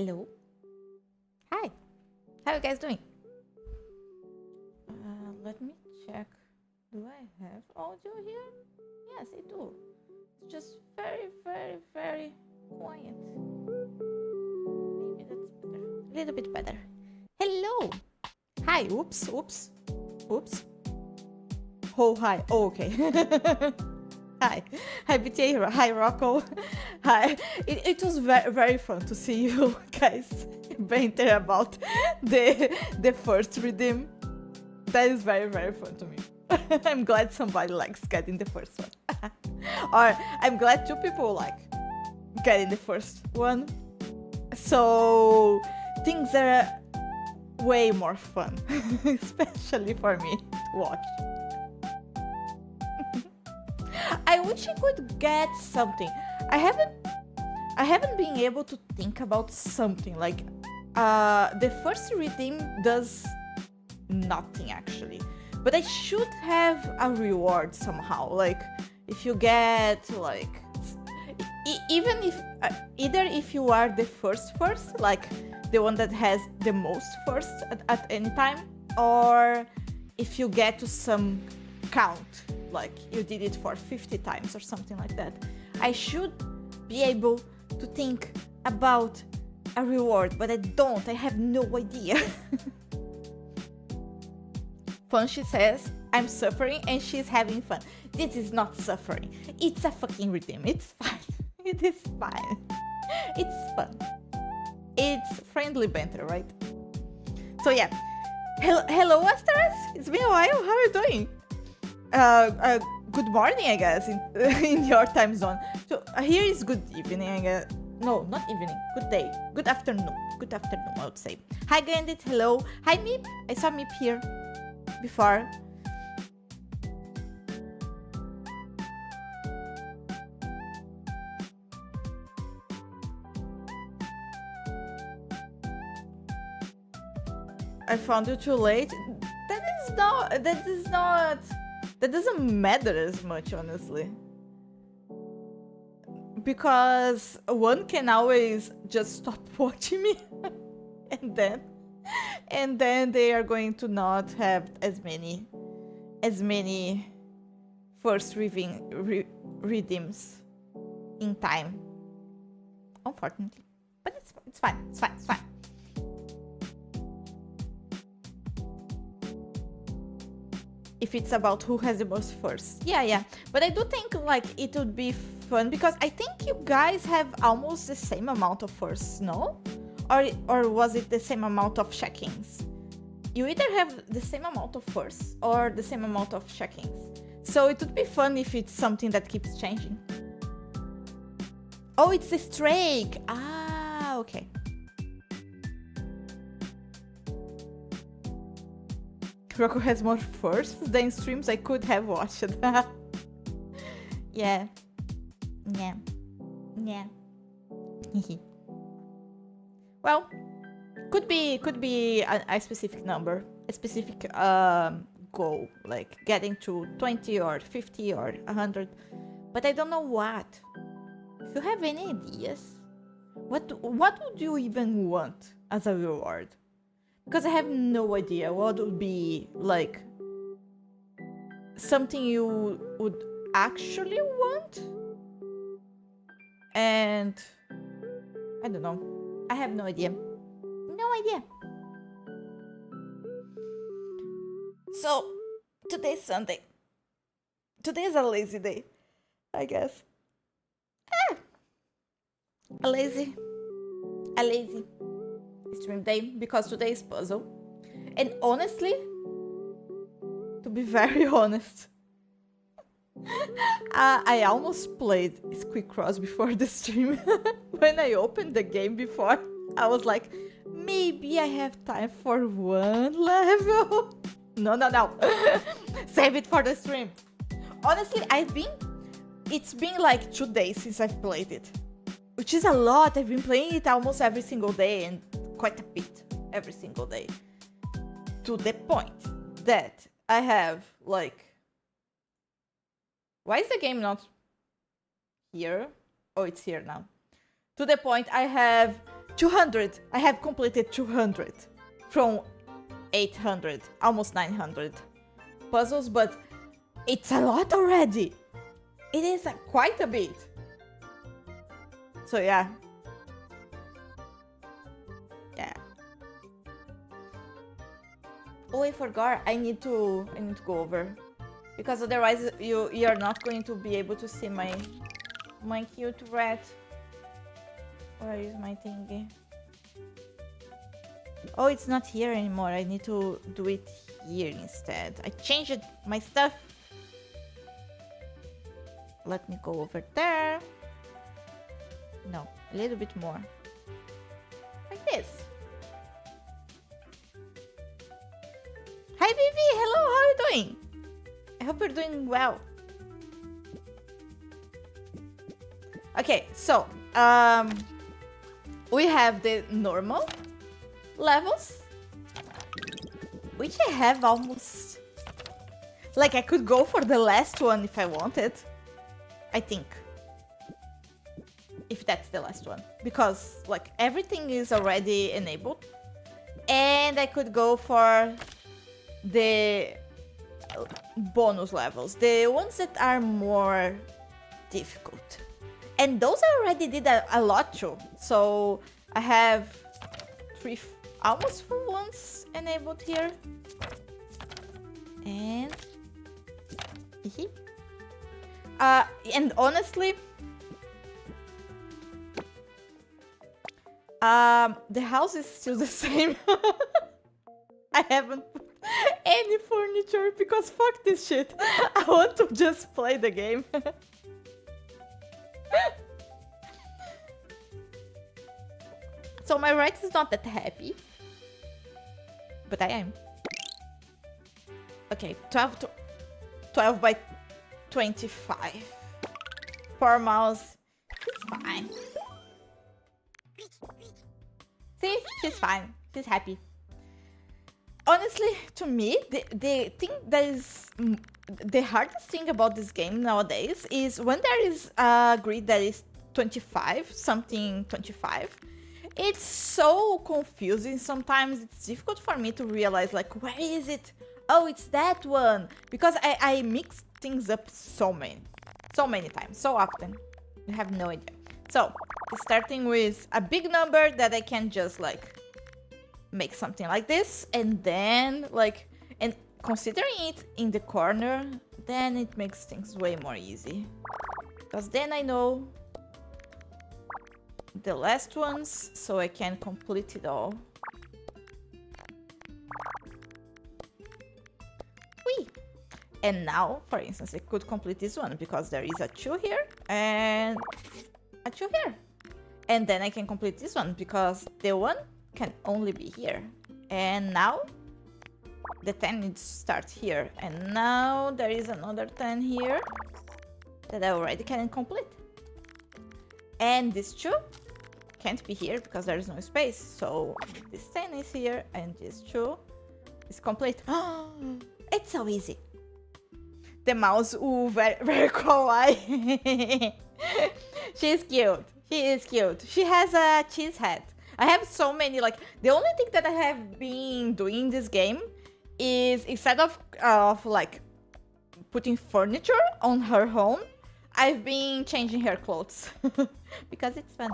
Hello. Hi. How are you guys doing? Let me check. Do I have audio here? Yes, I do. It's just very, very, very quiet. Maybe that's better. A little bit better. Hello. Hi. Oops. Oops. Oops. Oh, hi. Oh, okay. Hi. Hi, BTA. Hi, Rocco. Hi. It was very, very fun to see you guys banter about the first redeem. That is very, very fun to me. I'm glad somebody likes getting the first one. Or I'm glad two people like getting the first one. So things are way more fun, especially for me to watch. I wish I could get something. I haven't been able to think about something like the first redeem does nothing actually, but I should have a reward somehow. Like if you get like even if either if you are the first like the one that has the most first at any time, or if you get to some count, like you did it for 50 times or something like that. I should be able to think about a reward, but I don't. I have no idea. Fun, she says, I'm suffering and she's having fun. This is not suffering. It's a fucking redeem. It's fine. It is fine. It's fun. It's friendly banter, right? So yeah. Hello, Asteras. It's been a while. How are you doing? Good morning, I guess, in your time zone. So here is good evening, I guess. No, not evening. Good day. Good afternoon. Good afternoon, I would say. Hi, Gandit. Hello. Hi, Meep. I saw Meep here before. I found you too late. That doesn't matter as much, honestly. Because one can always just stop watching me and then they are going to not have as many first redeems in time, unfortunately. But it's fine. It's fine. It's fine. If it's about who has the most first. Yeah. But I do think like it would be fun because I think you guys have almost the same amount of firsts, no? Or was it the same amount of check-ins? You either have the same amount of firsts or the same amount of check-ins. So it would be fun if it's something that keeps changing. Oh, it's a streak. Ah, okay. Roku has more firsts than streams I could have watched. Yeah. Well, could be a specific number, a specific goal, like getting to 20 or 50 or 100, but I don't know what. If you have any ideas, what would you even want as a reward? Because I have no idea what would be like something you would actually want. And I don't know. I have no idea. No idea. So today's Sunday. Today is a lazy day, I guess. A lazy stream day because today is puzzle. And honestly, to be very honest, I almost played Squeakross before the stream. When I opened the game before, I was like, maybe I have time for one level. No. Save it for the stream. Honestly, it's been like 2 days since I've played it, which is a lot. I've been playing it almost every single day and quite a bit every single day, to the point that I have like, why is the game not here? Oh, it's here now. To the point I have 200. I have completed 200 from 800, almost 900 puzzles, but it's a lot already. It is quite a bit. So yeah. Yeah. Oh, I forgot. I need to go over, because otherwise you're not going to be able to see my cute rat. Where is my thingy? Oh, it's not here anymore. I need to do it here instead. I changed my stuff. Let me go over there. No, a little bit more. Like this. Hi, Vivi. Hello, how are you doing? I hope you're doing well. Okay, so, we have the normal levels, which I have almost... Like, I could go for the last one if I wanted. I think. If that's the last one. Because, like, everything is already enabled. And I could go for the bonus levels. The ones that are more difficult. And those I already did a lot too. So, I have almost 4 ones enabled here. And... and honestly, the house is still the same. I haven't put any furniture because fuck this shit. I want to just play the game. So my right is not that happy, but I am. Okay, 12 by 25. Poor mouse. She's fine. See? She's fine. She's happy. Honestly, to me, the thing that is... The hardest thing about this game nowadays is when there is a grid that is 25, something 25, it's so confusing sometimes. It's difficult for me to realize, like, where is it? Oh, it's that one. Because I mix things up so many times, so often. You have no idea. So, starting with a big number that I can just, like, make something like this. And then, like, and considering it in the corner, then it makes things way more easy. Because then I know the last ones, so I can complete it all. Whee! And now, for instance, I could complete this one because there is a 2 here and a 2 here. And then I can complete this one because the 1 can only be here. And now the 10 needs to start here. And now there is another 10 here that I already can complete. And this 2 can't be here because there is no space. So this 10 is here and this 2 is complete. It's so easy. The mouse, ooh, very, very kawaii. She's cute. She is cute. She has a cheese head. I have so many, like, the only thing that I have been doing in this game is instead of like, putting furniture on her home, I've been changing her clothes. Because it's fun.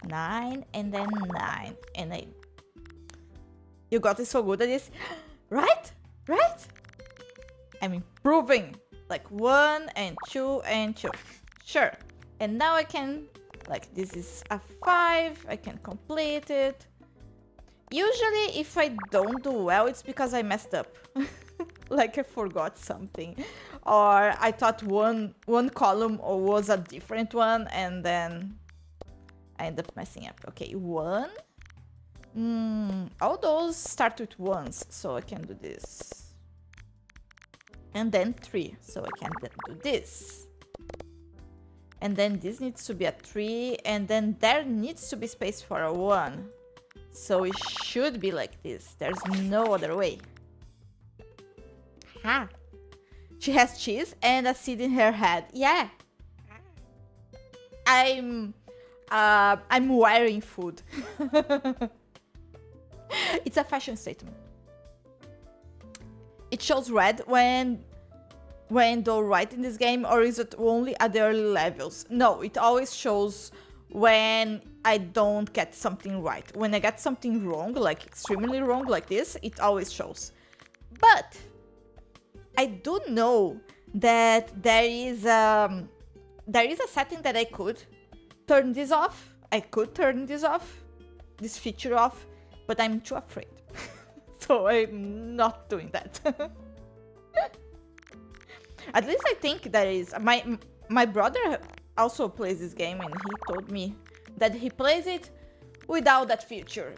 9 and then 9 and 8. You got it so good at this. Right? Right? I'm improving. Like 1 and 2 and 2. Sure. And now I can, like, this is a 5. I can complete it. Usually if I don't do well, it's because I messed up. Like I forgot something. Or I thought one column was a different one and then I end up messing up. Okay, 1. All those start with 1s, so I can do this. And then 3, so I can do this. And then this needs to be a 3, and then there needs to be space for a 1. So it should be like this. There's no other way. Ha! She has cheese and a seed in her head. Yeah. I'm wearing food. It's a fashion statement. It shows red when they're right in this game, or is it only at the early levels? No, it always shows when I don't get something right. When I get something wrong, like extremely wrong like this, it always shows. But I do know that there is a setting that I could turn this off. I could turn this off, this feature off, but I'm too afraid. So I'm not doing that. At least I think there is. My brother also plays this game, and he told me that he plays it without that feature.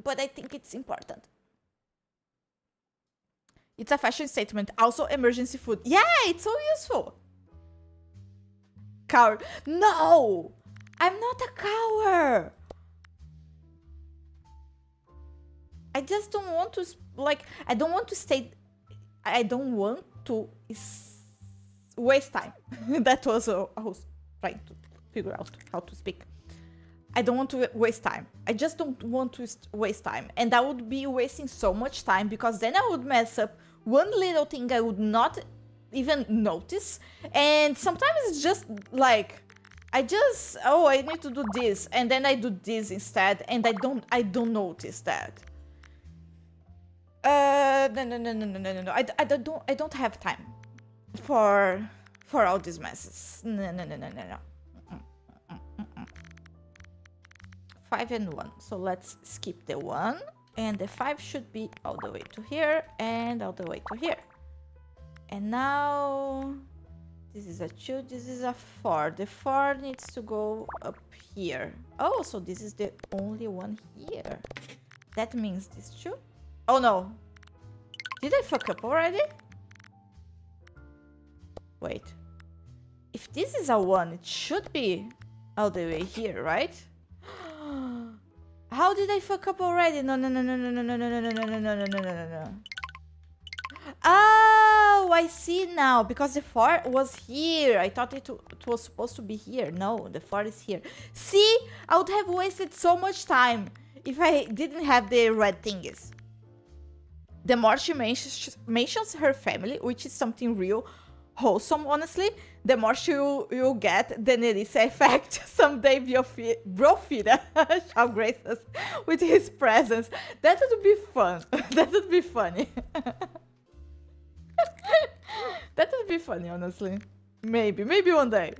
But I think it's important. It's a fashion statement. Also emergency food. Yeah, it's so useful. Coward. No! I'm not a coward. I just don't want to, like, I don't want to stay, I don't want to waste time. That was I was trying to figure out how to speak. I don't want to waste time. I just don't want to waste time. And I would be wasting so much time, because then I would mess up one little thing I would not even notice. And sometimes it's just like, I need to do this, and then I do this instead, and I don't notice that. No. I don't have time for all these messes. No. 5 and 1. So let's skip the 1, and the 5 should be all the way to here and all the way to here. And now this is a 2, this is a 4. The 4 needs to go up here. Oh, so this is the only one here. That means this 2. Oh no. Did I fuck up already? Wait. If this is a 1, it should be all the way here, right? How did I fuck up already? No. Oh, I see now. Because the 4 was here. I thought it was supposed to be here. No, the 4 is here. See? I would have wasted so much time if I didn't have the red thingies. The more she mentions her family, which is something real wholesome, honestly, the more you'll get the Nerissa effect. Someday Brofira shall grace us with his presence. That would be fun. That would be funny. That would be funny, honestly. Maybe one day.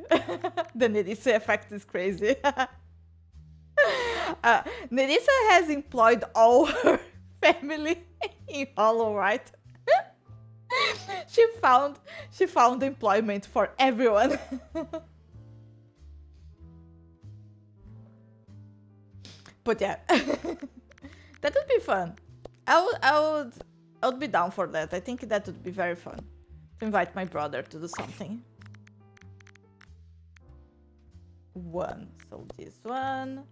The Nerissa effect is crazy. Nerissa has employed all her family in Hollow, right? She found employment for everyone. But yeah, that would be fun. I would be down for that. I think that would be very fun to invite my brother to do something. 1, so this 1.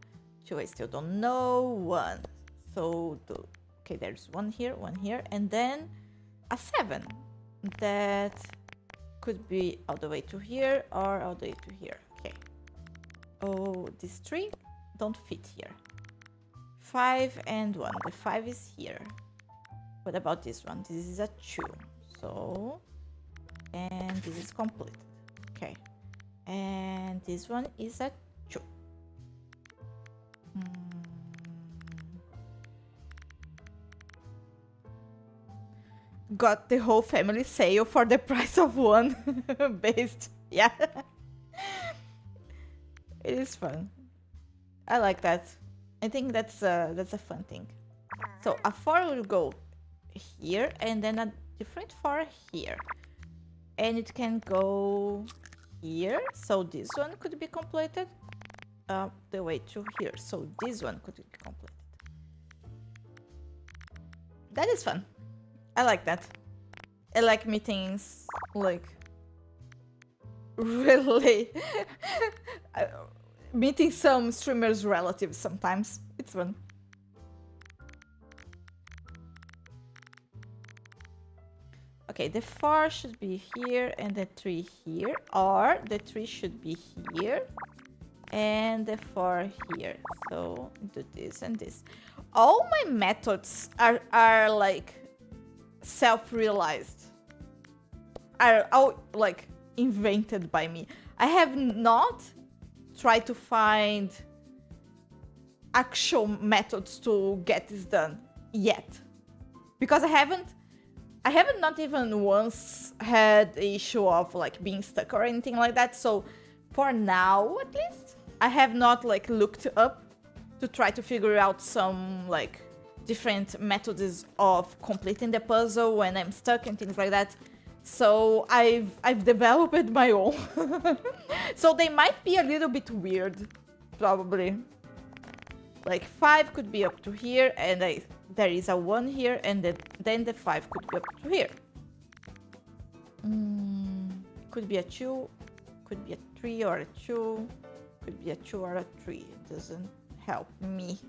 2, I still don't know. 1, so okay, there's 1 here, and then a 7 that could be all the way to here or all the way to here. Okay. Oh, this 3 don't fit here. 5 and 1. The 5 is here. What about this one? This is a 2. So, and this is completed. Okay. And this one is a 2. Got the whole family sale for the price of 1. Based. Yeah. It is fun. I like that. I think that's a fun thing. So a 4 will go here, and then a different 4 here. And it can go here. So this one could be completed the way to here. So this one could be completed. That is fun. I like that. I like meetings, like, really meeting some streamers' relatives sometimes. It's fun. Okay, the 4 should be here and the 3 here, or the 3 should be here and the 4 here. So do this and this. All my methods are like self-realized, are all like invented by me. I have not tried to find actual methods to get this done yet, because I haven't not even once had the issue of like being stuck or anything like that. So for now, at least, I have not like looked up to try to figure out some like different methods of completing the puzzle when I'm stuck and things like that. So I've developed my own. So they might be a little bit weird, probably. Like 5 could be up to here, and there is a 1 here, and then the 5 could be up to here. Could be a 2, could be a 3 or a 2, could be a 2 or a 3. It doesn't help me.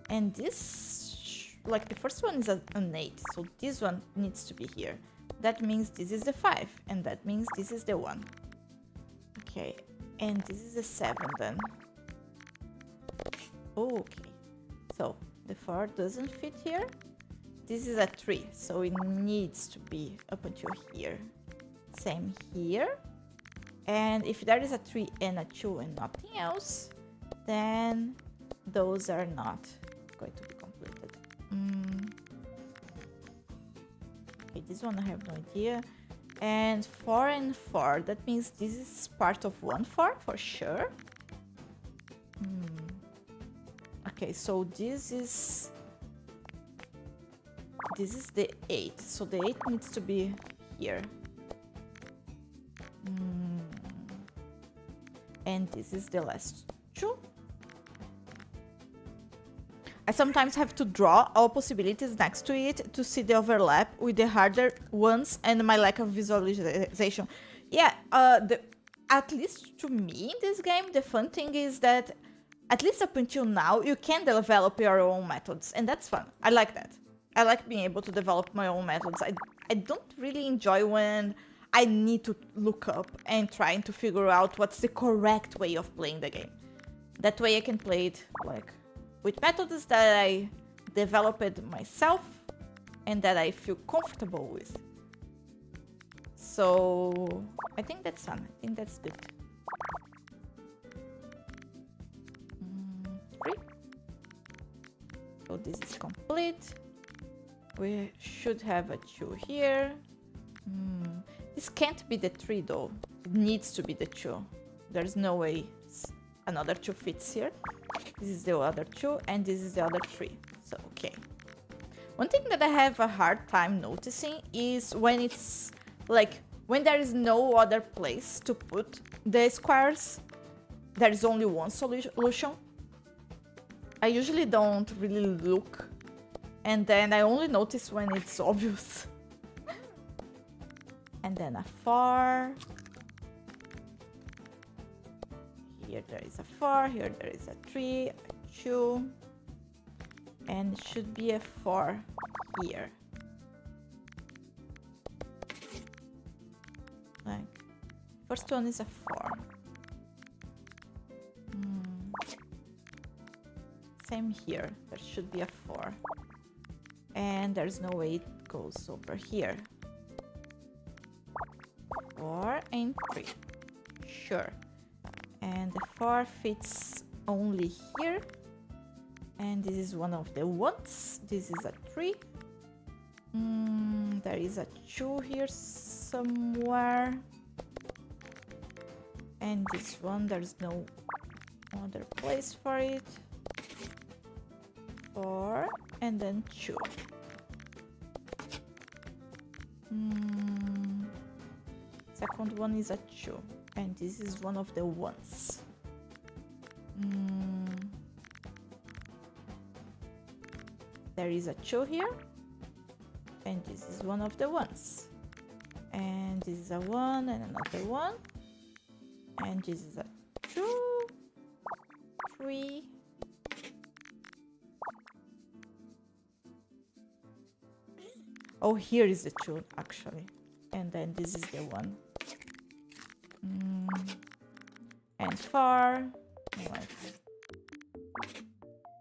And this, like the first one is an 8, so this one needs to be here. That means this is the 5, and that means this is the 1. Okay, and this is a 7 then. Okay, so the 4 doesn't fit here. This is a 3, so it needs to be up until here. Same here. And if there is a 3 and a 2 and nothing else, then those are not going to be completed. Okay, this one I have no idea. And 4 and 4, that means this is part of 1 4 for sure. Okay, so this is the 8, so the 8 needs to be here. And this is the last 2. I sometimes have to draw all possibilities next to it to see the overlap with the harder ones and my lack of visualization. Yeah, at least to me in this game, the fun thing is that at least up until now, you can develop your own methods, and that's fun. I like that. I like being able to develop my own methods. I don't really enjoy when I need to look up and trying to figure out what's the correct way of playing the game. That way I can play it like with methods that I developed myself and that I feel comfortable with. So I think that's fun. I think that's good. 3. So this is complete. We should have a 2 here. This can't be the 3 though. It needs to be the 2. There's no way another 2 fits here. This is the other 2 and this is the other 3. So okay. One thing that I have a hard time noticing is when it's like when there is no other place to put the squares. There is only one solution. I usually don't really look, and then I only notice when it's obvious. And then a 4. Here there is a 4, here there is a 3, a 2, and it should be a 4 here. Like, first one is a 4. Same here, there should be a 4. And there's no way it goes over here. 4 and 3. Sure. And the 4 fits only here. And this is one of the 1s. This is a 3. There is a 2 here somewhere. And this one, there's no other place for it. 4 and then 2. Second one is a 2, and this is one of the 1s. There is a 2 here, and this is one of the 1s. And this is a 1 and another 1. And this is a 2, 3. Oh, here is the 2 actually. And then this is the 1. and 4. Like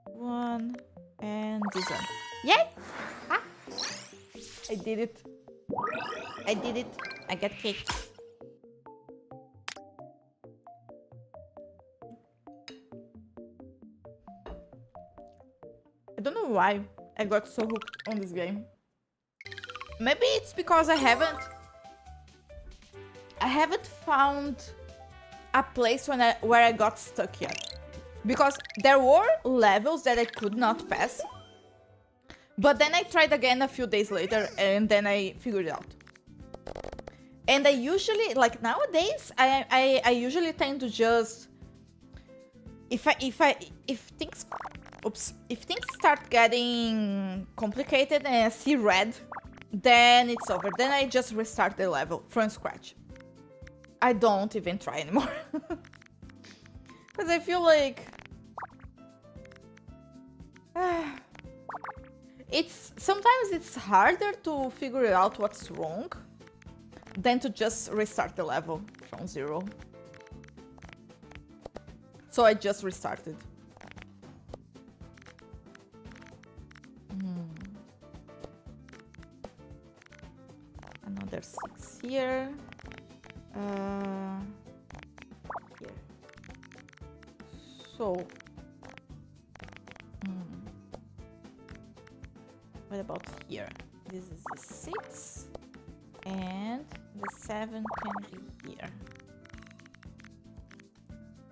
1 and this one. Yay! Ah! I did it. I did it. I got kicked. I don't know why I got so hooked on this game. Maybe it's because I haven't found a place where I got stuck yet. Because there were levels that I could not pass. But then I tried again a few days later and then I figured it out. And I usually, like nowadays, I usually tend to just if things start getting complicated and I see red, then it's over. Then I just restart the level from scratch. I don't even try anymore. Because I feel like sometimes it's harder to figure out what's wrong than to just restart the level from 0. So I just restarted. Another 6 here. Here. So, what about here? This is the 6, and the 7 can be here.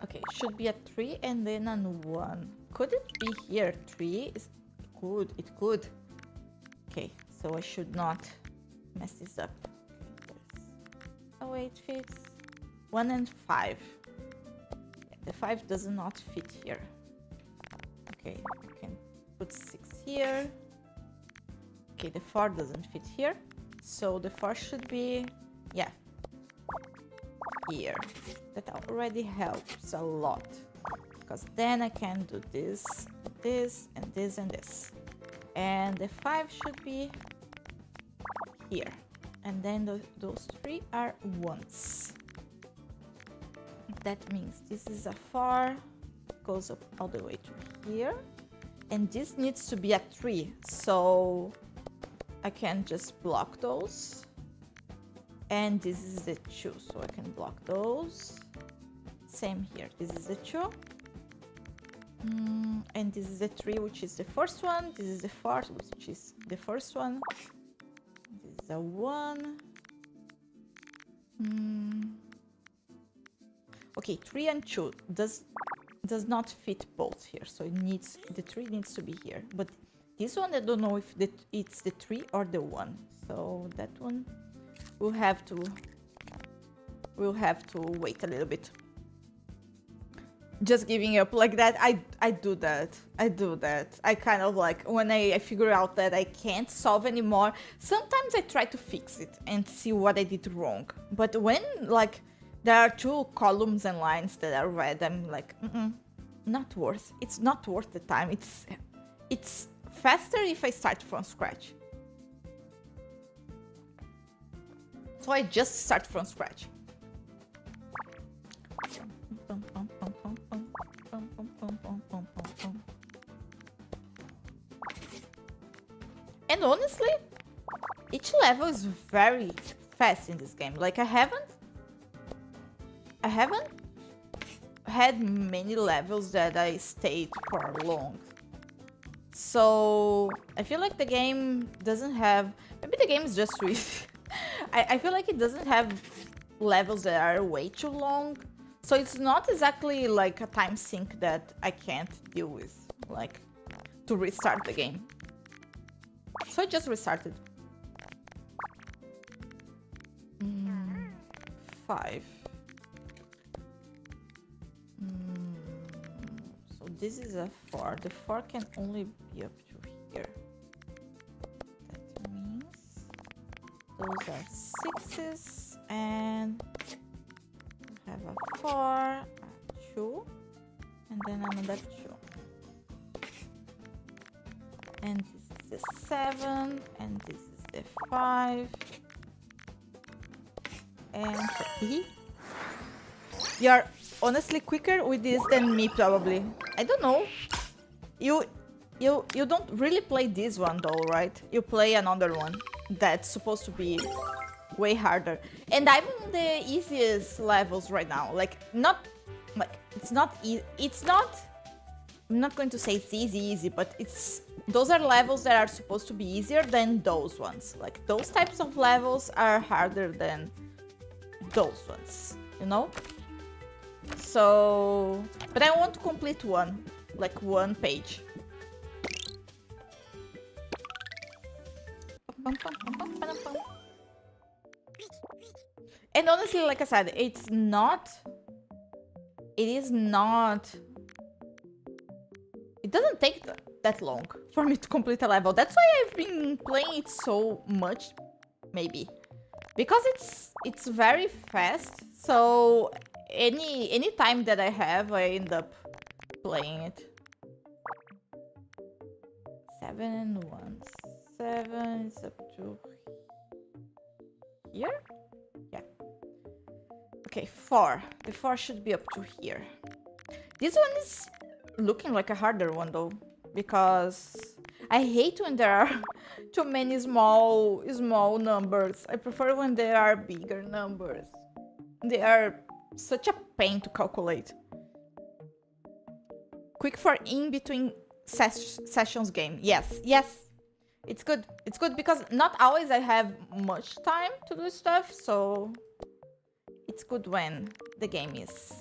Okay, should be a 3 and then a 1. Could it be here? 3 is good. It could. Okay, so I should not mess this up. Oh wait, it fits. 1 and 5. The 5 does not fit here. Okay, we can put 6 here. Okay, the 4 doesn't fit here. So the 4 should be, yeah, here. That already helps a lot. Because then I can do this, this, and this, and this. And the 5 should be here. And then those 3 are 1s. That means this is a 4, goes up all the way to here. And this needs to be a 3, so I can just block those. And this is the 2, so I can block those. Same here, this is the 2. And this is the 3, which is the first one. This is the 4, which is the first one. This is a 1. Okay, 3 and 2 does not fit both here, so the 3 needs to be here. But this one, I don't know if it's the 3 or the 1. So that one we'll have to wait a little bit. Just giving up like that. I do that. I kind of like when I figure out that I can't solve anymore. Sometimes I try to fix it and see what I did wrong. But when like there are 2 columns and lines that are red, I'm like, not worth. It's not worth the time. It's faster if I start from scratch. So I just start from scratch. And honestly, each level is very fast in this game. Like I haven't had many levels that I stayed for long. So I feel like the game doesn't have, maybe the game is just sweet. I feel like it doesn't have levels that are way too long. So it's not exactly like a time sink that I can't deal with, like to restart the game. So I just restarted. 5. So this is a 4. The 4 can only be up to here. That means those are 6s, and we have a 4, a 2, and then another 2. And this is the 7, and this is the 5. And you're honestly quicker with this than me, probably. I don't know. You don't really play this one though, right? You play another one that's supposed to be way harder. And I'm on the easiest levels right now. Like, not like it's not I'm not going to say it's easy, but those are levels that are supposed to be easier than those ones. Like, those types of levels are harder than those ones, you know? So, but I want to complete one page. And honestly, like I said, it is not, it doesn't take that long for me to complete a level. That's why I've been playing it so much, maybe. Because it's very fast, so any time that I have, I end up playing it. 7 and 1. 7 is up to here? Yeah. Okay, 4. The 4 should be up to here. This one is looking like a harder one though, because I hate when there are too many small numbers. I prefer when there are bigger numbers. They are such a pain to calculate. Quick for in between sessions game. Yes. It's good. It's good because not always I have much time to do stuff, so it's good when the game is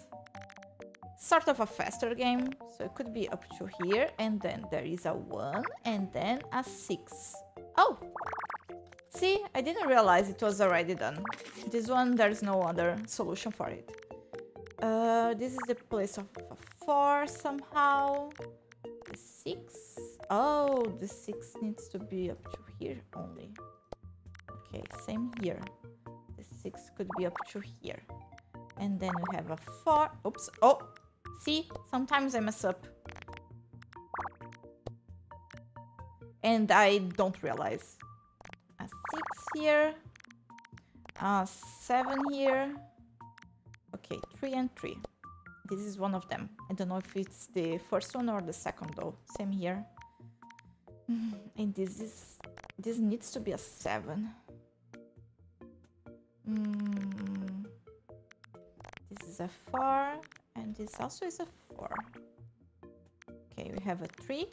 sort of a faster game. So it could be up to here, and then there is a 1 and then a 6. Oh! See, I didn't realize it was already done. This one, there's no other solution for it. This is the place of a 4 somehow. The 6. Oh, the 6 needs to be up to here only. Okay, same here. The 6 could be up to here. And then we have a 4. Oops. Oh! See, sometimes I mess up. And I don't realize. A 6 here. A 7 here. Okay, 3 and 3. This is one of them. I don't know if it's the first one or the second though. Same here. And this needs to be a 7. This is a 4. And this also is a 4. Okay, we have a 3.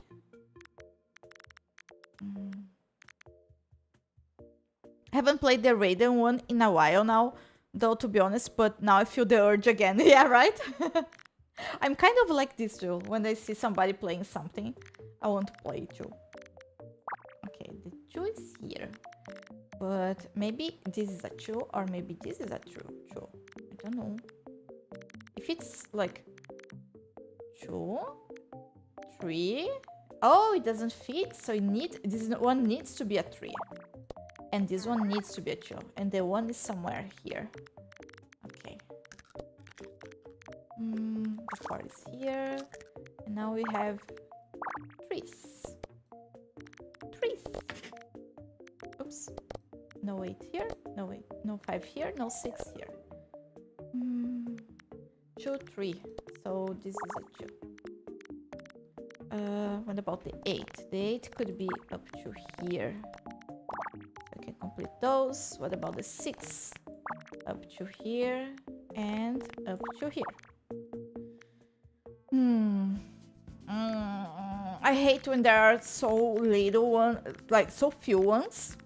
Haven't played the Raiden one in a while now, though, to be honest, but now I feel the urge again. Yeah, right? I'm kind of like this too. When I see somebody playing something, I want to play it too. Okay, the 2 is here. But maybe this is a 2 or maybe this is a 2. I don't know. If it's like 2, 3, oh, it doesn't fit, so this one needs to be a 3, and this one needs to be a 2, and the 1 is somewhere here. Okay. The 4 is here, and now we have 3s. Oops. No 8 here. No 8. No 5 here. No 6 here. 2, 3. So this is a 2. What about the 8? The 8 could be up to here. So I can complete those. What about the 6? Up to here and up to here. I hate when there are so little ones, like so few ones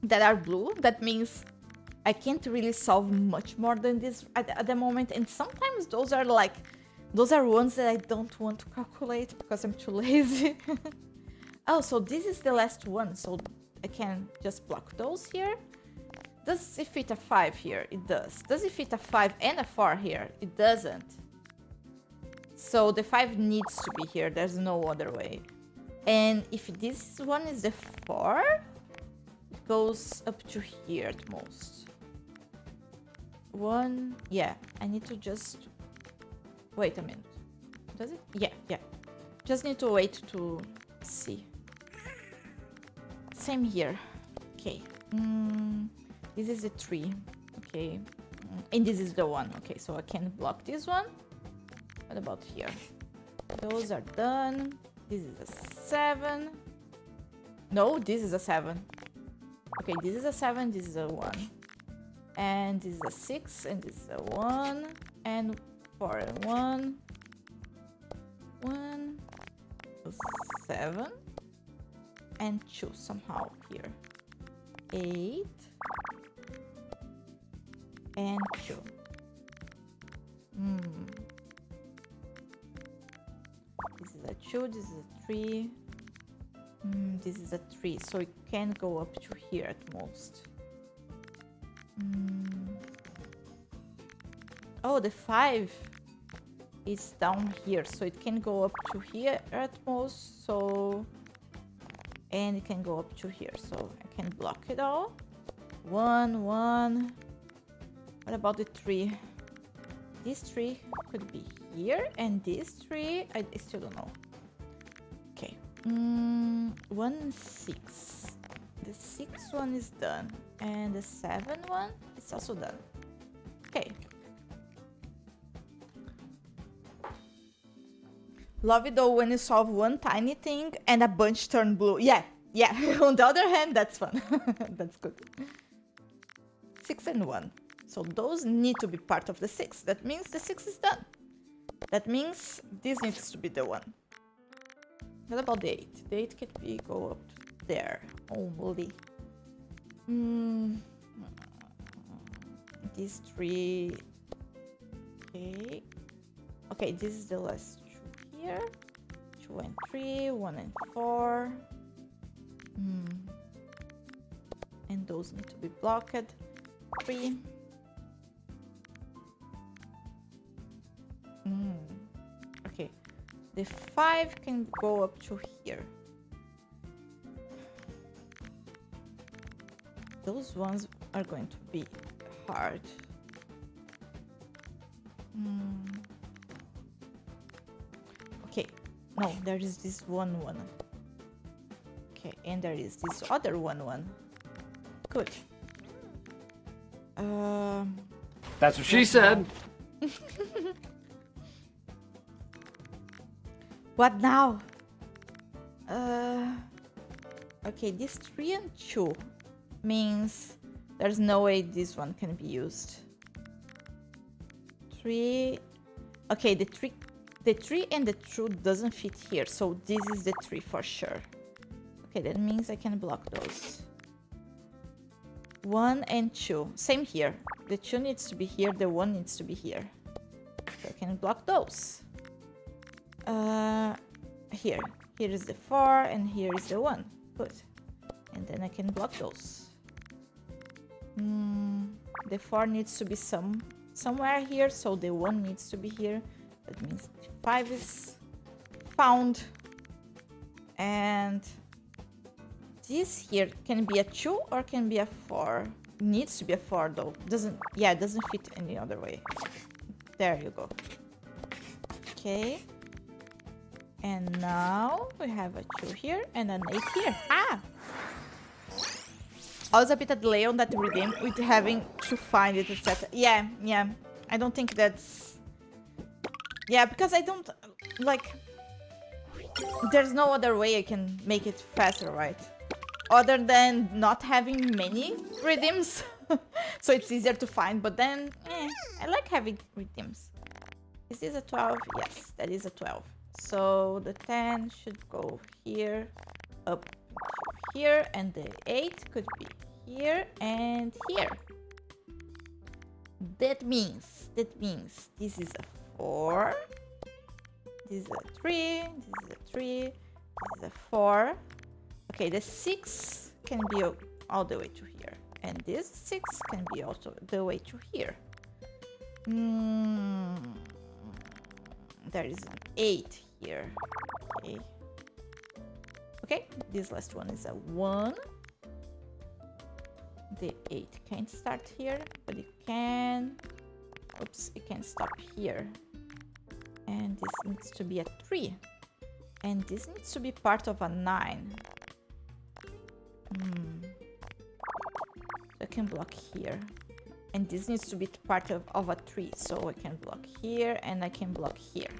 that are blue. That means I can't really solve much more than this at the moment, and sometimes those are ones that I don't want to calculate because I'm too lazy. Oh, so this is the last one, so I can just block those here. Does it fit a 5 here? It does. Does it fit a 5 and a 4 here? It doesn't. So the 5 needs to be here, there's no other way. And if this one is the 4, it goes up to here at most. 1, yeah, I need to just wait a minute. Does it? Yeah. Just need to wait to see. Same here. Okay. This is a 3. Okay. And this is the 1. Okay, so I can block this one. What about here? Those are done. This is a 7. No, this is a 7. Okay, this is a 7, this is a 1. And this is a 6, and this is a 1. And 4 and 1. 1. 7. And 2 somehow here. 8. And 2. This is a 2, this is a 3. This is a 3, so it can go up to here at most. Oh, the 5 is down here, so it can go up to here at most. So, and it can go up to here, so I can block it all. 1, 1. What about the 3? This 3 could be here, and this 3, I still don't know. Okay. 1 and 6. The 6 one is done, and the 7 one is also done. Okay. Love it though when you solve one tiny thing and a bunch turn blue. Yeah. On the other hand, that's fun. That's good. 6 and 1. So those need to be part of the 6. That means the 6 is done. That means this needs to be the 1. What about the 8? The 8 can be go up to there only. These 3. Okay. Okay, this is the last 2 here. 2 and 3, 1 and 4. And those need to be blocked. 3. Okay. The 5 can go up to here. Those ones are going to be hard. Okay. No, there is this 1. Okay, and there is this other 1. Good. That's what she said. What now? Okay, this 3 and 2 means there's no way this one can be used. 3. Okay, the 3 and the 2 doesn't fit here, so this is the 3 for sure. Okay, that means I can block those. 1 and 2. Same here. The 2 needs to be here, the 1 needs to be here. So I can block those. Here is the 4 and here is the 1. Good. And then I can block those. The 4 needs to be somewhere here, so the 1 needs to be here. That means 5 is found. And this here can be a 2 or can be a 4. Needs to be a 4 though. It doesn't fit any other way. There you go. Okay. And now we have a 2 here and an 8 here. Ah! I was a bit at delay on that redeem with having to find it, etc. Yeah. I don't think that's... Yeah, because I don't... Like... There's no other way I can make it faster, right? Other than not having many redeems. So it's easier to find, but then... I like having redeems. Is this a 12? Yes, that is a 12. So the 10 should go here, up here, and the 8 could be here and here. That means this is a 4, this is a 3, this is a 3, this is a 4. Okay, the 6 can be all the way to here, and this 6 can be also the way to here. There is an 8 here. Okay, this last one is a 1. The 8 can't start here, but it can... Oops, it can stop here. And this needs to be a 3. And this needs to be part of a 9. I can block here. And this needs to be part of a tree. So I can block here and I can block here.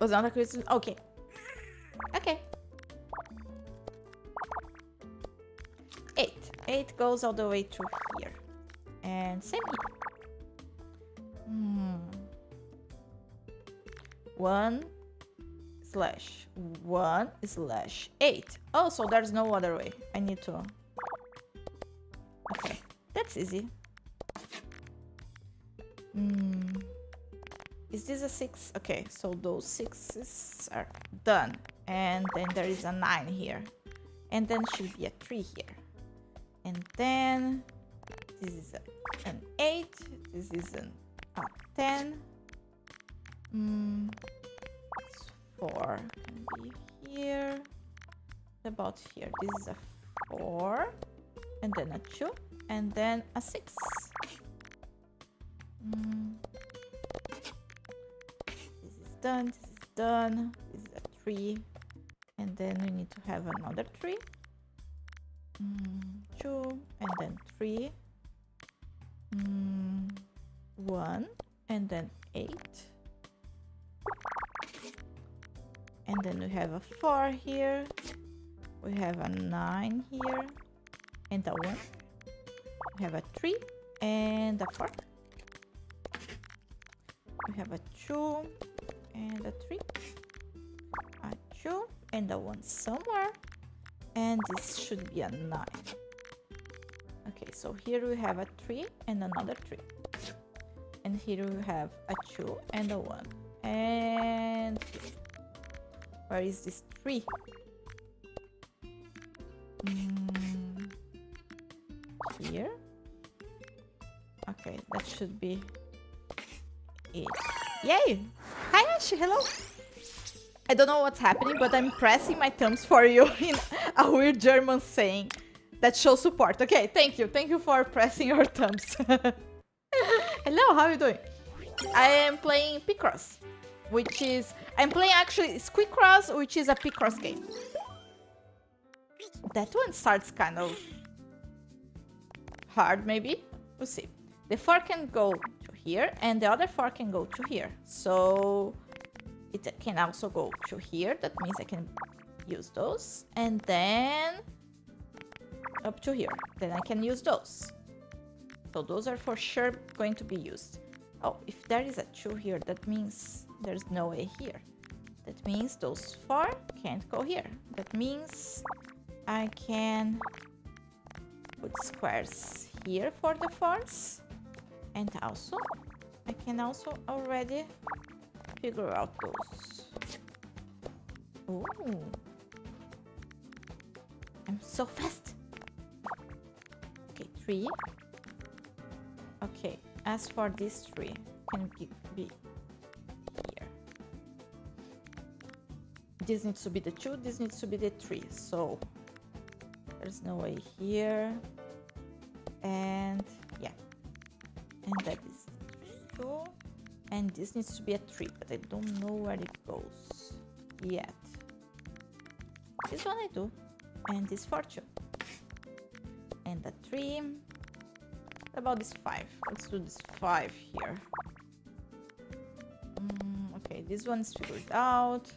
Was not a question? Okay. Okay. 8. 8 goes all the way to here. And same here. 1/1/8. Oh, so there's no other way. I need to... Okay, that's easy. Is this a 6? Okay, so those 6s are done. And then there is a 9 here. And then should be a 3 here. And then this is an 8. This is a 10. 4 can be here. About here. This is a 4. And then a 2. And then a 6. This is done. This is done. This is a 3. And then we need to have another 3. 2. And then 3. 1. And then 8. And then we have a 4 here. We have a 9 here. And a 1. We have a 3 and a 4. We have a 2 and a 3. A 2 and a 1 somewhere. And this should be a 9. Okay, so here we have a 3 and another 3. And here we have a 2 and a 1. And 3. Where is this 3? Here. Okay, that should be it. Yay! Hi Ash, hello! I don't know what's happening, but I'm pressing my thumbs for you in a weird German saying that shows support. Okay, thank you. Thank you for pressing your thumbs. Hello, how are you doing? I am playing Picross, which is... I'm playing actually Squeakross, which is a Picross game. That one starts kind of hard, maybe. We'll see. The 4 can go to here, and the other 4 can go to here. So it can also go to here. That means I can use those. And then up to here. Then I can use those. So those are for sure going to be used. Oh, if there is a 2 here, that means there's no way here. That means those 4 can't go here. That means I can put squares here for the 4s. And also, I can also already figure out those. Ooh. I'm so fast. Okay, 3. Okay, as for this 3, can be here. This needs to be the 2, this needs to be the 3. So there's no way here. And yeah. And that is 2. And this needs to be a 3, but I don't know where it goes yet. This one I do. And this 4 too. And the 3. What about this 5? Let's do this 5 here. Okay, this one's figured out.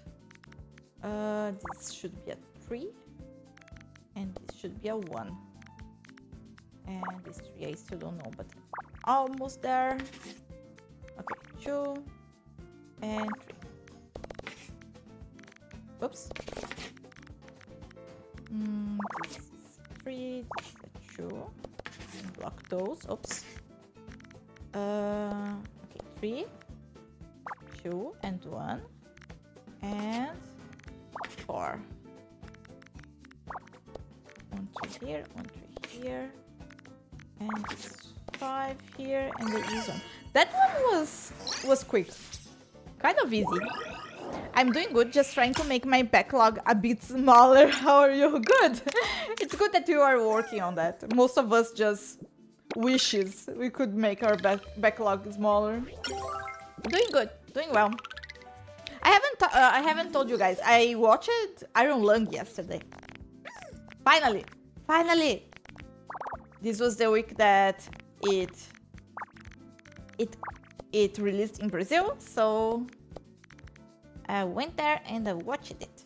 This should be a 3. And this should be a 1. And this 3 I still don't know, but almost there. Okay, 2 and 3. Oops. This is 3, this is a 2. Block those. Oops. Okay, 3, 2, and 1, and 4. 1 3 here, 1 3 here, and this 5 here, and this one. That one was quick, kind of easy. I'm doing good, just trying to make my backlog a bit smaller. How are you? Good. It's good that you are working on that. Most of us just wishes we could make our backlog smaller. Doing good, doing well. I haven't told you guys. I watched Iron Lung yesterday. Finally. this was the week that it released in Brazil, so I went there and I watched it.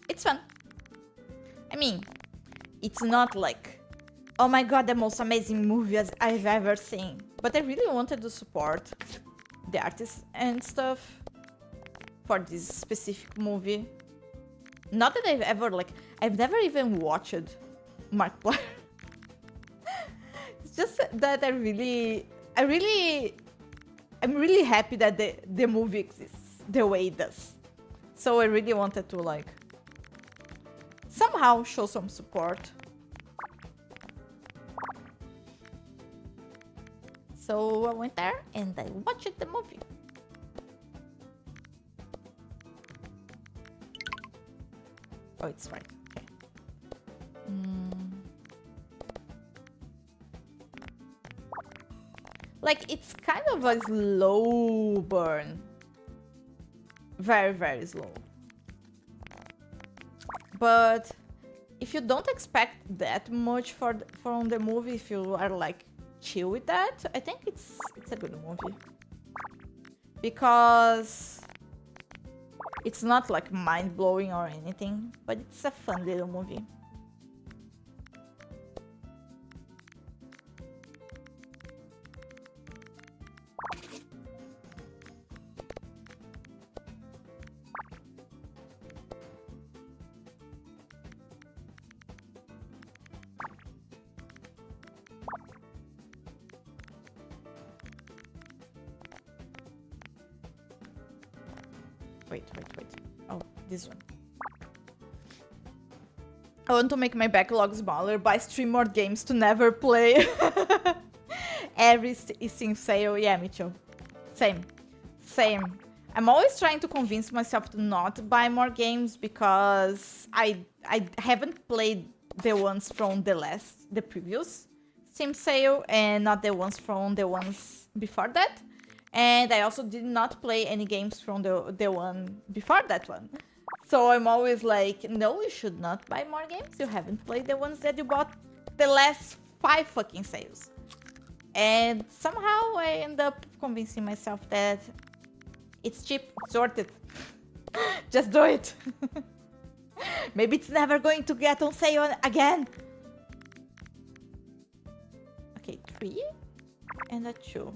It's fun. I mean, it's not like, oh my god, the most amazing movie I've ever seen. But I really wanted to support the artists and stuff for this specific movie. Not that I've never even watched Markiplier. It's just that I'm really happy that the movie exists the way it does. So I really wanted to like somehow show some support. So I went there and I watched the movie. Oh, it's right. Okay. Like, it's kind of a slow burn. Very, very slow. But if you don't expect that much from the movie, if you are like chill with that, I think it's a good movie. Because it's not like mind-blowing or anything, but it's a fun little movie. Wait. Oh, this one. I want to make my backlog smaller, buy 3 more games to never play. Every Steam sale. Yeah, me too. Same. I'm always trying to convince myself to not buy more games because I haven't played the ones from the previous Steam sale and not the ones from the ones before that. And I also did not play any games from the one before that one. So I'm always like, no, you should not buy more games. You haven't played the ones that you bought the last 5 fucking sales. And somehow I end up convincing myself that it's cheap, it's worth it. Just do it. Maybe it's never going to get on sale again. Okay, 3 and a 2.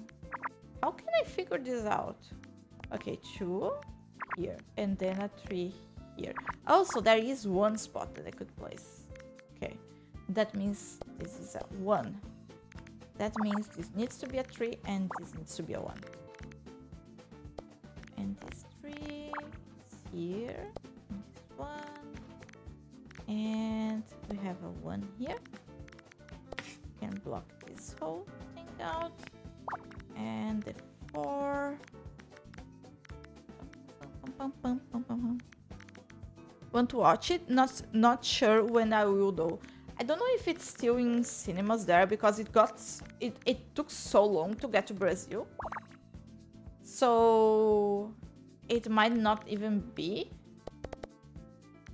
How can I figure this out? Okay, 2 here and then a 3 here. Oh, so there is one spot that I could place. Okay, that means this is a 1. That means this needs to be a 3 and this needs to be a 1. And this 3 is here. And this 1. And we have a 1 here. Can block this whole thing out. And the 4. Want to watch it? Not sure when I will though. I don't know if it's still in cinemas there because it took so long to get to Brazil. So it might not even be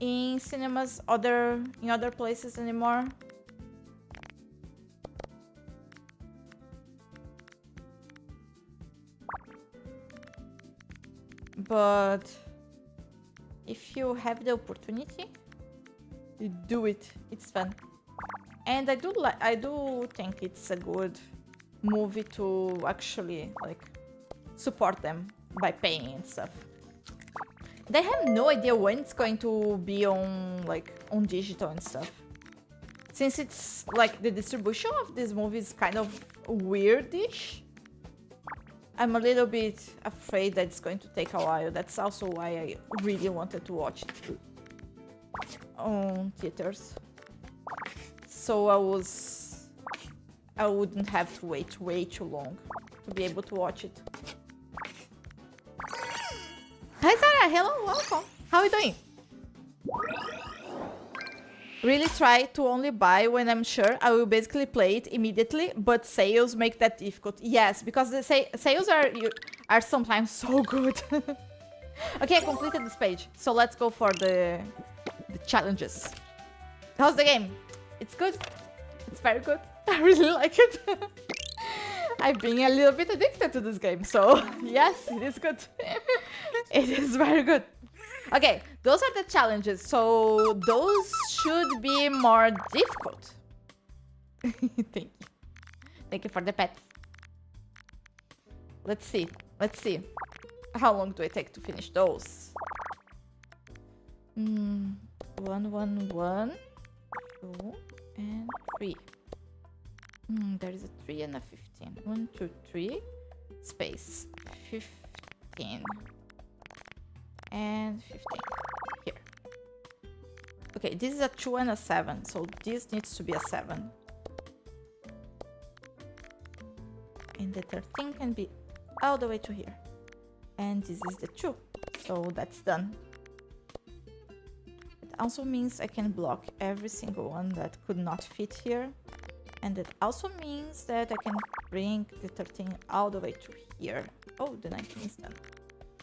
in cinemas in other places anymore. But if you have the opportunity, you do it. It's fun, and I do think it's a good movie to actually like support them by paying and stuff. They have no idea when it's going to be on digital and stuff. Since it's like the distribution of this movie is kind of weirdish. I'm a little bit afraid that it's going to take a while. That's also why I really wanted to watch it on theaters. So I wouldn't have to wait way too long to be able to watch it. Hi Sarah, hello, welcome. How are you doing? Really try to only buy when I'm sure I will basically play it immediately, but sales make that difficult. Yes, because the sales are sometimes so good. Okay, I completed this page, so let's go for the challenges. How's the game? It's good. It's very good. I really like it. I've been a little bit addicted to this game, so yes, it is good. It is very good. Okay, those are the challenges, so those should be more difficult. Thank you. Thank you for the pets. Let's see. Let's see. How long do I take to finish those? 1, 1, 1, 2, and 3. There is a 3 and a 15. 1, 2, 3. Space. 15. And 15. Here. Okay, this is a 2 and a 7, so this needs to be a 7. And the 13 can be all the way to here. And this is the 2, so that's done. It also means I can block every single one that could not fit here. And it also means that I can bring the 13 all the way to here. Oh, the 19 is done.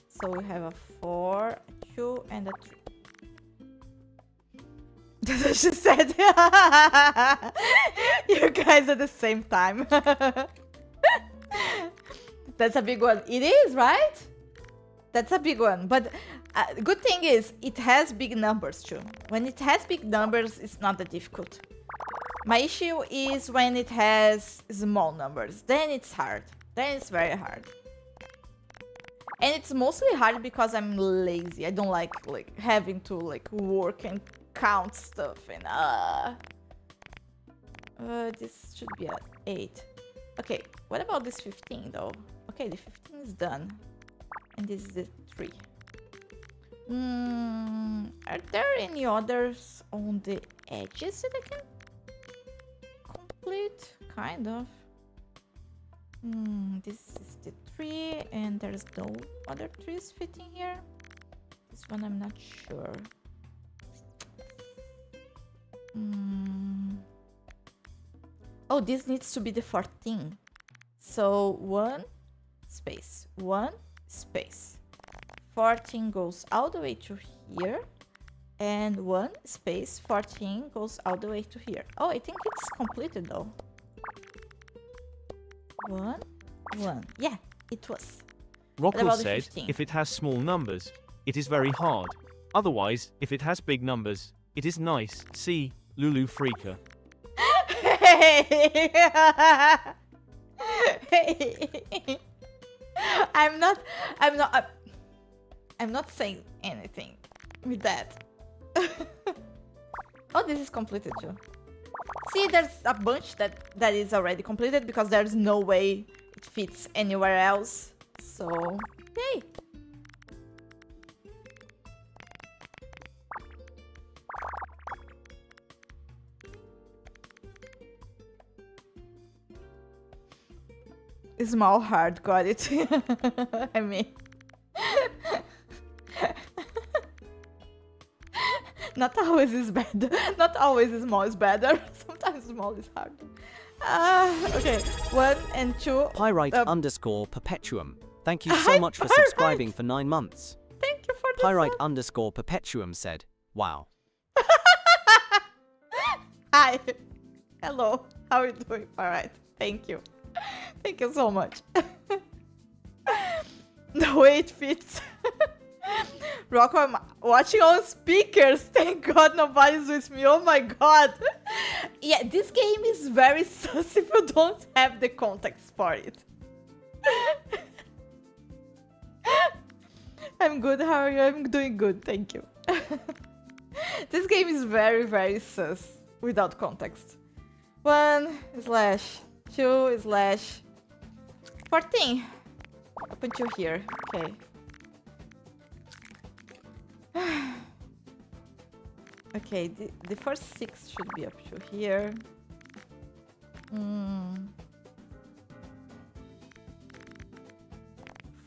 So we have a 4, a 2, and a 3. That's what she said. You guys at the same time. That's a big one. It is, right? That's a big one. But good thing is, it has big numbers too. When it has big numbers, it's not that difficult. My issue is when it has small numbers. Then it's hard. Then it's very hard. And it's mostly hard because I'm lazy. I don't like having to work and count stuff and this should be an 8. Okay, what about this 15 though? Okay, the 15 is done. And this is the 3. Are there any others on the edges that I can complete? Kind of. This is the 3, and there's no other 3s fitting here. This one I'm not sure. Oh, this needs to be the 14. So 1 space, 1 space. 14 goes all the way to here, and 1 space 14 goes all the way to here. Oh, I think it's completed though. 1, 1. Yeah, it was. Rockwell said, if it has small numbers, it is very hard. Otherwise, if it has big numbers, it is nice. See, Lulufyra. I'm not saying anything with that. Oh, this is completed too. See, there's a bunch that is already completed because there's no way it fits anywhere else. So, yay! Small hard, got it. I mean, not always is bad. Not always small is better. Sometimes small is hard. Okay, 1 and 2. Pyrite underscore perpetuum. Thank you so much for subscribing for 9 months. Thank you for this. Pyrite underscore perpetuum said, wow. Hi. Hello. How are you doing? All right. Thank you. Thank you so much. The way it fits. Rocco, I'm watching on speakers. Thank God nobody's with me. Oh my God. Yeah, this game is very sus if you don't have the context for it. I'm good. How are you? I'm doing good. Thank you. This game is very, very sus without context. 1/2/14. Up until here. Okay. Okay, the first 6 should be up to here.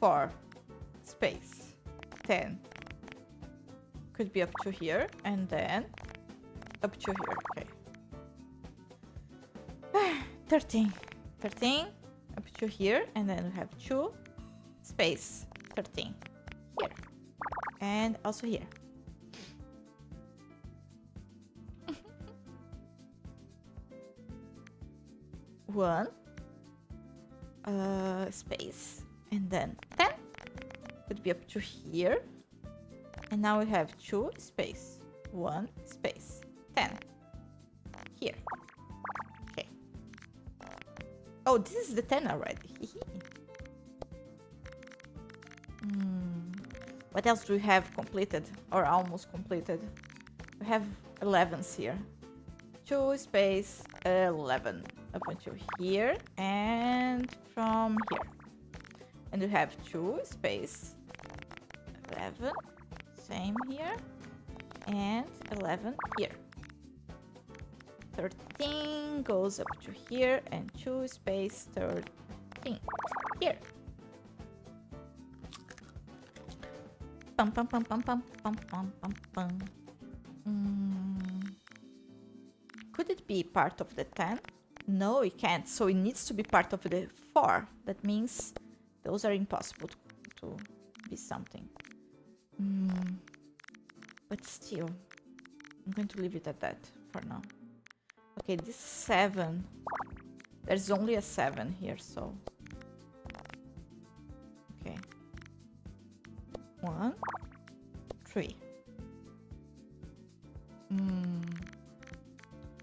4 space 10 could be up to here, and then up to here. Okay. 13 up to here, and then we have 2 space 13 here, and also here. 1 space, and then 10 could be up to here, and now we have 2 space, 1 space, 10 here. Okay. Oh, this is the 10 already. What else do we have completed or almost completed? We have 11s here. 2 space 11 up until here and from here. And we have 2 space 11, same here, and 11 here. 13 goes up to here and 2 space 13 here. Pum pum pum pum pum pum pum pum pum. Could it be part of the 10? No, it can't. So it needs to be part of the 4. That means those are impossible to be something. But still, I'm going to leave it at that for now. Okay, this 7. There's only a 7 here, so. Okay. 1, 3.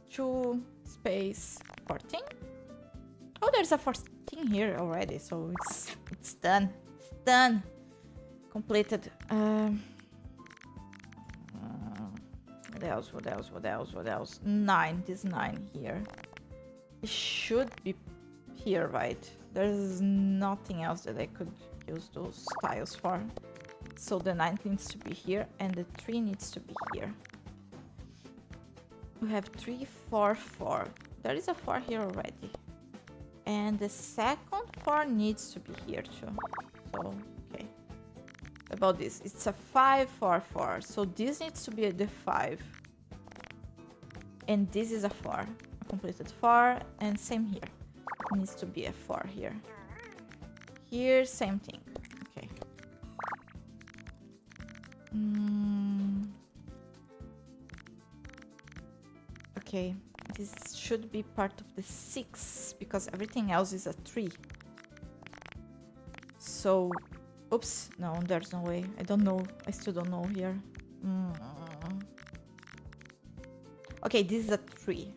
2 space 14. Oh, there's a 14 here already, so it's done. It's done. Completed. What else? What else? What else? What else? 9. This 9 here. It should be here, right? There's nothing else that I could use those tiles for. So the 9 needs to be here, and the 3 needs to be here. We have 3, 4, 4. There is a 4 here already. And the second 4 needs to be here too. So, okay. About this, it's a 5, 4, 4. So this needs to be the 5. And this is a 4. A completed 4. And same here. It needs to be a 4 here. Here, same thing. Okay. Okay, this should be part of the 6 because everything else is a 3. So, oops, no, there's no way. I don't know. I still don't know here. Okay, this is a 3.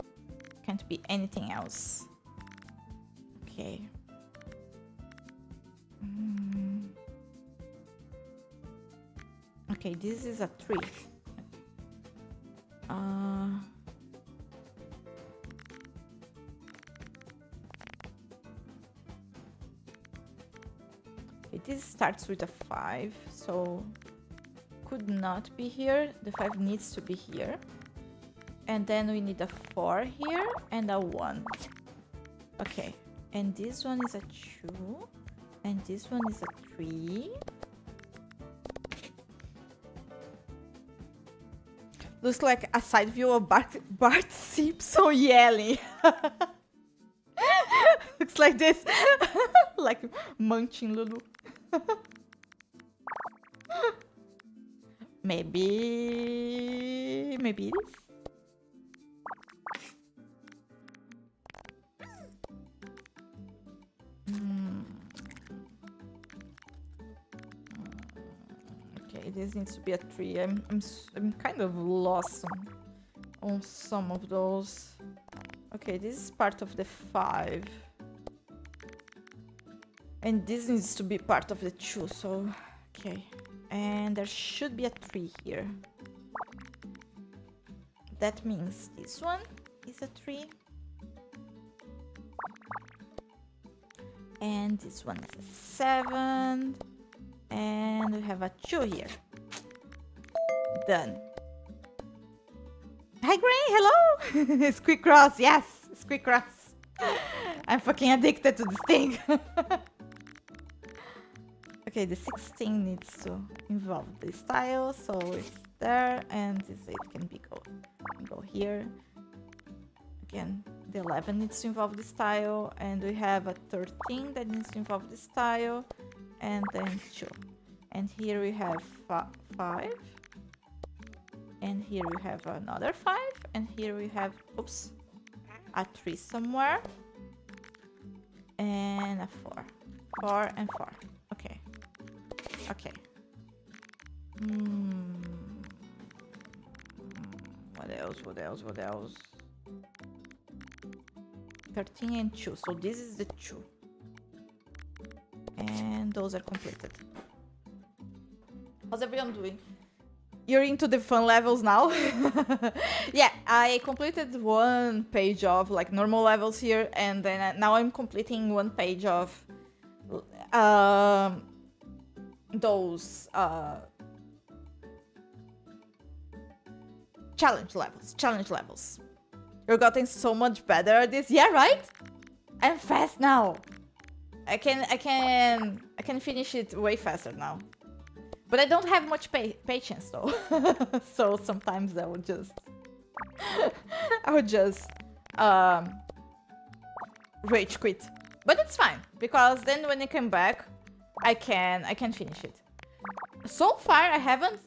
Can't be anything else. Okay. Okay, this is a 3. This starts with a 5, so could not be here. The 5 needs to be here. And then we need a 4 here and a 1. Okay, and this one is a 2, and this one is a 3. Looks like a side view of Bart Simpson yelling. Looks like this. Like munching Lulu. Maybe it is. Okay, this needs to be a 3. I'm kind of lost on some of those. Okay, this is part of the 5. And this needs to be part of the 2, so okay. And there should be a 3 here. That means this one is a 3. And this one is a 7. And we have a 2 here. Done. Hi, Gray, hello! Squeakross, yes! Squeakross. I'm fucking addicted to this thing. Okay, the 16 needs to involve this tile, so it's there, and this 8 can go here. Again, the 11 needs to involve this tile, and we have a 13 that needs to involve this tile, and then 2. And here we have 5, and here we have another 5, and here we have, oops, a 3 somewhere. And a 4. 4 and 4. Okay. Okay. What else? What else? What else? 13 and 2. So this is the 2. And those are completed. How's everyone doing? You're into the fun levels now? Yeah, I completed one page of like normal levels here, and then now I'm completing one page of those challenge levels. You're getting so much better at this. Yeah, right? I'm fast now. I can finish it way faster now. But I don't have much patience though. So sometimes I would just rage quit. But it's fine, because then when I come back, I can finish it. So far I haven't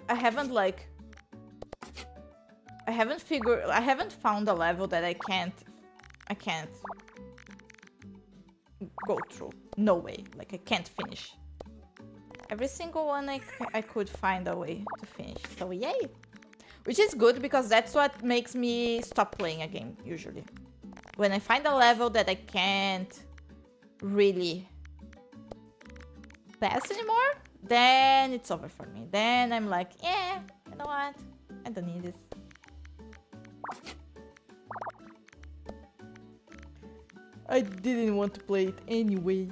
found a level that I can't go through. No way. Like I can't finish. Every single one I could find a way to finish. So yay! Which is good, because that's what makes me stop playing a game usually. When I find a level that I can't really pass anymore, then it's over for me. Then I'm like, yeah, you know what? I don't need this. I didn't want to play it anyway.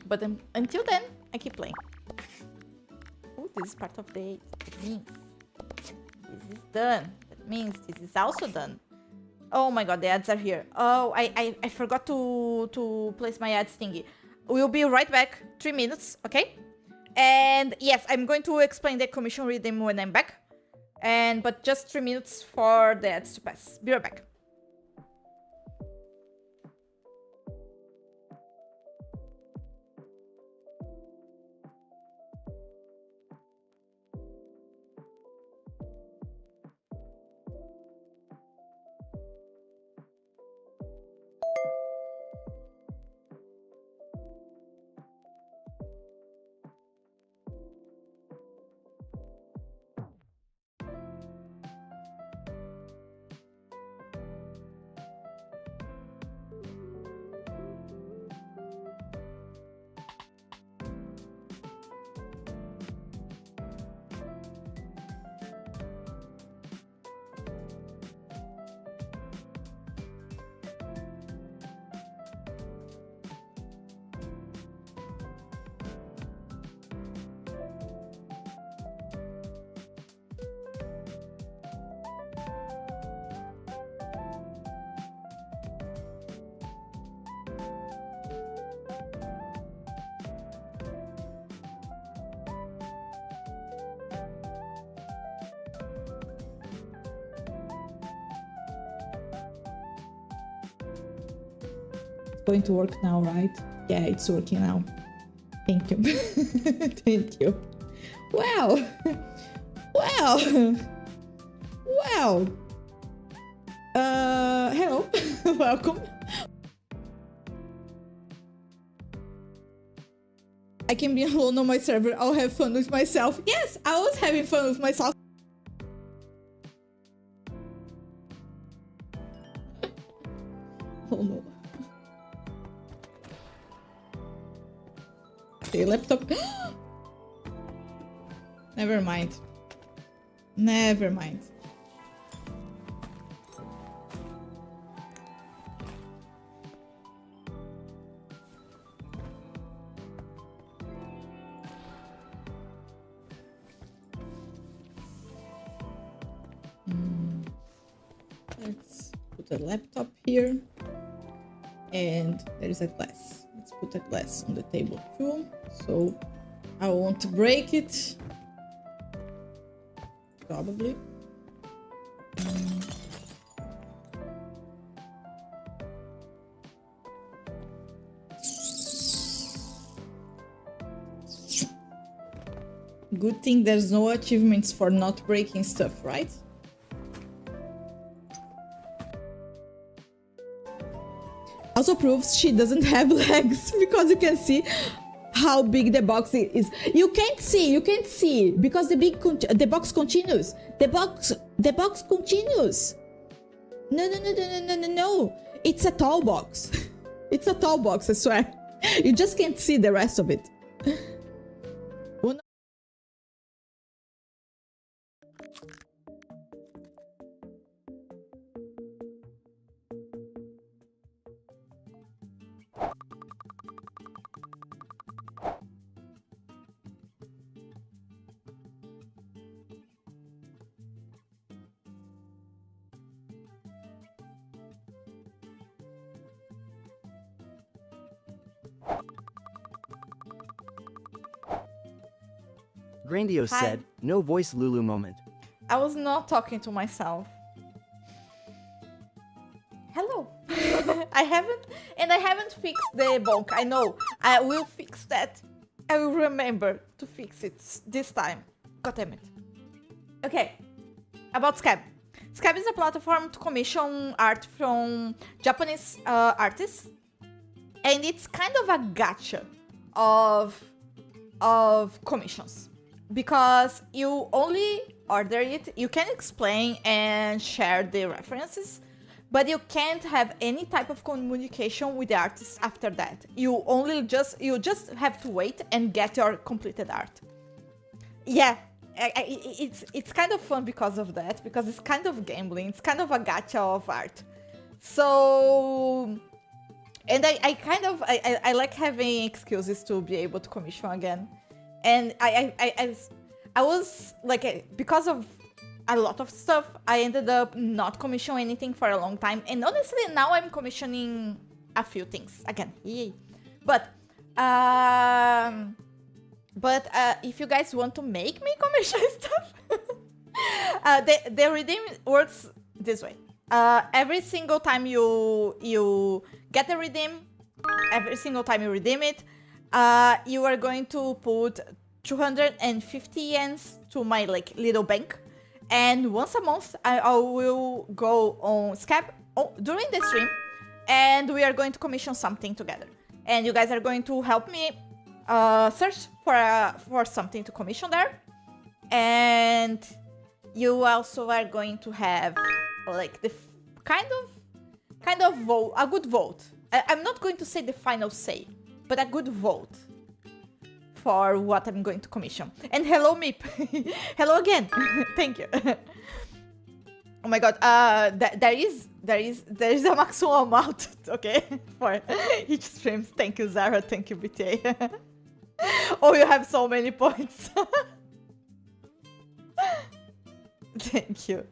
But until then, I keep playing. Oh, this is part of the 8. That means this is done. That means this is also done. Oh my god, the ads are here. Oh, I forgot to place my ads thingy. We'll be right back. 3 minutes, okay? And yes, I'm going to explain the commission rhythm when I'm back. But just 3 minutes for the ads to pass. Be right back. Going to work now, right? Yeah, it's working now. Thank you. Thank you. Wow. Wow. Wow. Hello. Welcome. I can be alone on my server. I'll have fun with myself. Yes, I was having fun with myself. Oh no. The laptop. Never mind. Never mind. Let's put a laptop here. And there is a glass. Let's put a glass on the table too, so I won't break it. Probably. Good thing there's no achievements for not breaking stuff, right? Also proves she doesn't have legs because you can see how big the box is. You can't see because the box continues. The box continues. No. It's a tall box. It's a tall box, I swear. You just can't see the rest of it. Grandiose Hi. said, no voice Lulu moment. I was not talking to myself. Hello. I haven't fixed the bonk. I know. I will fix that. I will remember to fix it this time. God damn it. Okay. About Scab. Scab is a platform to commission art from Japanese artists. And it's kind of a gacha of commissions. Because you only order it, you can explain and share the references, but you can't have any type of communication with the artist after that. You just have to wait and get your completed art. Yeah, it's kind of fun because of that, because it's kind of gambling, it's kind of a gacha of art. So, and I like having excuses to be able to commission again. And I was like, because of a lot of stuff, I ended up not commissioning anything for a long time. And honestly, now I'm commissioning a few things again. Yay. But if you guys want to make me commission stuff, the redeem works this way. Every single time you get the redeem, every single time you redeem it, you are going to put 250 yens to my little bank, and once a month I will go on Scab during the stream, and we are going to commission something together. And you guys are going to help me search for something to commission there, and you also are going to have the kind of vote, a good vote. I'm not going to say the final say, but a good vote for what I'm going to commission. And hello, Meep. Hello again. Thank you. Oh my god. There is a maximum amount, okay, for each stream. Thank you, Zara. Thank you, BTA. Oh, you have so many points. Thank you.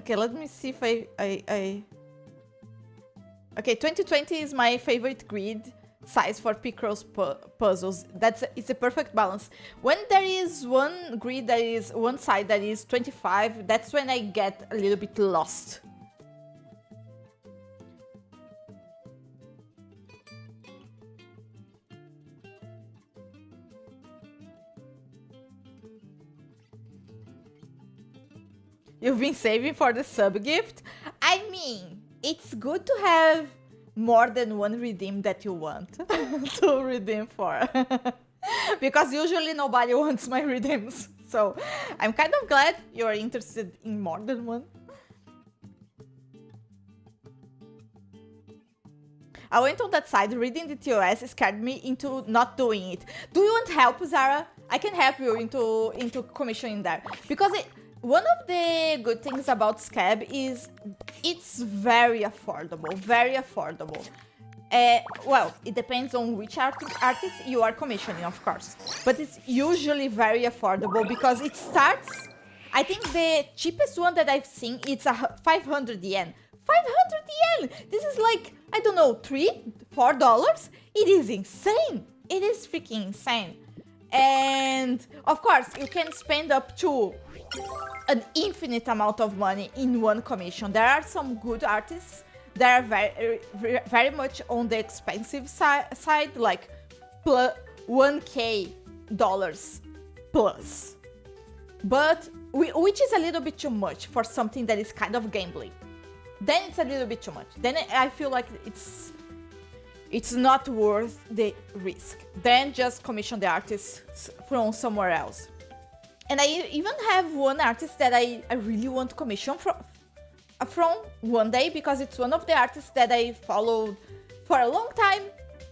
Okay, let me see if I... Okay, 2020 is my favorite grid size for Picross puzzles. It's a perfect balance. When there is one grid that is one side that is 25, that's when I get a little bit lost. You've been saving for the sub gift? I mean, it's good to have more than one redeem that you want to redeem for. Because usually nobody wants my redeems. So I'm kind of glad you're interested in more than one. I went on that side, reading the TOS scared me into not doing it. Do you want help, Zara? I can help you into commissioning there. Because one of the good things about Scab is it's very affordable, very affordable. Well, it depends on which artist you are commissioning, of course. But it's usually very affordable because it starts... I think the cheapest one that I've seen, it's 500 yen. 500 yen! This is like, I don't know, $3-4? It is insane! It is freaking insane. And, of course, you can spend up to an infinite amount of money in one commission. There are some good artists that are very much on the expensive side, like $1K plus. But, which is a little bit too much for something that is kind of gambling. then it's a little bit too much. Then I feel like it's not worth the risk. Then just commission the artists from somewhere else. And I even have one artist that I really want to commission from one day, because it's one of the artists that I followed for a long time,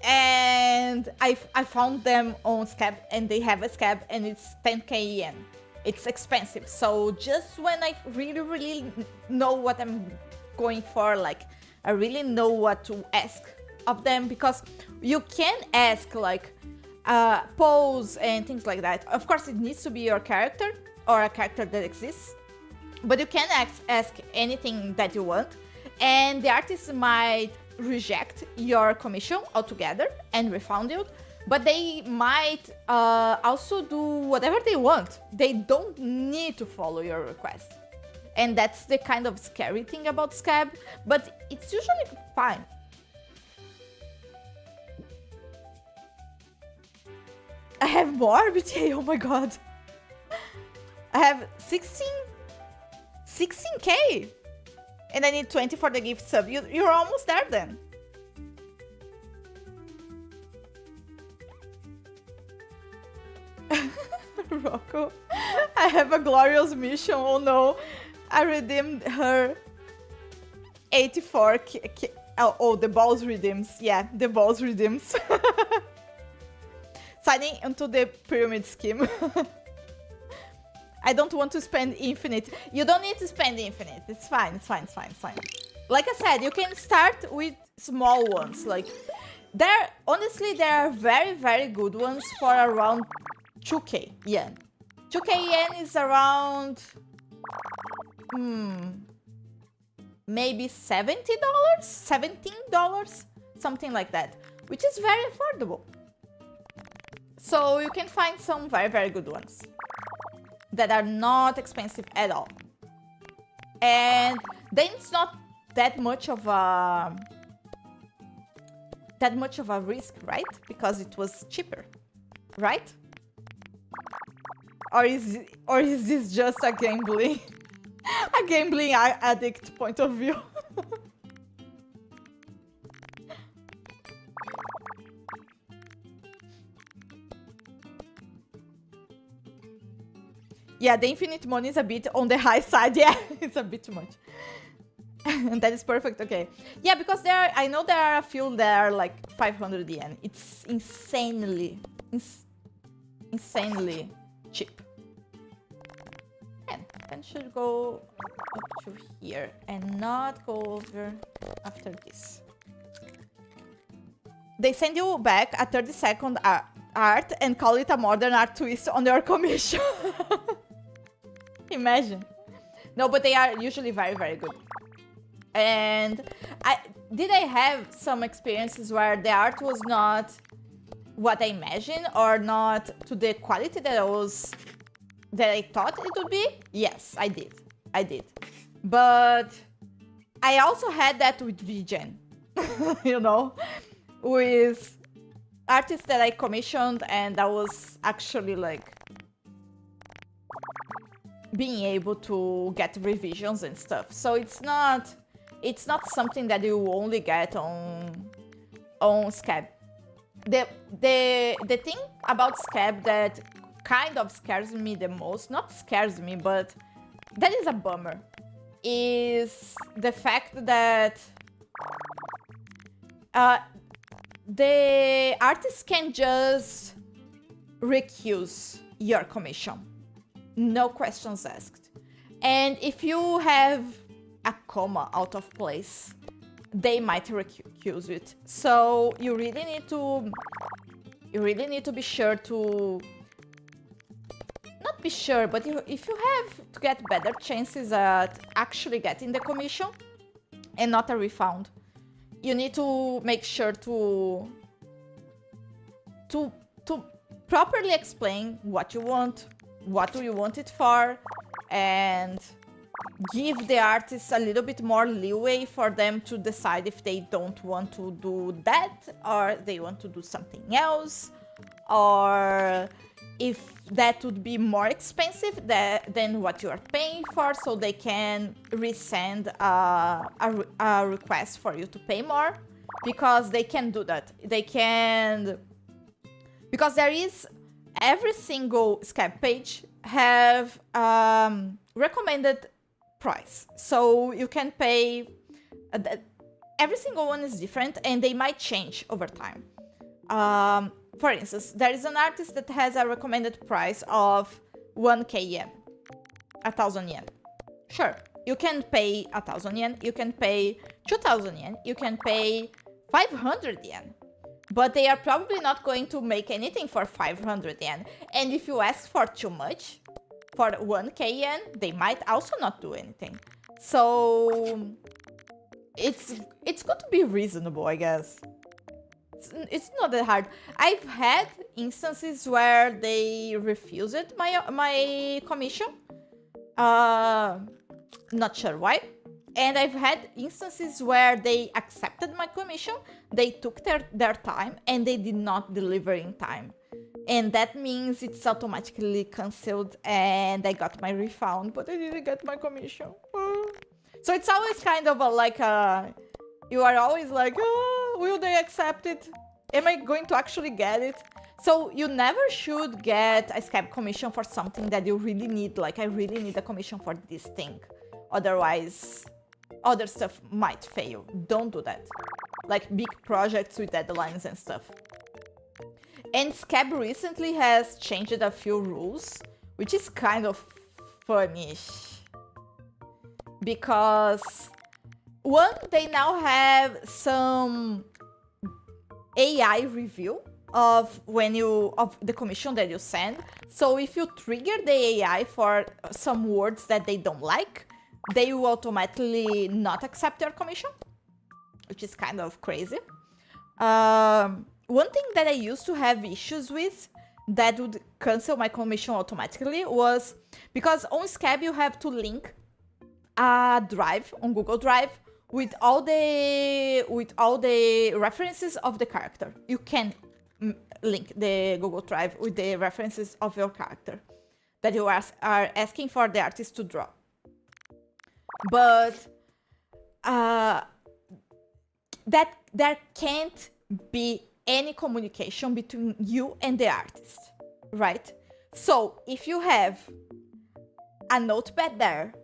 and I found them on Scab, and they have a Scab, and it's 10k yen. It's expensive. So just when I really know what I'm going for, like I really know what to ask of them, because you can ask like pose and things like that. Of course, it needs to be your character or a character that exists, but you can ask anything that you want, and the artist might reject your commission altogether and refund you, but they might also do whatever they want. They don't need to follow your request, and that's the kind of scary thing about Scab, but it's usually fine. I have more BTA, oh my god. I have 16k, and I need 20 for the gift sub. You're almost there then. Rocco, I have a glorious mission. Oh no, I redeemed her 84k. Oh, the balls redeems. Yeah, the balls redeems. Signing into the pyramid scheme. I don't want to spend infinite. You don't need to spend infinite. It's fine. It's fine. It's fine. It's fine. Like I said, you can start with small ones. Like honestly, there are very good ones for around 2k yen. 2k yen is around maybe $17, something like that, which is very affordable. So you can find some very good ones that are not expensive at all, and then it's not that much of a risk, right? Because it was cheaper, right? Or is this just a gambling addict point of view? Yeah, the infinite money is a bit on the high side. Yeah, it's a bit too much. And that is perfect, okay. Yeah, because I know there are a few that are like 500 yen. It's insanely cheap. And should go up to here and not go over after this. They send you back a 30-second art and call it a modern art twist on your commission. Imagine. No, but they are usually very good. And I have some experiences where the art was not what I imagined, or not to the quality that I thought it would be. Yes, I did. But I also had that with VGen. You know, with artists that I commissioned, and I was actually like being able to get revisions and stuff. So it's not something that you only get on Scab. The thing about Scab that kind of scares me the most, not scares me, but that is a bummer, is the fact that the artist can just recuse your commission. No questions asked. And if you have a comma out of place, they might recuse it. So you really need to be sure to not be sure, but if you have to get better chances at actually getting the commission and not a refund, you need to make sure to properly explain what you want, what do you want it for, and give the artists a little bit more leeway for them to decide if they don't want to do that, or they want to do something else, or if that would be more expensive than what you are paying for, so they can resend a request for you to pay more, because they can do that. They can, because there is every single scab page have recommended price, so you can pay. Every single one is different, and they might change over time. For instance, there is an artist that has a recommended price of 1k yen, 1,000 yen. Sure, you can pay 1,000 yen, you can pay 2,000 yen, you can pay 500 yen. But they are probably not going to make anything for 500 yen. And if you ask for too much, for 1k yen, they might also not do anything. So it's good to be reasonable, I guess. It's not that hard. I've had instances where they refused my commission. Not sure why. And I've had instances where they accepted my commission, they took their time, and they did not deliver in time. And that means it's automatically cancelled, and I got my refund, but I didn't get my commission. So it's always kind of you are always like, oh, will they accept it? Am I going to actually get it? So you never should get a scab commission for something that you really need, like I really need a commission for this thing. Otherwise, other stuff might fail. Don't do that. Like big projects with deadlines and stuff. And Scab recently has changed a few rules, which is kind of funny-ish. Because one, they now have some AI review of the commission that you send. So if you trigger the AI for some words that they don't like, they will automatically not accept your commission, which is kind of crazy. One thing that I used to have issues with that would cancel my commission automatically was because on Scab you have to link a drive on Google Drive with all the references of the character. You can link the Google Drive with the references of your character that you are asking for the artist to draw. But that there can't be any communication between you and the artist, right? So if you have a notepad there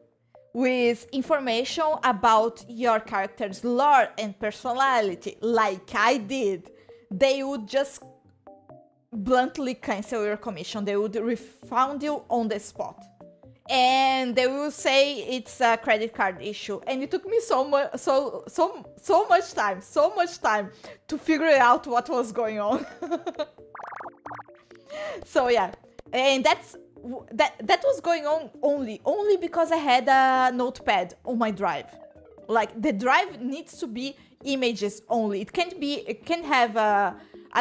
with information about your character's lore and personality, like I did, they would just bluntly cancel your commission. They would refund you on the spot. And they will say it's a credit card issue. And it took me so much time to figure out what was going on. So yeah, and that was going on only because I had a notepad on my drive. Like the drive needs to be images only. It can't have a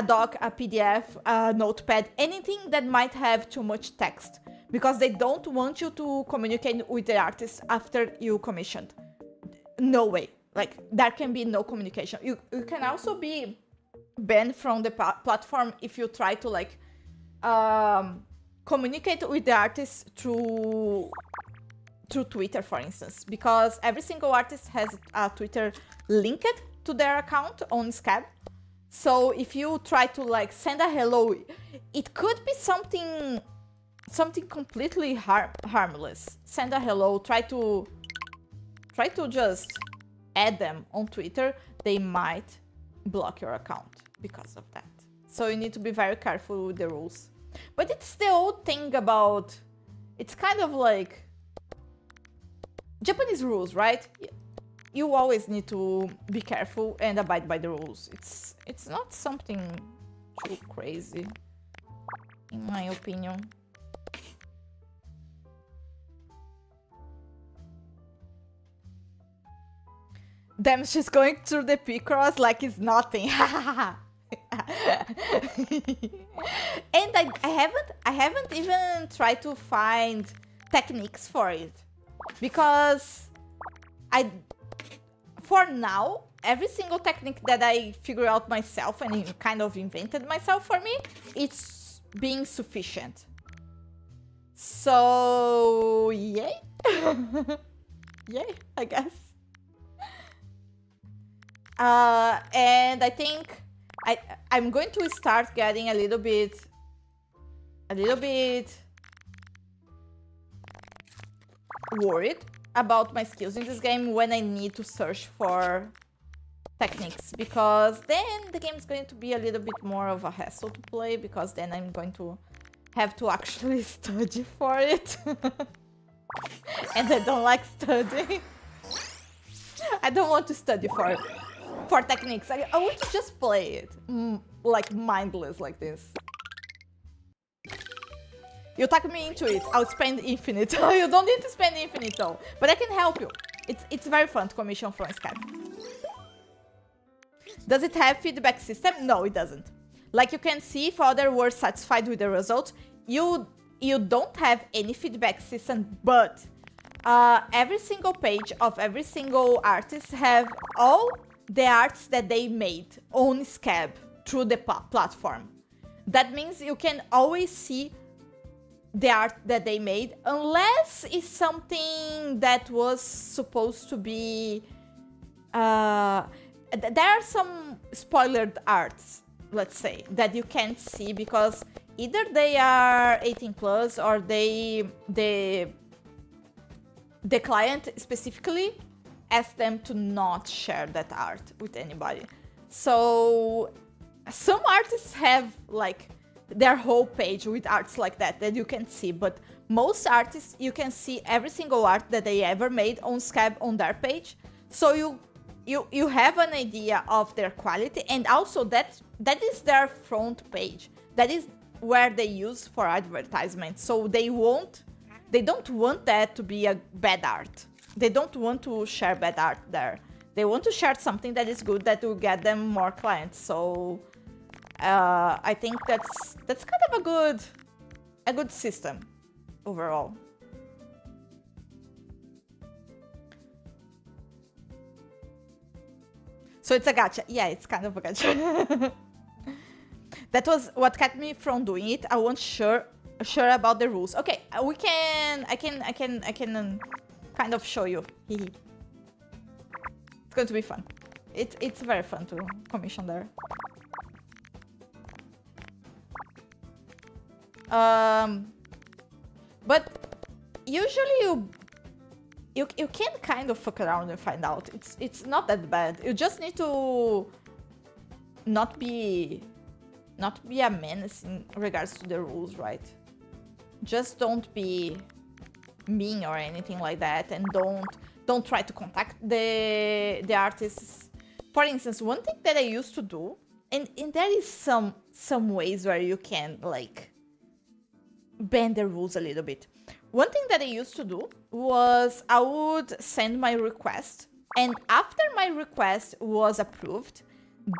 doc, a PDF, a notepad, anything that might have too much text. Because they don't want you to communicate with the artist after you commissioned. No way. Like, there can be no communication. You can also be banned from the platform if you try to, like, communicate with the artist through Twitter, for instance. Because every single artist has a Twitter linked to their account on Scab. So if you try to, like, send a hello, it could be something completely harmless. Send a hello, try to just add them on Twitter. They might block your account because of that. So you need to be very careful with the rules. But it's the old thing about, it's kind of like Japanese rules, right? You always need to be careful and abide by the rules. It's not something too crazy, in my opinion. Damn, she's going through the Squeakross like it's nothing. And I haven't even tried to find techniques for it, because for now, every single technique that I figure out myself and kind of invented myself for me, it's being sufficient. So yay. Yay, I guess. And I think I'm going to start getting a little bit worried about my skills in this game when I need to search for techniques, because then the game is going to be a little bit more of a hassle to play, because then I'm going to have to actually study for it. And I don't like studying. I don't want to study for techniques. I want to just play it like mindless like this. You tuck me into it. I'll spend infinite. You don't need to spend infinite though, but I can help you. It's very fun to commission from Skype. Does it have feedback system? No, it doesn't. Like you can see, if other were satisfied with the result, you don't have any feedback system, but every single page of every single artist have all the arts that they made on Scab through the platform. That means you can always see the art that they made, unless it's something that was supposed to be... there are some spoilered arts, let's say, that you can't see because either they are 18 plus or the client specifically asked them to not share that art with anybody. So some artists have like their whole page with arts like that you can see, but most artists, you can see every single art that they ever made on Scab on their page. So you have an idea of their quality, and also that is their front page. That is where they use for advertisement. So they don't want that to be a bad art. They don't want to share bad art there. They want to share something that is good, that will get them more clients. So I think that's kind of a good system overall. So it's a gacha. Yeah, it's kind of a gacha. That was what kept me from doing it. I wasn't sure about the rules. Okay, I can kind of show you. It's going to be fun. It's very fun to commission there. But usually you can kind of fuck around and find out. It's not that bad. You just need to not be a menace in regards to the rules, right? Just don't be mean or anything like that, and don't try to contact the artists. For instance, one thing that I used to do, and there is some ways where you can like bend the rules a little bit. One thing that I used to do was I would send my request, and after my request was approved,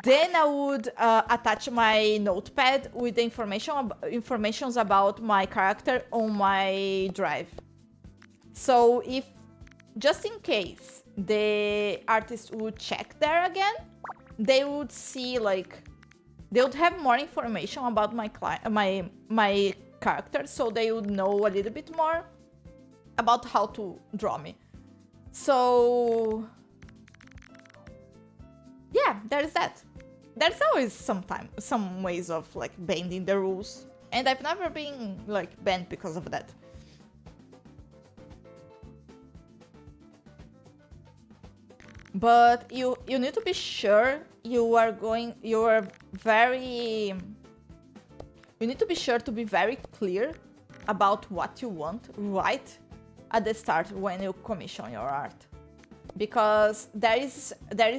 then I would attach my notepad with the informations about my character on my drive. So if, just in case, the artist would check there again, they would see like, they would have more information about my character, so they would know a little bit more about how to draw me. So yeah, there's that. There's always some ways of like bending the rules, and I've never been like banned because of that. But you need to be sure you need to be sure to be very clear about what you want right at the start when you commission your art, because there is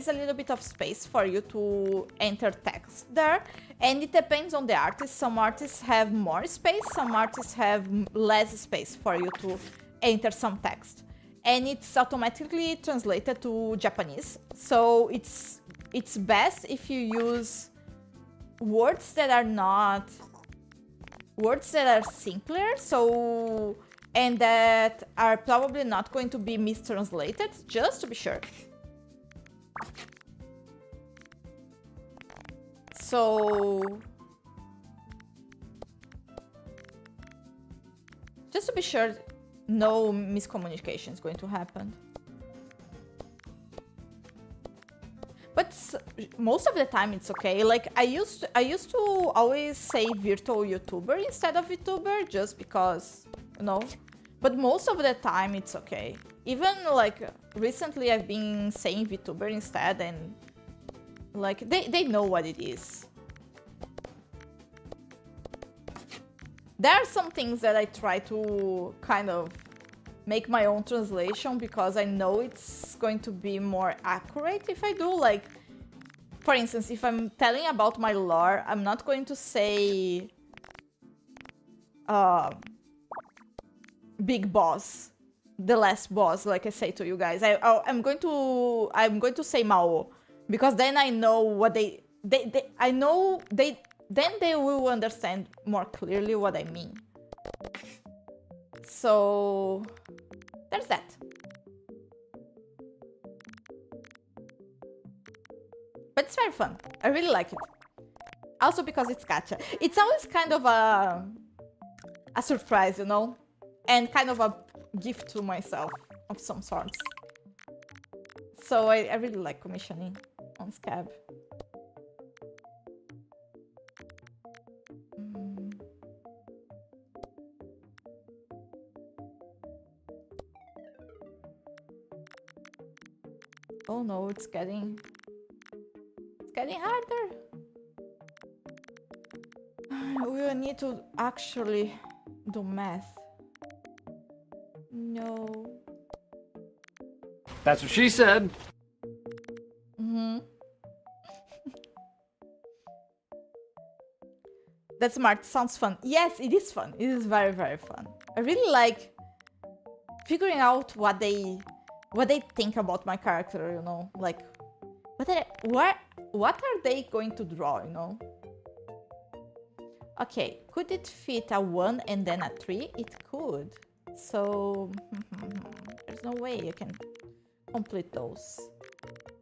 a little bit of space for you to enter text there, and it depends on the artist. Some artists have more space, some artists have less space for you to enter some text, and it's automatically translated to Japanese. So it's best if you use words that are simpler, so, and that are probably not going to be mistranslated, just to be sure. So Just to be sure, no miscommunication is going to happen. But most of the time it's okay. Like I used to always say virtual YouTuber instead of VTuber just because, you know. But most of the time it's okay. Even like recently I've been saying VTuber instead, and like they know what it is. There are some things that I try to kind of make my own translation because I know it's going to be more accurate if I do. Like, for instance, if I'm telling about my lore, I'm not going to say big boss, the last boss, like I say to you guys. I'm going to say Mahou, because then I know what then they will understand more clearly what I mean. So there's that. But it's very fun. I really like it. Also because it's gacha. It's always kind of a surprise, you know? And kind of a gift to myself of some sorts. So I really like commissioning on Scab. Oh no, it's getting harder. We will need to actually do math. No. That's what she said. That's smart. Sounds fun. Yes, it is fun. It is very, very fun. I really like figuring out what they think about my character, you know, like what are they going to draw, you know? Okay, could it fit a 1 and then a 3? It could. So there's no way you can complete those.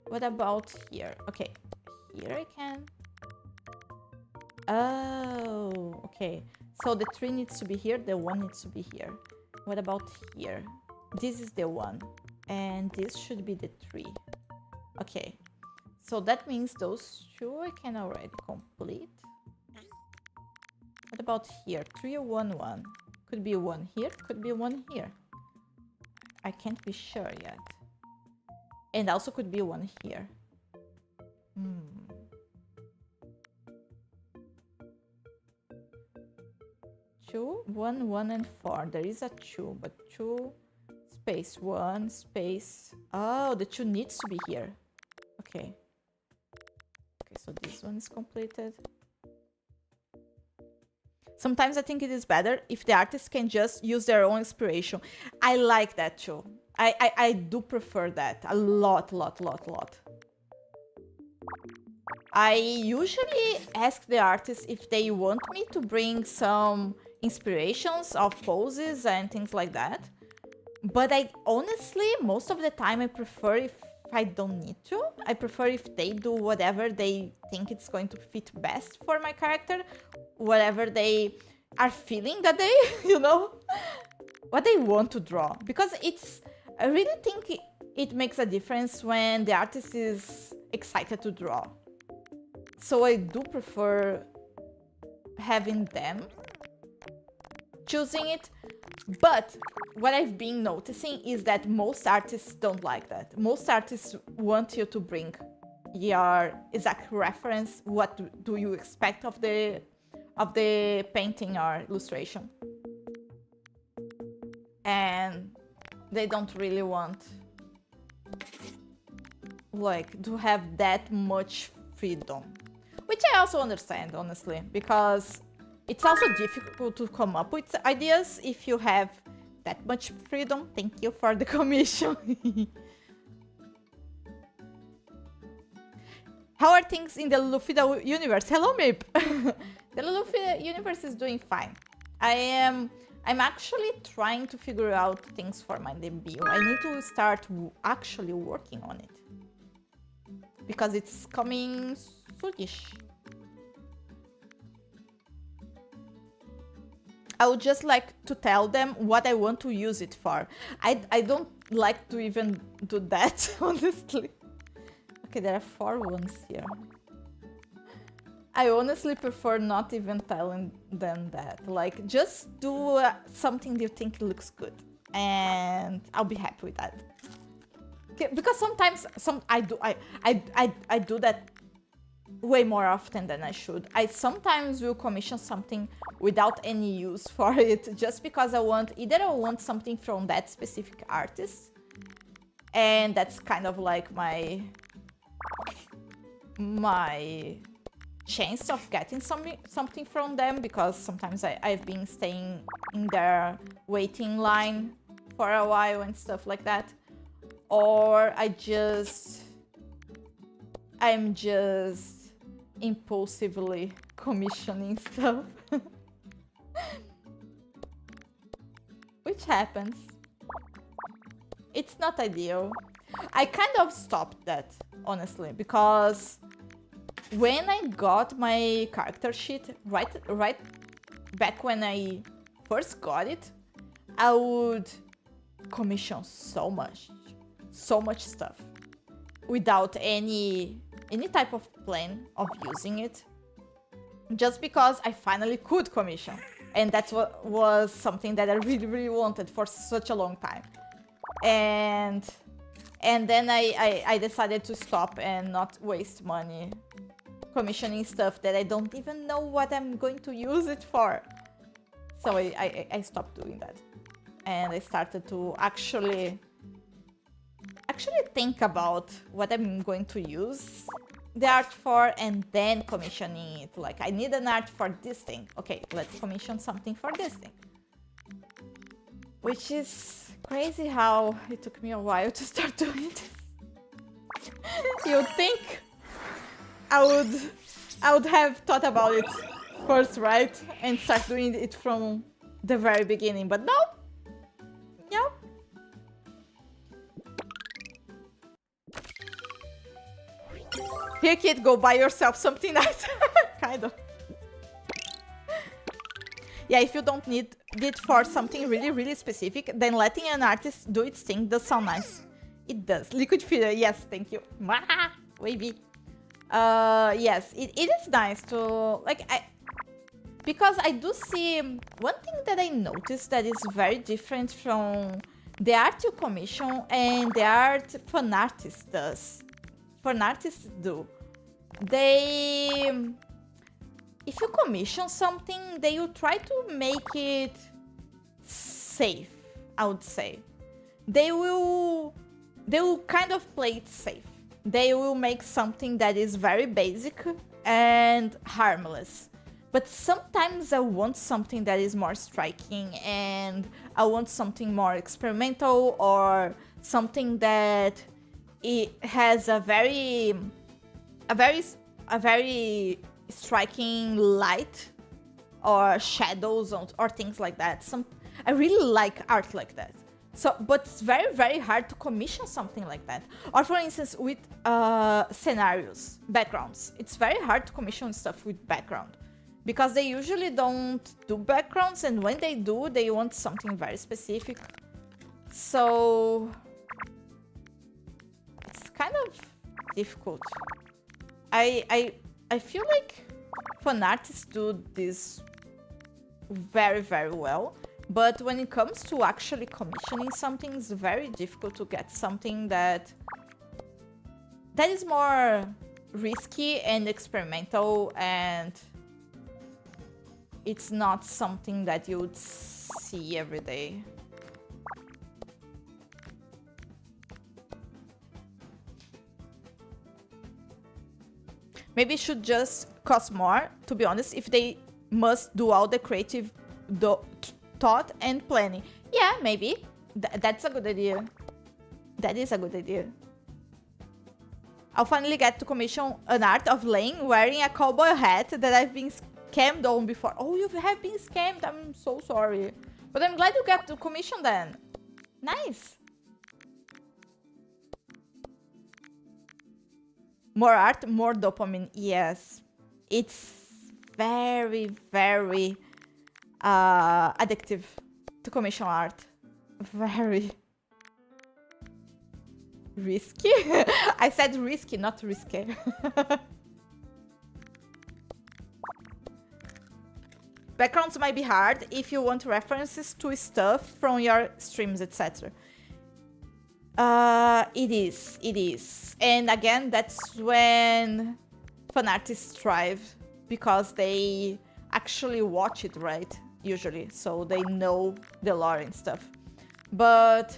What about here? Okay, here I can. Oh, okay. So the 3 needs to be here, the 1 needs to be here. What about here? This is the 1. And this should be the 3. Okay. So that means those 2 I can already complete. What about here? 3 or 1, 1. Could be 1 here, could be 1 here. I can't be sure yet. And also could be 1 here. 2, 1, 1, and 4. There is a 2, but 2 space 1 space. Oh, the 2 needs to be here. Okay. Okay, so this one is completed. Sometimes I think it is better if the artist can just use their own inspiration. I like that too. I do prefer that a lot. I usually ask the artist if they want me to bring some inspirations of poses and things like that. But I honestly, most of the time, I prefer if I don't need to. I prefer if they do whatever they think it's going to fit best for my character. Whatever they are feeling that day, you know? What they want to draw. Because I really think it makes a difference when the artist is excited to draw. So I do prefer having them choosing it. But what I've been noticing is that most artists don't like that. Most artists want you to bring your exact reference. What do you expect of the painting or illustration? And they don't really want like to have that much freedom, which I also understand, honestly, because it's also difficult to come up with ideas if you have that much freedom. Thank you for the commission. How are things in the Lulufyra universe? Hello, Mip. The Lulufyra universe is doing fine. I'm actually trying to figure out things for my debut. I need to start actually working on it because it's coming soonish. I would just like to tell them what I want to use it for. I don't like to even do that, honestly. Okay, there are 4 ones here. I honestly prefer not even telling them that. Like, just do something you think looks good, and I'll be happy with that. Okay, because sometimes I do that way more often than I should. I sometimes will commission something without any use for it, just because I want something from that specific artist, and that's kind of like my chance of getting something from them, because sometimes I've been staying in their waiting line for a while and stuff like that, or I'm just impulsively commissioning stuff. Which happens. It's not ideal. I kind of stopped that, honestly, because when I got my character sheet, right back when I first got it, I would commission so much stuff without any type of plan of using it, just because I finally could commission, and that's what was something that I really wanted for such a long time. And then I decided to stop and not waste money commissioning stuff that I don't even know what I'm going to use it for. So I stopped doing that, and I started to actually think about what I'm going to use the art for, and then commissioning it. Like, I need an art for this thing. Okay, let's commission something for this thing. Which is crazy how it took me a while to start doing this. You'd think I would have thought about it first, right? And start doing it from the very beginning, but no. No. Here, kid, go buy yourself something nice. Kind of. Yeah, if you don't need it for something really specific, then letting an artist do its thing does sound nice. It does. Liquid feeder, yes, thank you. Wavy. Yes, it is nice to, like, because I do see one thing that I noticed that is very different from the art you commission and the art fan artist does. Fan artists do. If you commission something, they will try to make it safe, I would say. They will kind of play it safe. They will make something that is very basic and harmless. But sometimes I want something that is more striking, and I want something more experimental, or something that it has a very striking light or shadows or things like that. I really like art like that. So, but it's very hard to commission something like that. Or for instance, with scenarios, backgrounds. It's very hard to commission stuff with background, because they usually don't do backgrounds, and when they do, they want something very specific. So it's kind of difficult. I feel like fan artists do this very well, but when it comes to actually commissioning something, it's very difficult to get something that is more risky and experimental, and it's not something that you would see every day. Maybe it should just cost more, to be honest, if they must do all the creative thought and planning. Yeah, maybe. That's a good idea. That is a good idea. I'll finally get to commission an art of Lane wearing a cowboy hat that I've been scammed on before. Oh, you have been scammed. I'm so sorry. But I'm glad you got to commission then. Nice. More art, more dopamine. Yes. It's very addictive to commission art. Very risky. I said risky, not risky. Backgrounds might be hard if you want references to stuff from your streams, etc. It is. And again, that's when fan artists thrive, because they actually watch it, right? Usually, so they know the lore and stuff. But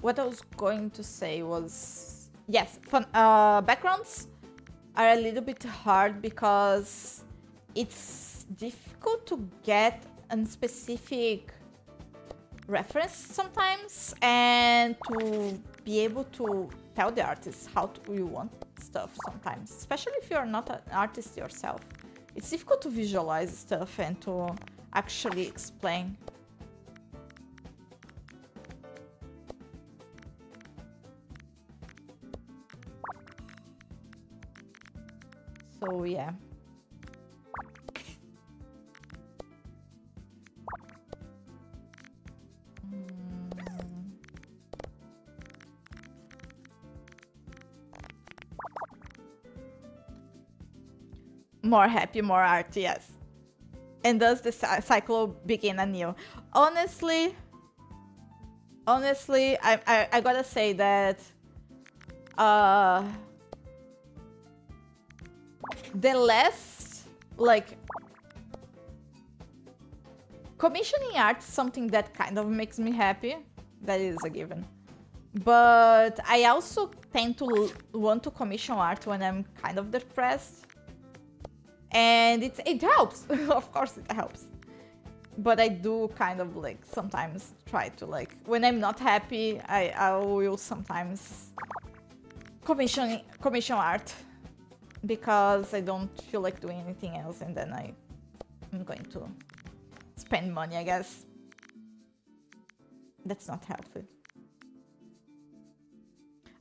what I was going to say was, yes, backgrounds are a little bit hard because it's difficult to get a specific reference sometimes, and to be able to tell the artist how you want stuff sometimes, especially if you're not an artist yourself. It's difficult to visualize stuff and to actually explain. So yeah. More happy, more art, yes. And does the cycle begin anew? Honestly, I gotta say that the less, like, commissioning art is something that kind of makes me happy. That is a given. But I also tend to want to commission art when I'm kind of depressed. And it helps. Of course it helps. But I do kind of, like, sometimes try to, like, when I'm not happy, I will sometimes commission art, because I don't feel like doing anything else, and then I'm going to spend money, I guess. That's not healthy.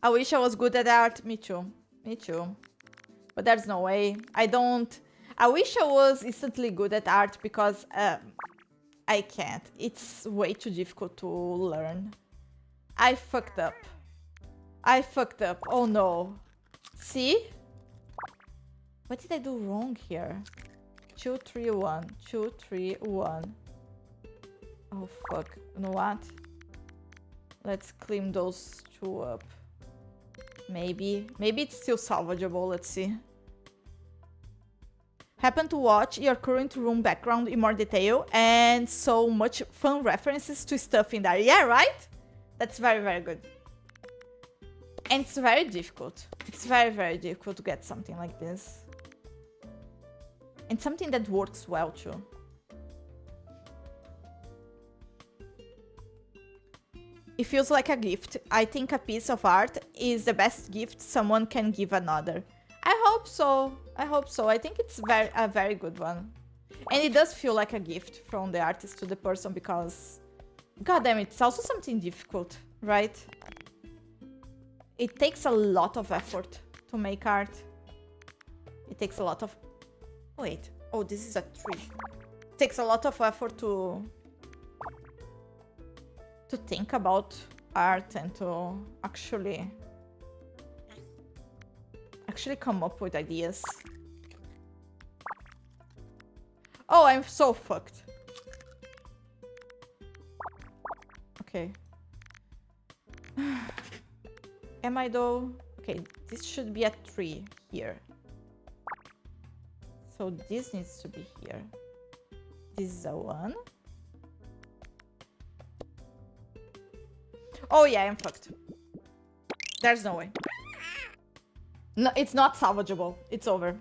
I wish I was good at art. Me too. Me too. But there's no way. I wish I was instantly good at art, because I can't. It's way too difficult to learn. I fucked up. Oh no. See? What did I do wrong here? 2, 3, 1. 2, 3, 1. Oh fuck. You know what? Let's clean those two up. Maybe it's still salvageable. Let's see. Happen to watch your current room background in more detail, and so much fun references to stuff in there. Yeah, right? That's very, very good. And it's very difficult. It's very, very difficult to get something like this. And something that works well too. It feels like a gift. I think a piece of art is the best gift someone can give another. I hope so. I hope so. I think it's a very good one. And it does feel like a gift from the artist to the person, because goddamn, it's also something difficult, right? It takes a lot of effort to make art. It takes a lot of... Wait. Oh, this is a tree. It takes a lot of effort to think about art and to actually come up with ideas. Oh, I'm so fucked. Okay. Am I though? Okay, this should be a 3 here. So this needs to be here. This is a 1. Oh yeah, I'm fucked. There's no way. No, it's not salvageable. It's over.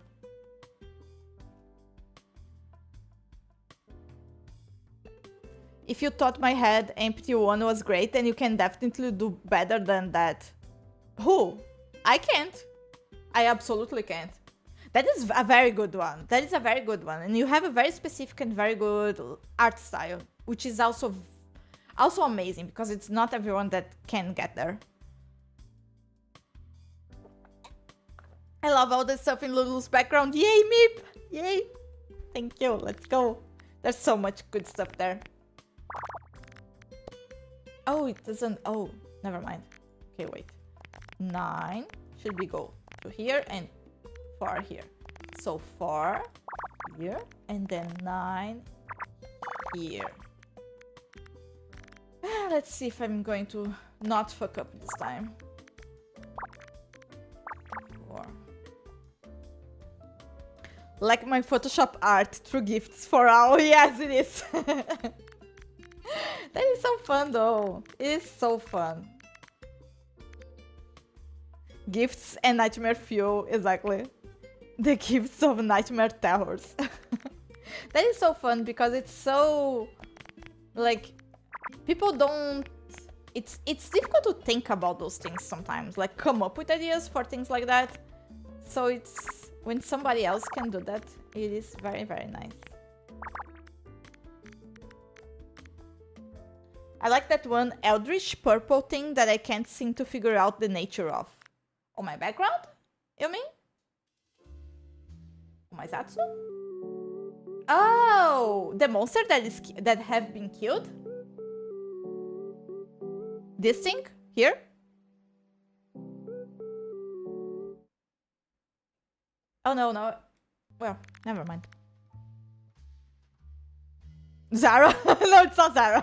If you thought my head empty one was great, then you can definitely do better than that. Who? I can't. I absolutely can't. That is a very good one. That is a very good one. And you have a very specific and very good art style, which is also amazing, because it's not everyone that can get there. I I love all the stuff in Lulu's background. Yay, Meep! Yay! Thank you. Let's go. There's so much good stuff there. Oh, it doesn't... Oh, never mind. Okay, wait. 9 should be go to here and 4 here. So 4 here and then 9 here. Let's see if I'm going to not fuck up this time. 4. Like my Photoshop art through gifts for all. Yes, it is. That is so fun though. It is so fun. Gifts and nightmare fuel, exactly. The gifts of nightmare terrors. That is so fun because it's so like people don't it's difficult to think about those things sometimes, like come up with ideas for things like that. So it's when somebody else can do that, it is very, very nice. I like that one eldritch purple thing that I can't seem to figure out the nature of. On my background? You mean? On my Zatsu? Oh, the monster that have been killed? This thing? Here? Oh no, no. Well, never mind. Zara? No, it's not Zara.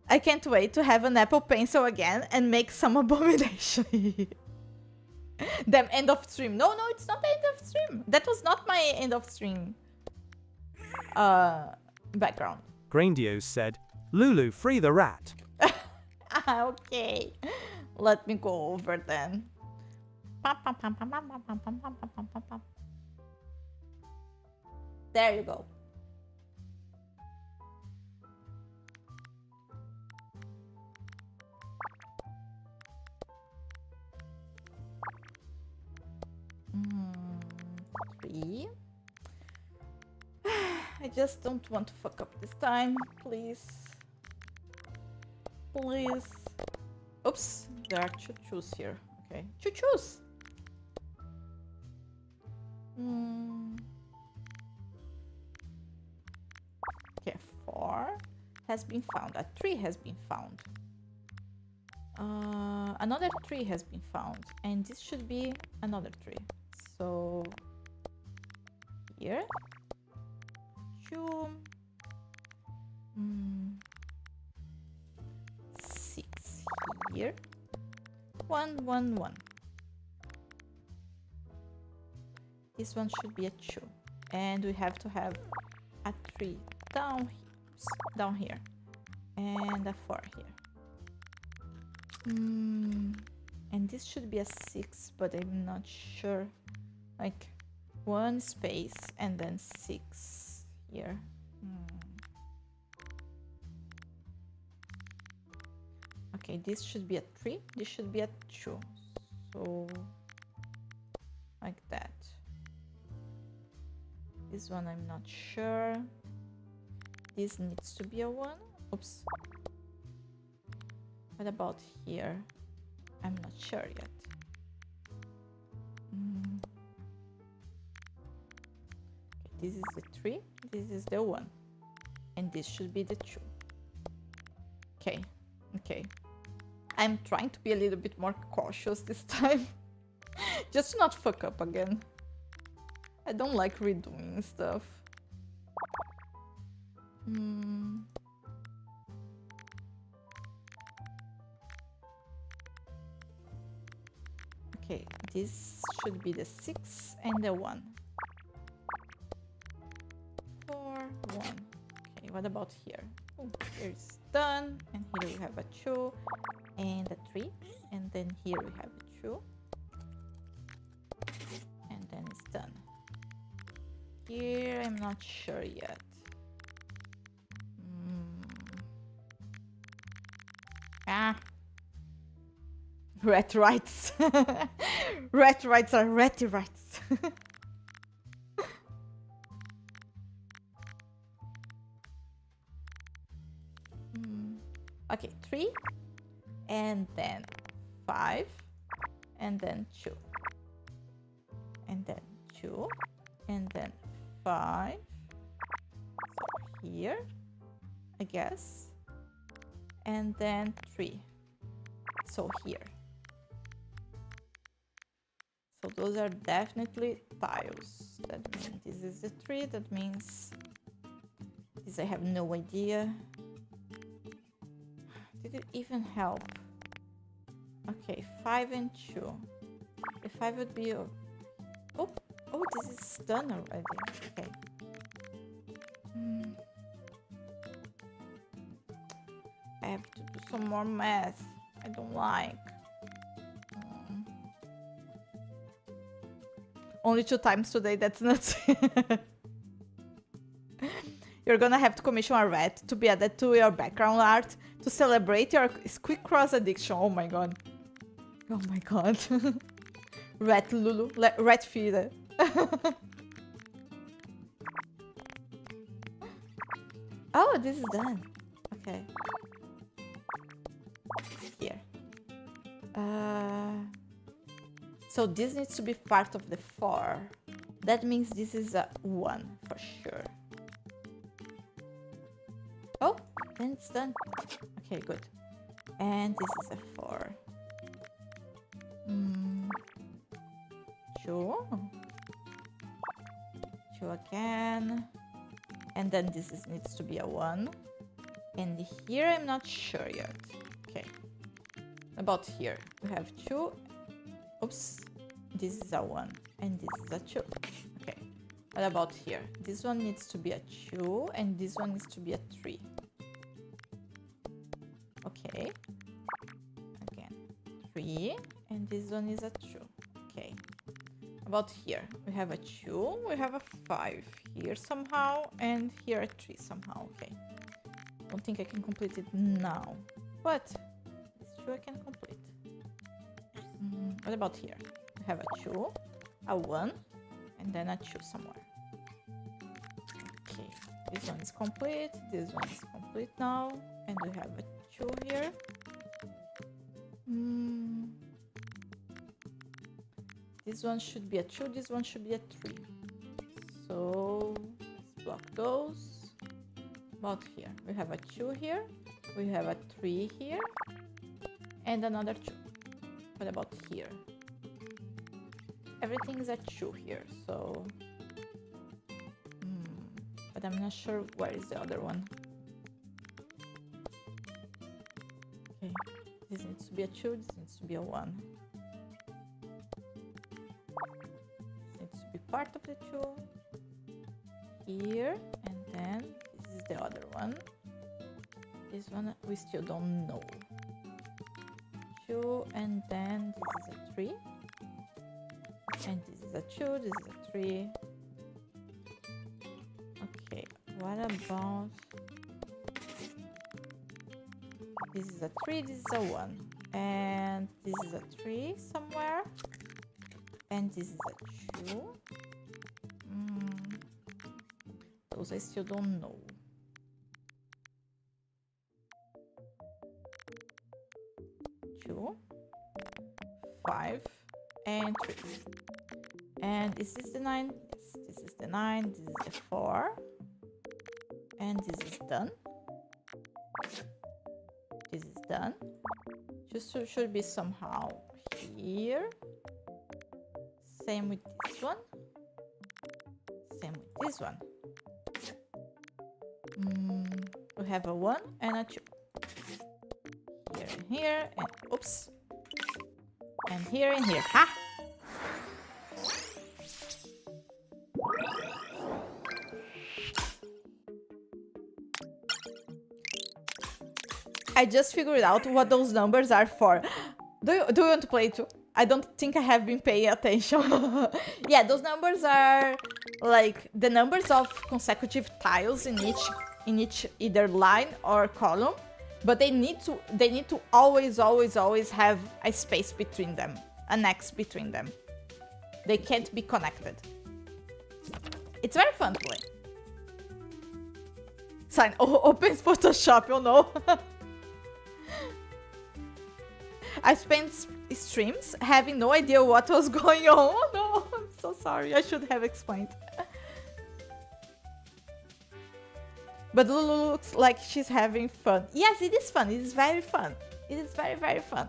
I can't wait to have an Apple Pencil again and make some abomination. Damn, end of stream. No, no, it's not the end of stream. That was not my end of stream background. Grandiose said, Lulu, free the rat. Okay. Let me go over then. There you go. Three. I just don't want to fuck up this time, please. Please. Oops, there are choo-choos here. Okay, choo-choos. Okay, 4 has been found. A 3 has been found. Another 3 has been found, and this should be another 3. So here, 2, 6 here, 1, 1, 1. This one should be a 2, and we have to have a 3 down here, and a 4 here. And this should be a 6, but I'm not sure. Like 1 space and then 6 here. Okay, this should be a 3. This should be a 2. So like that. This one I'm not sure. This needs to be a 1. Oops. What about here? I'm not sure yet. Okay, this is the 3, this is the 1. And this should be the 2. Okay, okay. I'm trying to be a little bit more cautious this time. Just to not fuck up again. I don't like redoing stuff. Okay, this should be the 6 and the 1. 4, 1. Okay, what about here? Oh, here's done, and here we have a 2 and a 3, and then here we have a 2, and then it's done. Here I'm not sure yet. Rat rights. Rat rights are ratty rights. Okay, 3 and then 5, and then 2, and then 2, and then 5. So here, I guess, and then 3. So here. So those are definitely tiles. That means this is the 3. That means this I have no idea. Did it even help? Okay, 5 and 2. The 5 would be... Oh, this is done already. Okay. I have to do some more math. I don't like. Only 2 times today, that's nuts. You're gonna have to commission a rat to be added to your background art to celebrate your Squeakross addiction. Oh my god. Oh my god. Rat Lulu. Rat feeder. Oh, this is done. Okay. Here. So this needs to be part of the 4. That means this is a 1 for sure. Oh, then it's done. Okay, good. And this is a 4. 2. 2 again. And then this needs to be a 1. And here I'm not sure yet. Okay. About here. We have 2. Oops. This is a 1. And this is a 2. Okay. What about here? This one needs to be a 2. And this one needs to be a 3. Okay. Again. 3. And this one is a 2. Okay. About here. We have a 2. We have a 5 here somehow. And here a 3 somehow. Okay. Don't think I can complete it now. But this 2 I can complete. What about here? We have a 2, a 1, and then a 2 somewhere. Okay, this one is complete, this one is complete now, and we have a 2 here. This one should be a 2, this one should be a 3. So let's block those. About here, we have a 2 here, we have a 3 here, and another 2. What about here? Everything is a 2 here, so... But I'm not sure where is the other one. Okay, this needs to be a 2, this needs to be a 1. This needs to be part of the 2. Here, and then this is the other one. This one we still don't know. 2, and then this is a 3. And this is a 2, this is a 3. Okay, what about... This is a 3, this is a 1. And this is a 3 somewhere. And this is a 2. Those I still don't know. 2, 5, and 3. And is this the 9? Yes, this is the 9, this is the 4. And this is done. This is done. Just should be somehow here. Same with this one. Same with this one. We have a 1 and a 2. Here and here, and oops. And here and here. Ha! I just figured out what those numbers are for. Do you want to play too? I don't think I have been paying attention. Yeah, those numbers are like the numbers of consecutive tiles in each either line or column, but they need to always have a space between them, an X between them. They can't be connected. It's very fun to play. Sign opens Photoshop, you know. I spent streams having no idea what was going on. Oh no, I'm so sorry. I should have explained. But Lulu looks like she's having fun. Yes, it is fun. It is very fun. It is very, very fun.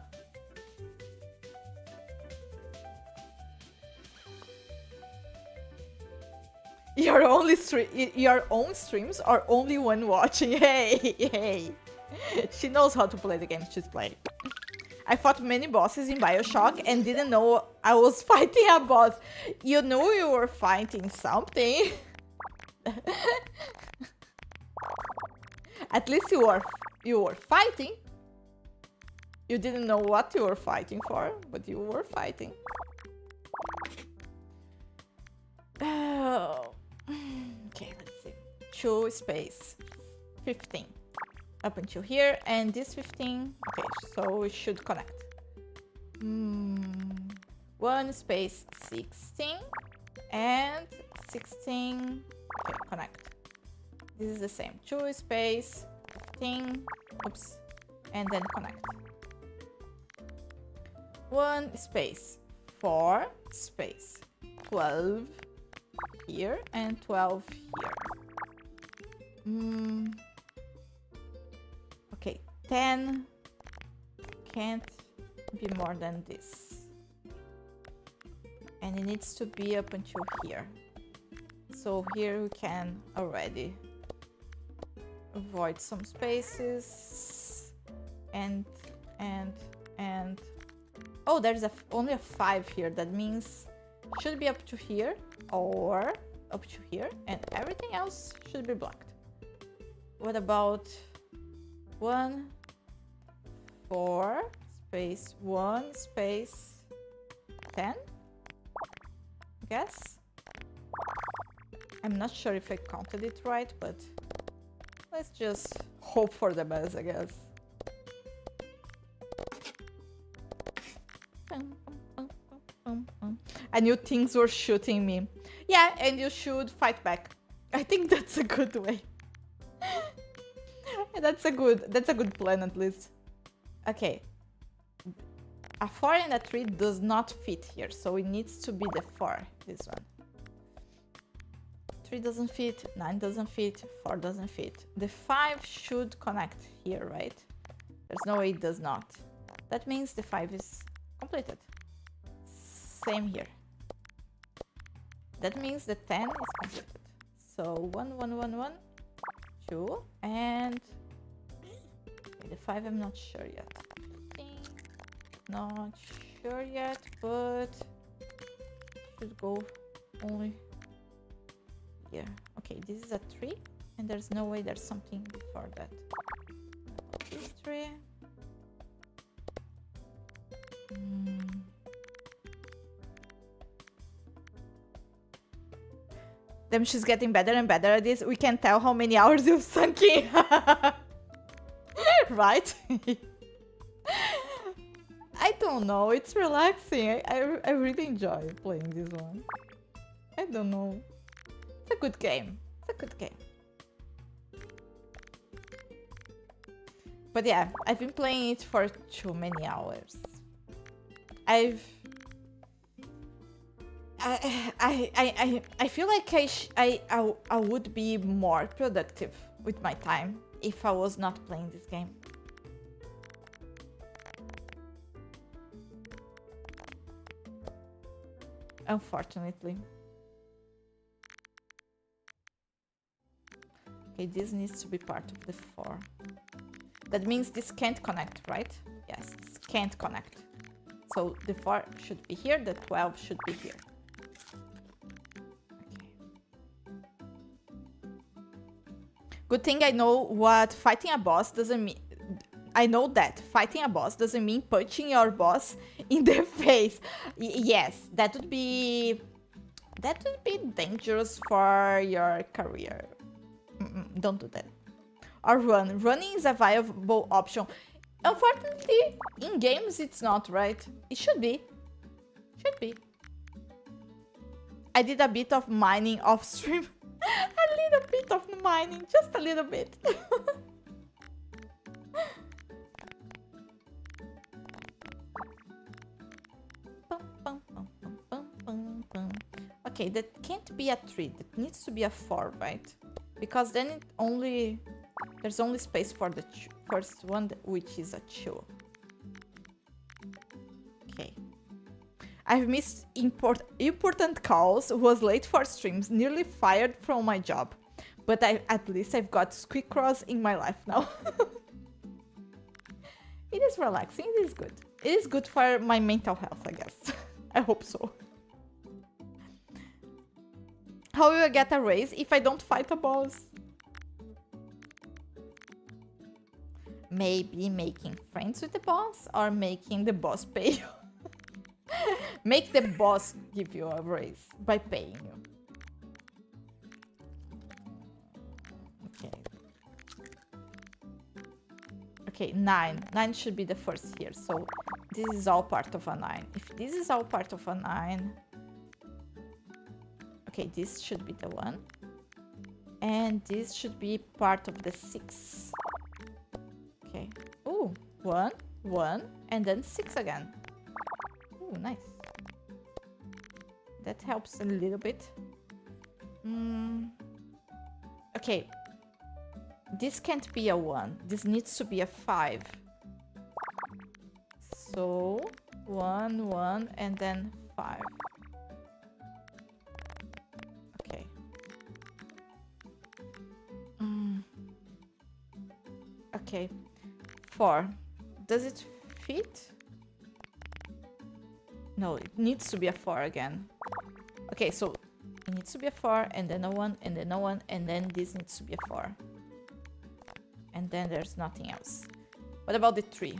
Your own streams or only one watching? Hey, hey. She knows how to play the game she's playing. I fought many bosses in BioShock and didn't know I was fighting a boss. You knew you were fighting something. At least you were fighting. You didn't know what you were fighting for, but you were fighting. Oh. Okay, let's see. 2 space 15 up until here, and this 15. Okay, so it should connect. 1 space 16 and 16. Okay, connect. This is the same. 2 space 15. Oops, and then connect. 1 space 4 space 12 here and 12 here. Okay, 10 can't be more than this, and it needs to be up until here. So here we can already avoid some spaces and oh, there's only a 5 here. That means should be up to here or up to here, and everything else should be blocked. What about 1 4 space 1 space 10? Guess. I'm not sure if I counted it right, but let's just hope for the best, I guess. I knew things were shooting me. Yeah, and you should fight back. I think that's a good way. That's a good plan, at least. Okay. A 4 and a 3 does not fit here, so it needs to be the 4, this one. 3 doesn't fit, 9 doesn't fit, 4 doesn't fit. The 5 should connect here, right? There's no way it does not. That means the 5 is completed. Same here. That means the 10 is completed. So 1 1 1 1 2 and okay, the 5 I'm not sure yet. Not sure yet, but should go only here. Okay, this is a 3 and there's no way there's something before that. This 3. Then she's getting better and better at this. We can tell how many hours you've sunk in. Right? I don't know. It's relaxing. I really enjoy playing this one. I don't know. It's a good game. It's a good game. But yeah, I've been playing it for too many hours. I feel like I would be more productive with my time if I was not playing this game. Unfortunately. Okay, this needs to be part of the 4. That means this can't connect, right? Yes, this can't connect. So the 4 should be here, the 12 should be here. Good thing I know what fighting a boss doesn't mean. I know that fighting a boss doesn't mean punching your boss in the face. Yes, that would be dangerous for your career. Don't do that. Or run. Running is a viable option. Unfortunately, in games it's not, right? It should be. Should be. I did a bit of mining off stream. A little bit of mining, just a little bit. Okay, that can't be a 3. That needs to be a 4, right? Because then it only... There's only space for the first one, which is a 2. Okay. I've missed important calls, was late for streams, nearly fired from my job. But at least I've got Squeakross in my life now. It is relaxing, it is good. It is good for my mental health, I guess. I hope so. How will I get a raise if I don't fight a boss? Maybe making friends with the boss or making the boss pay you. Make the boss give you a raise by paying you. Okay. Okay, 9. 9 should be the first here. So this is all part of a 9. If this is all part of a 9... Okay, this should be the one. And this should be part of the 6. Okay. Ooh, 1, 1, and then 6 again. Ooh, nice. That helps a little bit. Okay. This can't be a 1. This needs to be a 5. So, 1, 1, and then 5. Okay. Okay. 4. Does it fit? No, it needs to be a 4 again. Okay, so it needs to be a 4, and then a 1, and then a 1, and then this needs to be a 4. And then there's nothing else. What about the 3?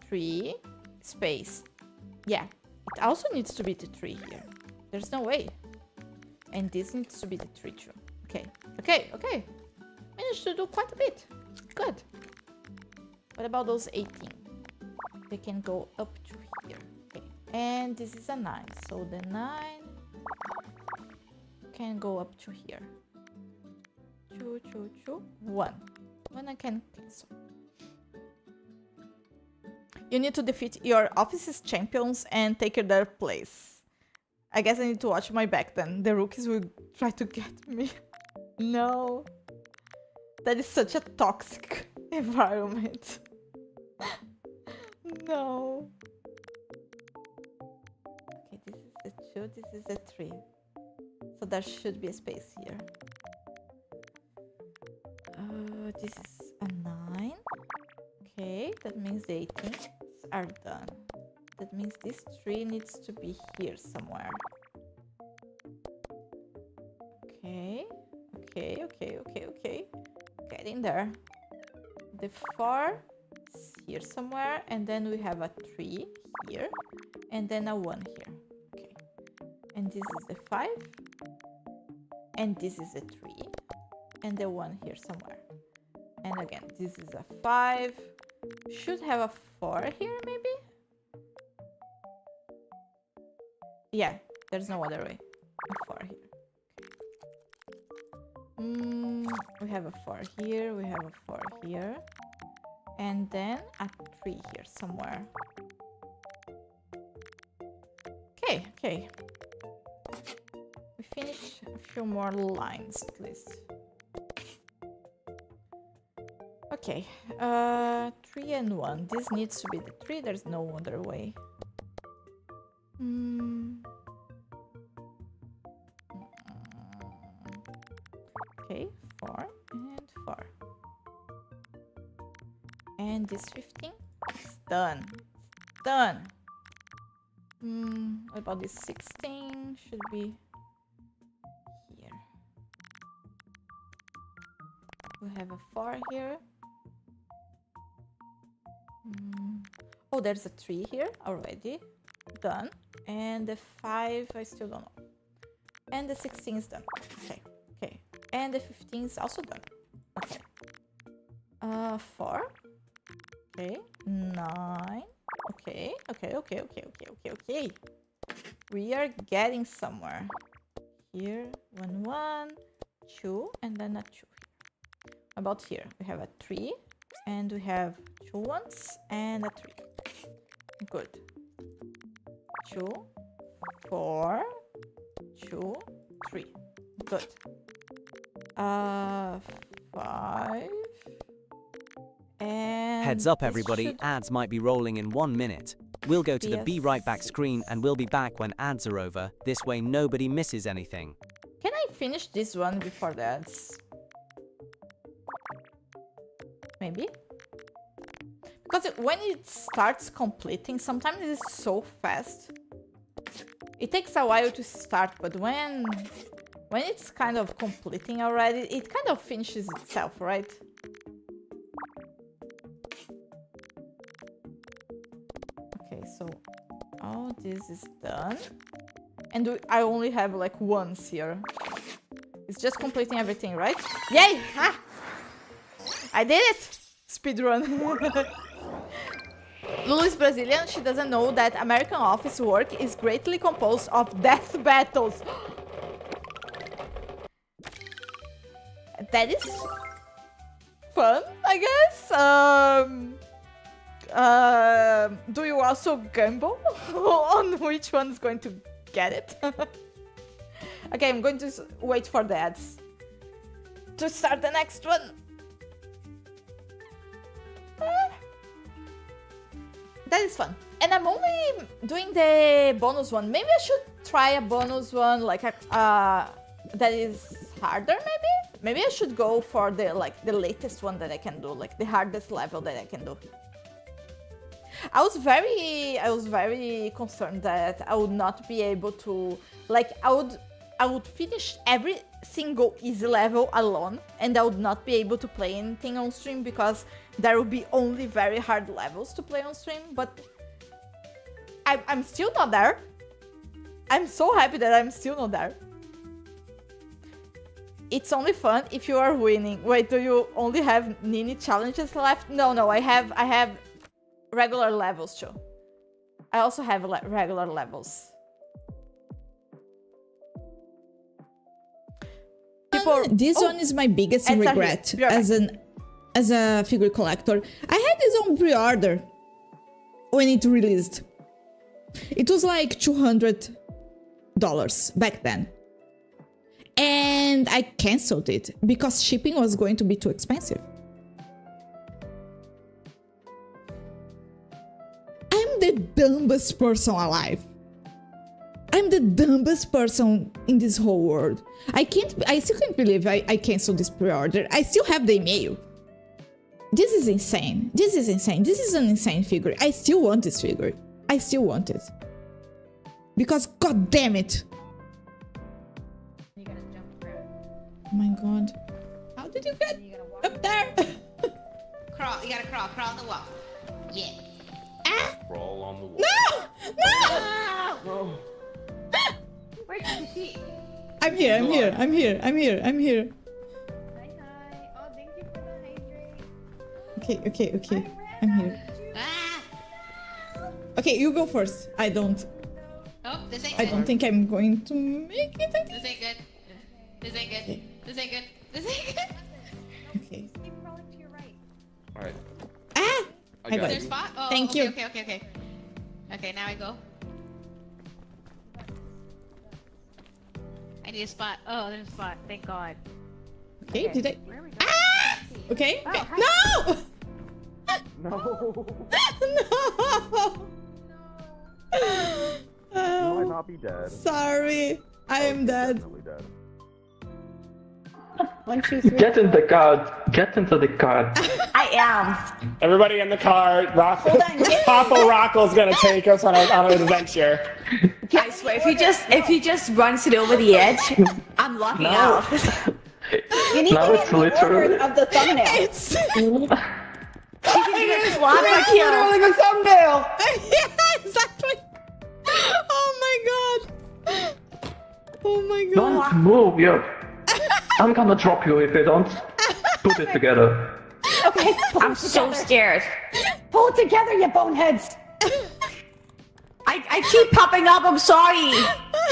3, space. Yeah, it also needs to be the 3 here. There's no way. And this needs to be the 3 too. Okay, okay, okay. Managed to do quite a bit. Good. What about those 18? They can go up to here. Okay. And this is a 9. So the 9 can go up to here. 2, 2, 2, 1. 1 I can cancel. You need to defeat your office's champions and take their place. I guess I need to watch my back then. The rookies will try to get me. No. That is such a toxic environment. No. Okay, this is a 2, this is a 3. So there should be a space here. This is a 9. Okay, that means the 18s are done. That means this 3 needs to be here somewhere. Okay, okay, okay, okay, okay. Getting there. The 4 is here somewhere, and then we have a 3 here, and then a 1 here. Okay, and this is the 5, and this is the 3, and the 1 here somewhere. And again, this is a 5. Should have a 4 here, maybe? Yeah, there's no other way. A 4 here. We have a 4 here, we have a 4 here. And then a 3 here somewhere. Okay, okay. We finished a few more lines at least. Okay, 3 and 1. This needs to be the 3, there's no other way. Okay, 4 and 4. And this 15 is done. Done. What about this 16? Should be here. We have a 4 here. Oh, there's a 3 here already. Done. And the 5, I still don't know. And the 16 is done. Okay, okay. And the 15 is also done. Okay. 4. Okay. 9. Okay, okay, okay, okay, okay, okay, okay. We are getting somewhere. Here, 1, 1, 2, and then a 2 here. About here, we have a 3, and we have 2 1s and a 3. Good. 2, 4, 2, 3. Good. 5. And Heads up this everybody, should- ads might be rolling in 1 minute. We'll go to the Be Right Back Yes. screen and we'll be back when ads are over. This way nobody misses anything. Can I finish this one before the ads? Maybe? Because when it starts completing, sometimes it's so fast. It takes a while to start, but when it's kind of completing already, it kind of finishes itself, right? Okay, so all this is done. And I only have like once here. It's just completing everything, right? Yay! Ha! I did it! Speedrun. Lulu is Brazilian. She doesn't know that American office work is greatly composed of death battles. That is fun, I guess. Do you also gamble on which one's going to get it? Okay, I'm going to wait for the ads to start the next one. That is fun. And I'm only doing the bonus one. Maybe I should try a bonus one like that is harder, maybe? Maybe I should go for the latest one that I can do, like the hardest level that I can do. I was very concerned that I would not be able to, like, I would finish every single easy level alone, and I would not be able to play anything on stream because there will be only very hard levels to play on stream. But I'm still not there. I'm so happy that I'm still not there. It's only fun if you are winning. Wait, do you only have Nini challenges left? No, I have regular levels too. I also have regular levels. This one is my biggest regret as a figure collector. I had this on pre-order when it released. It was like $200 back then. And I cancelled it because shipping was going to be too expensive. I'm the dumbest person alive. I'm the dumbest person in this whole world. I still can't believe I canceled this pre-order. I still have the email. This is insane. This is insane. This is an insane figure. I still want this figure. I still want it. Because god damn it. You gotta jump through it. Oh my god. How did you get up there? Crawl, you gotta crawl on the wall. Yeah. Ah! Crawl on the wall. No! Where's the sheet? I'm here. Hi, hi. Oh, thank you for the hydrate. Okay. I'm here. Ah! Okay, you go first. I don't think I'm going to make it. This ain't good. This ain't good. Okay. This ain't good. This ain't good. Okay. Keep crawling to your right. Alright. Ah! I got got There's you. spot? Oh, Thank okay, you. Okay. Okay, now I go. I need a spot. Oh, there's a spot. Thank God. Okay, did I? Where are we going? Ah! Okay. Oh, hi. No! No! No! You might not be dead. Sorry, I am dead. Definitely dead. Get in the car. Get into the car. I am. Everybody in the car. Hold on, get- Papa Rocco's gonna take us on an adventure. I swear, if he just runs it over the edge, I'm locking out. You need Now to it's get the order literally- of the thumbnail. It's Lava kill. Literally the thumbnail. yeah, exactly. Oh my god. Oh my god. Don't move, yo. I'm gonna drop you if you don't put it together. Okay, I'm so scared. Pull it together, you boneheads. I keep popping up. I'm sorry.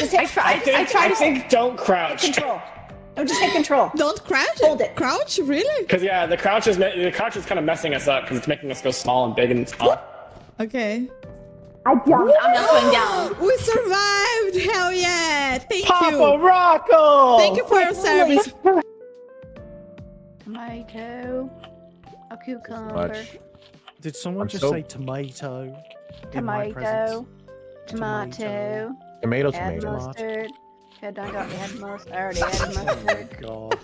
I try to think don't crouch. control. No, just hit control. Don't crouch. Hold it. Crouch, really? Because yeah, the crouch is kind of messing us up because it's making us go small and big and small. Okay. I jumped. I'm not going down. We survived. Hell yeah. Thank Papa Rocco! Thank you for your service. Tomato. A cucumber. Much. Did someone I'm just so- say tomato? in my presence? Tomato. Tomato, Add tomato. mustard. Add mustard. I already added mustard. God.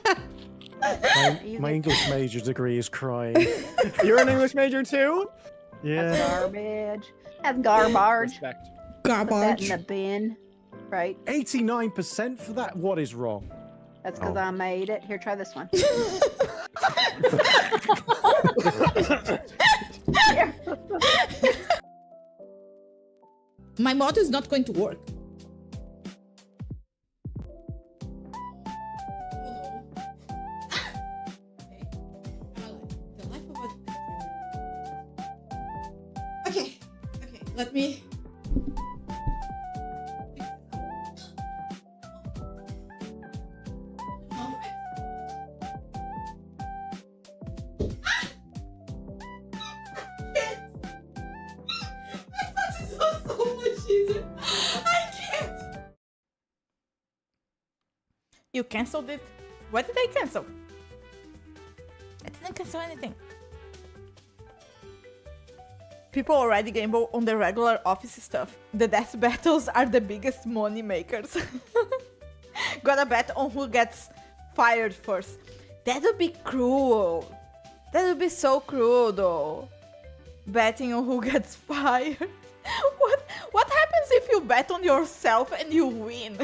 You My get- English major degree is crying. You're an English major too? That's Yeah. garbage. That's garbage. Respect. Put that Garbage. in the bin. Right. 89% for that? What is wrong? That's because I made it. Here, try this one. Here. My mod is not going to work. Okay, let me. You canceled it? What did I cancel? I didn't cancel anything. People already gamble on the regular office stuff. The death battles are the biggest money makers. Gotta bet on who gets fired first. That would be cruel. That would be so cruel though. Betting on who gets fired. What happens if you bet on yourself and you win?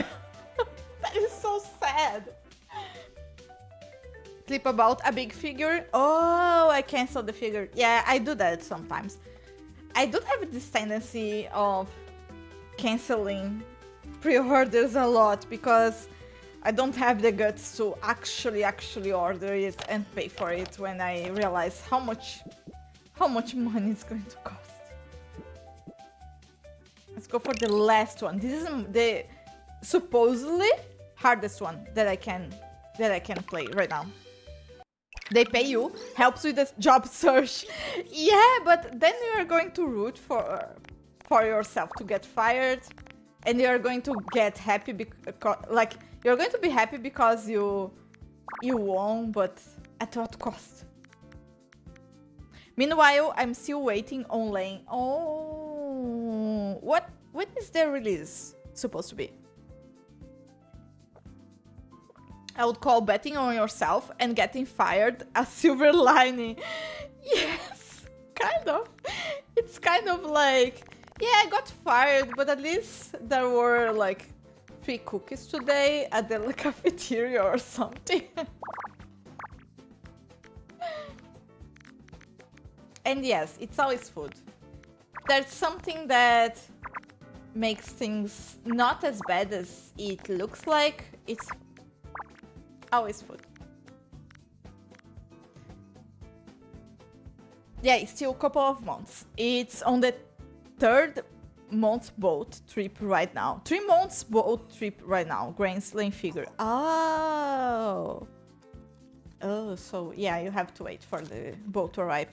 That is so sad. Clip about a big figure. Oh, I canceled the figure. Yeah, I do that sometimes. I do have this tendency of canceling pre-orders a lot because I don't have the guts to actually order it and pay for it when I realize how much money it's going to cost. Let's go for the last one. This is the supposedly hardest one that I can play right now. They pay you, helps with the job search. Yeah, but then you are going to root for yourself to get fired, and you are going to get happy because, like, you're going to be happy because you won, but at what cost? Meanwhile, I'm still waiting on Lane. Oh, when is the release supposed to be? I would call betting on yourself and getting fired a silver lining. Yes, kind of. It's kind of like, yeah, I got fired, but at least there were like 3 cookies today at the cafeteria or something. And yes, it's always food. There's something that makes things not as bad as it looks like. It's always food. Yeah, it's still a couple of months. It's on the 3rd month boat trip right now. 3 months boat trip right now. Grand Slam figure. Oh, so yeah, you have to wait for the boat to arrive.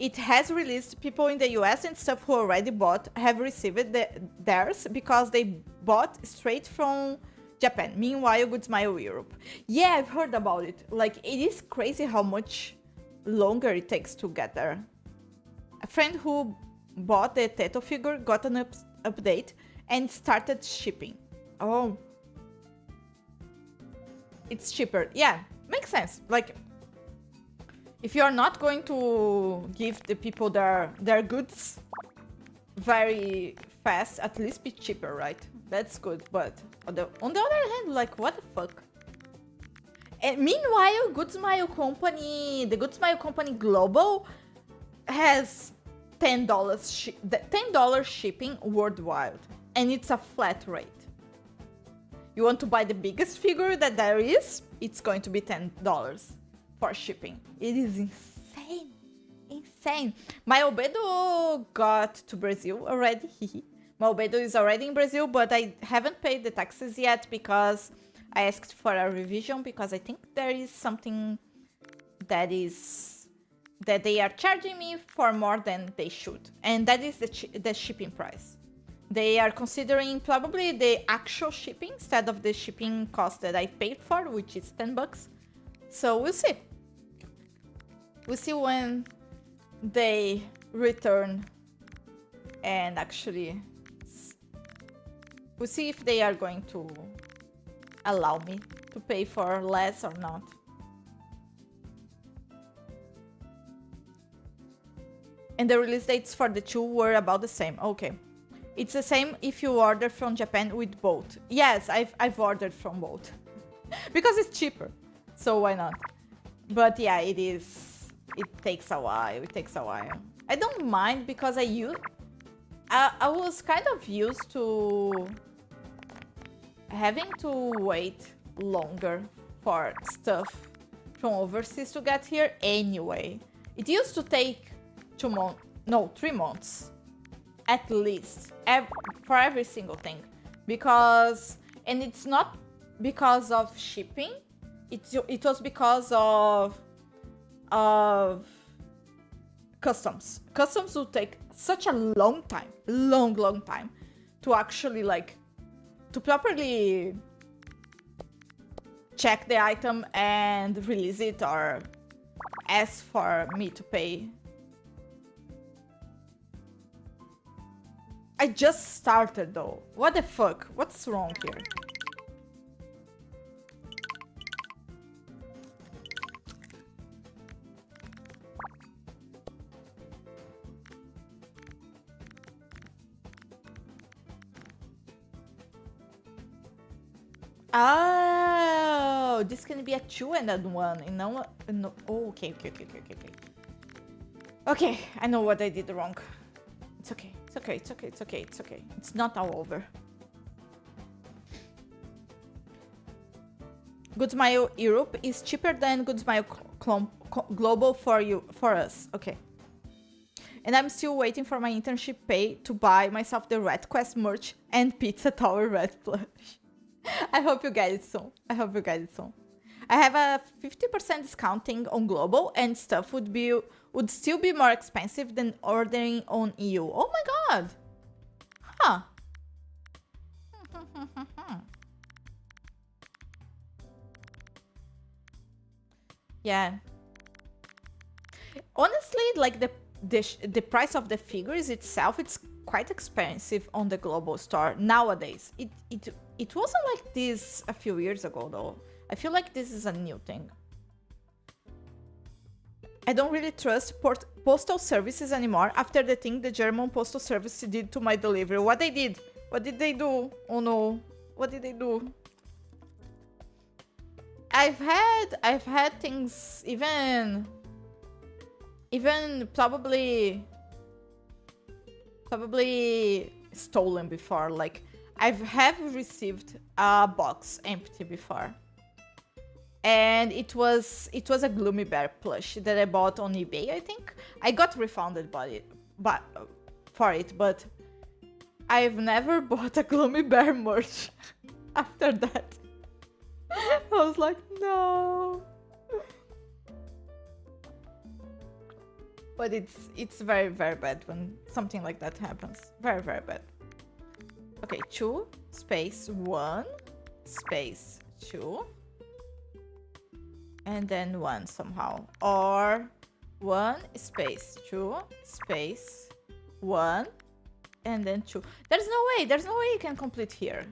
It has released. People in the US and stuff who already bought have received theirs because they bought straight from Japan. Meanwhile, Good Smile Europe. Yeah, I've heard about it. Like, it is crazy how much longer it takes to get there. A friend who bought the Teto figure got an update and started shipping. Oh. It's cheaper. Yeah, makes sense. Like, if you're not going to give the people their goods very fast, at least be cheaper, right? That's good, but on the other hand, like, what the fuck? And meanwhile, the Good Smile Company Global has $10 shipping worldwide, and it's a flat rate. You want to buy the biggest figure that there is, it's going to be $10 for shipping. It is insane. Insane. My Albedo got to Brazil already. My Albedo is already in Brazil, but I haven't paid the taxes yet because I asked for a revision because I think there is something that they are charging me for more than they should. And that is the shipping price. They are considering probably the actual shipping instead of the shipping cost that I paid for, which is $10. So we'll see. We'll see when they return and actually we'll see if they are going to allow me to pay for less or not. And the release dates for the two were about the same. Okay. It's the same if you order from Japan with both. Yes, I've ordered from both. Because it's cheaper. So why not? But yeah, it is. It takes a while. It takes a while. I don't mind because I was kind of used to having to wait longer for stuff from overseas to get here anyway. It used to take 3 months at least for every single thing, because, and it's not because of shipping, it was because of customs. Customs will take such a long time, long time to actually like to properly check the item and release it or ask for me to pay. I just started though. What the fuck? What's wrong here? Oh, this can be a 2 and a 1, and no. Oh, okay. Okay, I know what I did wrong. It's okay. It's not all over. Good Mile Europe is cheaper than Good Mile Global for us. Okay. And I'm still waiting for my internship pay to buy myself the Red Quest merch and Pizza Tower Red plush. I hope you get it soon. I have a 50% discounting on Global, and stuff would still be more expensive than ordering on EU. Oh my god! Huh. Yeah. Honestly, like the price of the figures itself, it's quite expensive on the Global store nowadays. It wasn't like this a few years ago though. I feel like this is a new thing. I don't really trust postal services anymore after the thing the German postal service did to my delivery. What they did? What did they do? Oh no. What did they do? I've had things even probably stolen before. Like I've received a box empty before. And it was a Gloomy Bear plush that I bought on eBay, I think. I got refunded for it, but I've never bought a Gloomy Bear merch after that. I was like, no. But it's very, very bad when something like that happens. Very, very bad. Okay, 2 space 1 space 2. And then 1 somehow. Or 1 space 2 space 1 and then 2. There's no way you can complete here.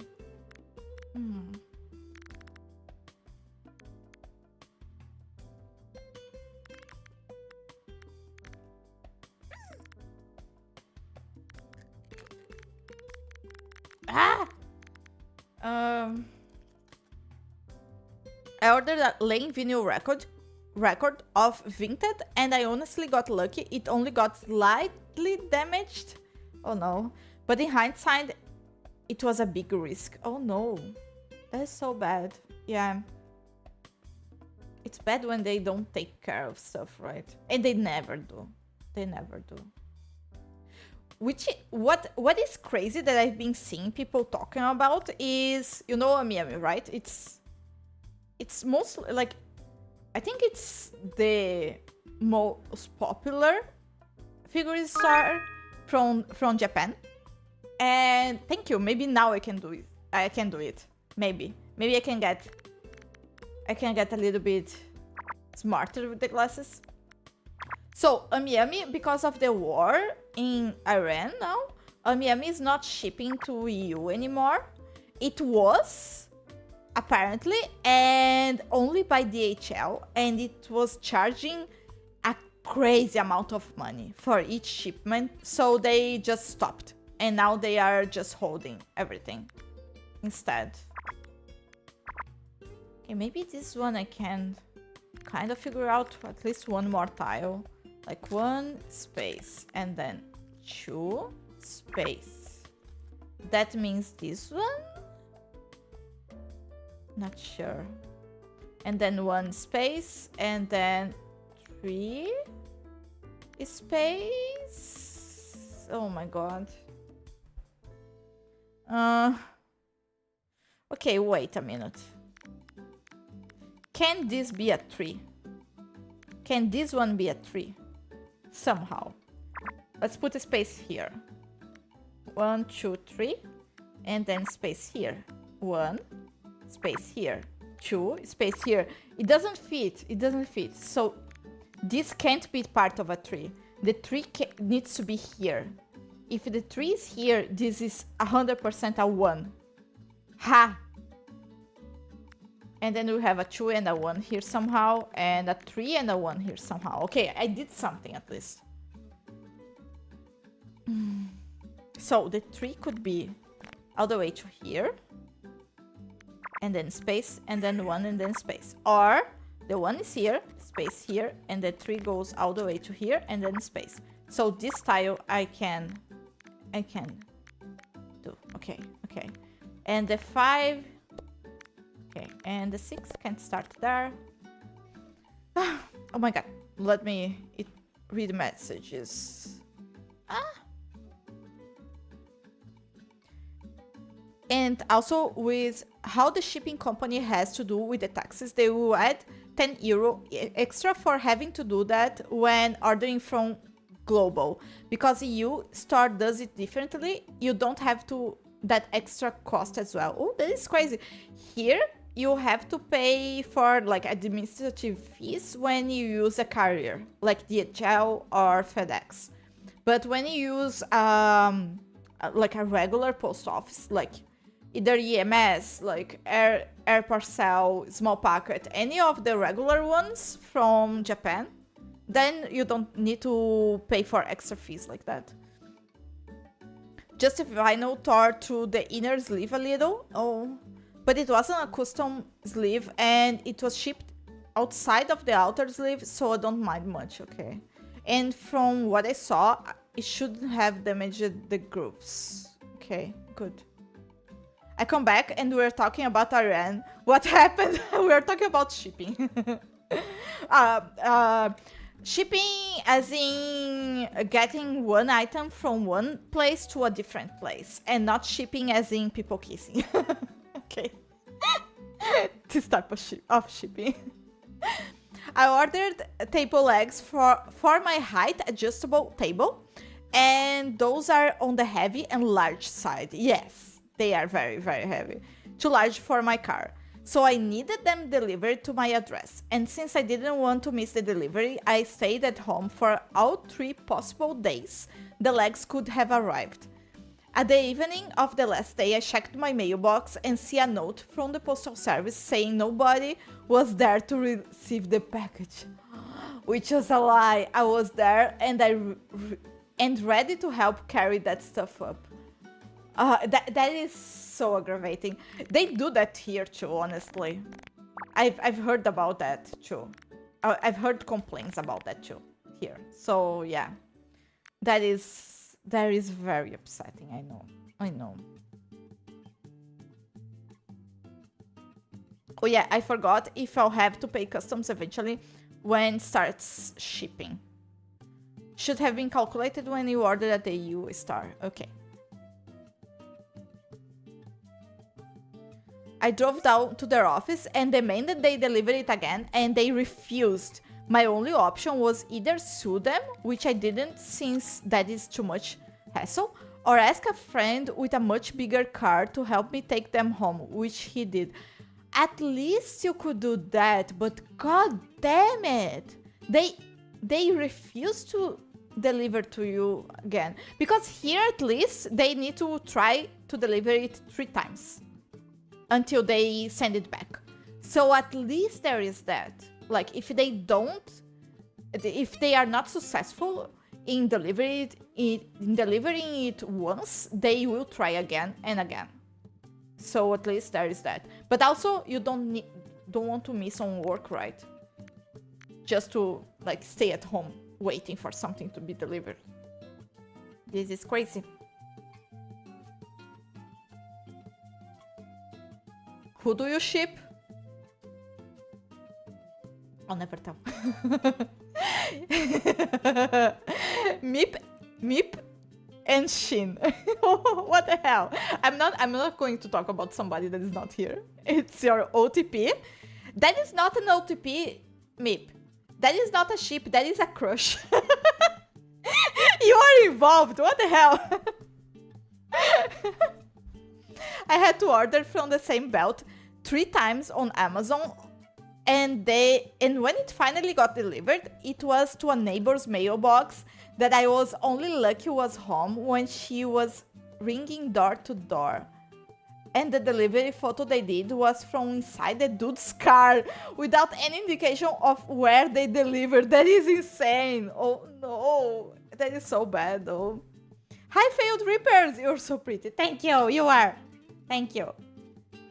I ordered a Lane vinyl record of Vinted, and I honestly got lucky. It only got slightly damaged. Oh no. But in hindsight, it was a big risk. Oh no. That is so bad. Yeah. It's bad when they don't take care of stuff, right? And they never do. They never do. What is crazy that I've been seeing people talking about is, you know, Miami, right? It's mostly like, I think it's the most popular figure store from Japan, And thank you. Maybe now I can do it. I can do it. Maybe I can get a little bit smarter with the glasses. So Yummy, because of the war in Iran now, Yummy is not shipping to EU anymore. It was apparently, and only by DHL, and it was charging a crazy amount of money for each shipment, so they just stopped, and now they are just holding everything instead. Okay, maybe this one I can kind of figure out at least one more tile, like 1 space and then 2 space. That means this one? Not sure. And then 1 space and then 3 space. Oh my god. Okay, wait a minute. Can this be a 3? Can this one be a 3? Somehow. Let's put a space here. 1, 2, 3. And then space here. 1. Space here. 2. Space here. It doesn't fit. It doesn't fit. So this can't be part of a 3. The 3 needs to be here. If the 3 is here, this is 100% a 1. Ha! And then we have a 2 and a 1 here somehow, and a 3 and a 1 here somehow. Okay, I did something at least. So the 3 could be all the way to here, and then space, and then 1, and then space. Or the 1 is here, space here, and the 3 goes all the way to here, and then space. So this tile I can do. Okay. And the 5... Okay, and the 6 can start there. Oh my god, let me read messages. And also with how the shipping company has to do with the taxes, they will add 10 euro extra for having to do that when ordering from global. Because EU store does it differently, you don't have to that extra cost as well. Oh, that is crazy. Here you have to pay for like administrative fees when you use a carrier like DHL or FedEx. But when you use like a regular post office, like either EMS, like Air Parcel, Small Packet, any of the regular ones from Japan, then you don't need to pay for extra fees like that. Just a vinyl tore through the inner sleeve a little. Oh. But it wasn't a custom sleeve, and it was shipped outside of the outer sleeve, so I don't mind much, okay? And from what I saw, it shouldn't have damaged the grooves. Okay, good. I come back and we're talking about Iran. What happened? We're talking about shipping. Shipping as in getting one item from one place to a different place, and not shipping as in people kissing. Okay. To start off shipping. I ordered table legs for my height adjustable table, and those are on the heavy and large side. Yes, they are very, very heavy. Too large for my car. So I needed them delivered to my address, and since I didn't want to miss the delivery, I stayed at home for all 3 possible days the legs could have arrived. At the evening of the last day, I checked my mailbox and see a note from the postal service saying nobody was there to receive the package. Which was a lie. I was there and ready to help carry that stuff up. That is so aggravating. They do that here too, honestly. I've heard about that too. I've heard complaints about that too here. So yeah, that is very upsetting. I know. Oh yeah, I forgot if I'll have to pay customs eventually when it starts shipping. Should have been calculated when you ordered at the EU store. Okay. I drove down to their office and demanded they deliver it again, and they refused. My only option was either sue them, which I didn't since that is too much hassle, or ask a friend with a much bigger car to help me take them home, which he did. At least you could do that, but god damn it, they refuse to deliver to you again, because here at least they need to try to deliver it 3 times until they send it back. So at least there is that. Like, if they are not successful in delivering it once, they will try again and again. So at least there is that. But also, you don't want to miss on work, right? Just to like stay at home waiting for something to be delivered. This is crazy. Who do you ship? I'll never tell. Meep and Shin. What the hell? I'm not going to talk about somebody that is not here. It's your OTP. That is not an OTP, Meep. That is not a ship, that is a crush. You are involved, what the hell? I had to order from the same belt 3 times on Amazon, and when it finally got delivered, it was to a neighbor's mailbox that I was only lucky was home when she was ringing door to door. And the delivery photo they did was from inside the dude's car without any indication of where they delivered. That is insane. Oh no, that is so bad though. Hi Failed Reapers, you're so pretty. Thank you, you are. Thank you.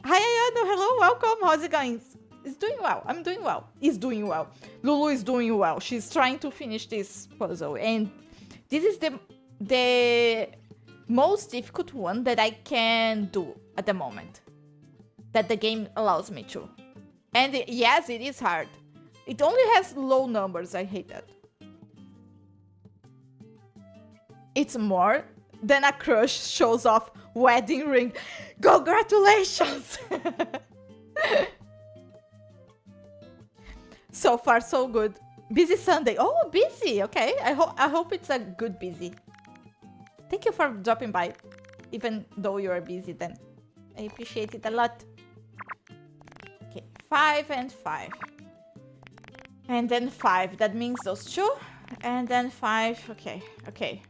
Hi Ayano, hello, welcome. How's it going? It's doing well. I'm doing well. It's doing well. Lulu is doing well. She's trying to finish this puzzle, and this is the most difficult one that I can do at the moment, that the game allows me to. And yes, it is hard. It only has low numbers. I hate that. It's more than a crush shows off wedding ring. Congratulations! So far, so good. Busy Sunday. Oh, busy. Okay. I hope it's a good busy. Thank you for dropping by, even though you are busy then. I appreciate it a lot. Okay, 5 and 5. And then 5. That means those 2. And then 5. Okay, okay.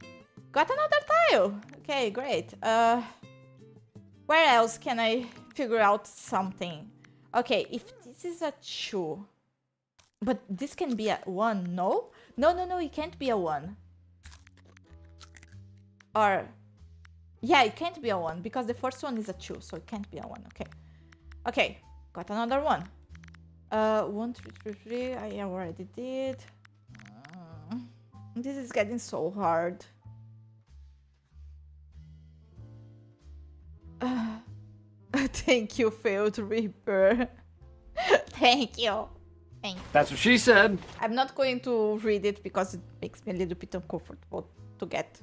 Got another tile. Okay, great. Where else can I figure out something? Okay, if this is a 2. But this can be a 1, no? No, it can't be a 1. Or, yeah, it can't be a 1 because the first one is a 2, so it can't be a 1. Okay, okay, got another one. 1, 3, 3, 3. I already did. This is getting so hard. Thank you, Failed Reaper. Thank you. Thank you. That's what she said. I'm not going to read it because it makes me a little bit uncomfortable to get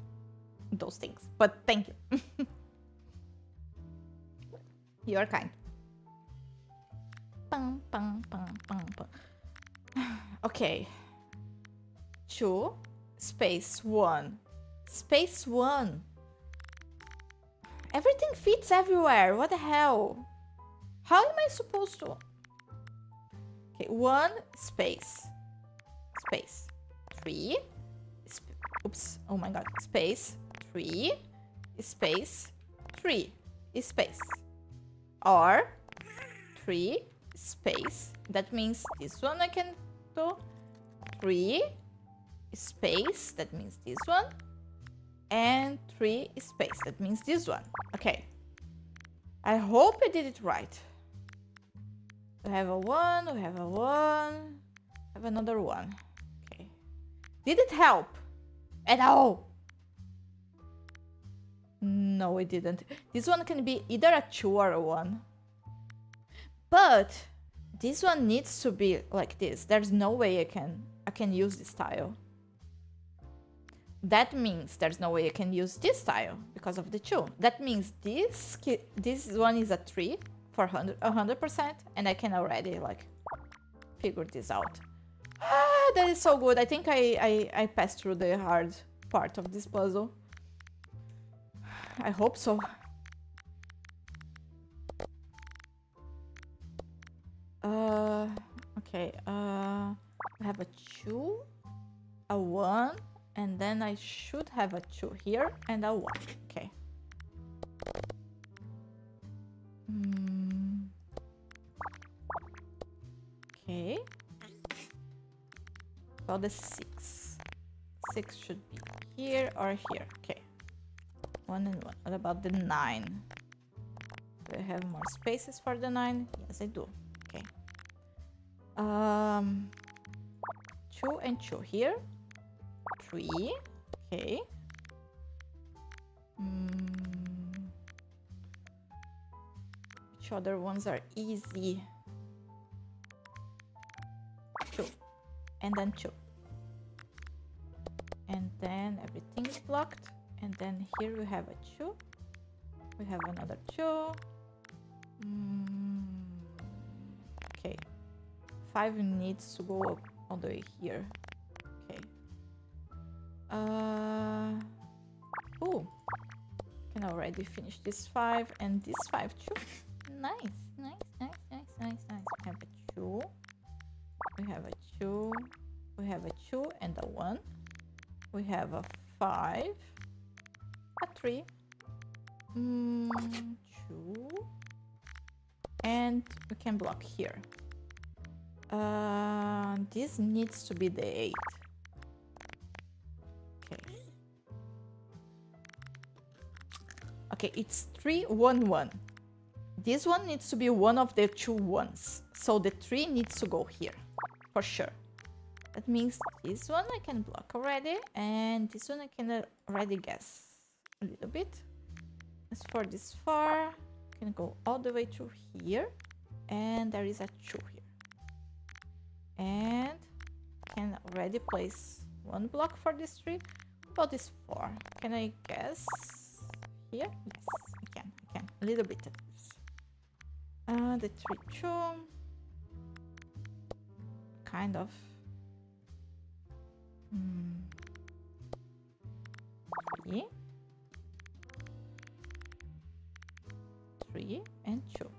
those things, but thank you. You are kind. Bum, bum, bum, bum, bum. Okay. 2 space 1 space 1. Everything fits everywhere. What the hell? How am I supposed to? Okay, 1 space 3. Oops. Oh my god. Space 3 space 3 space, or 3 space. That means this one I can do. 3 space. That means this one. And 3 space. That means this one. Okay. I hope I did it right. We have a 1. We have a 1. Have another 1. Okay. Did it help at all? No, it didn't. This one can be either a 2 or a 1. But this one needs to be like this. There's no way I can use this tile. That means there's no way I can use this tile because of the 2. That means this one is a 3 for 100%, and I can already like figure this out. Ah, that is so good. I think I passed through the hard part of this puzzle. I hope so. Okay. I have a 2, a 1, and then I should have a 2 here and a 1. Okay. Okay. About the 6. 6 should be here or here. Okay. 1 and 1. What about the 9? Do I have more spaces for the 9? Yes, I do. Okay. 2 and 2 here. 3. Okay. Which other ones are easy? 2. And then 2. And then everything is blocked. And then here we have a 2. We have another 2. Okay. 5 needs to go up all the way here. Okay. Oh, can already finish this 5 and this 5 too. Nice, nice, nice, nice, nice, nice. We have a 2. We have a 2. We have a 2 and a 1. We have a 5. A 3. 2. And we can block here. This needs to be the 8. Okay. Okay, it's 3, 1, 1. This one needs to be one of the 2 ones. So the 3 needs to go here, for sure. That means this one I can block already, and this one I can already guess a little bit. As for this 4, I can go all the way to here, and there is a 2 here. And can already place 1 block for this 3. About this 4, can I guess here? Yes, I can. A little bit at least. The 3, 2. Kind of. 3. 3 and 2.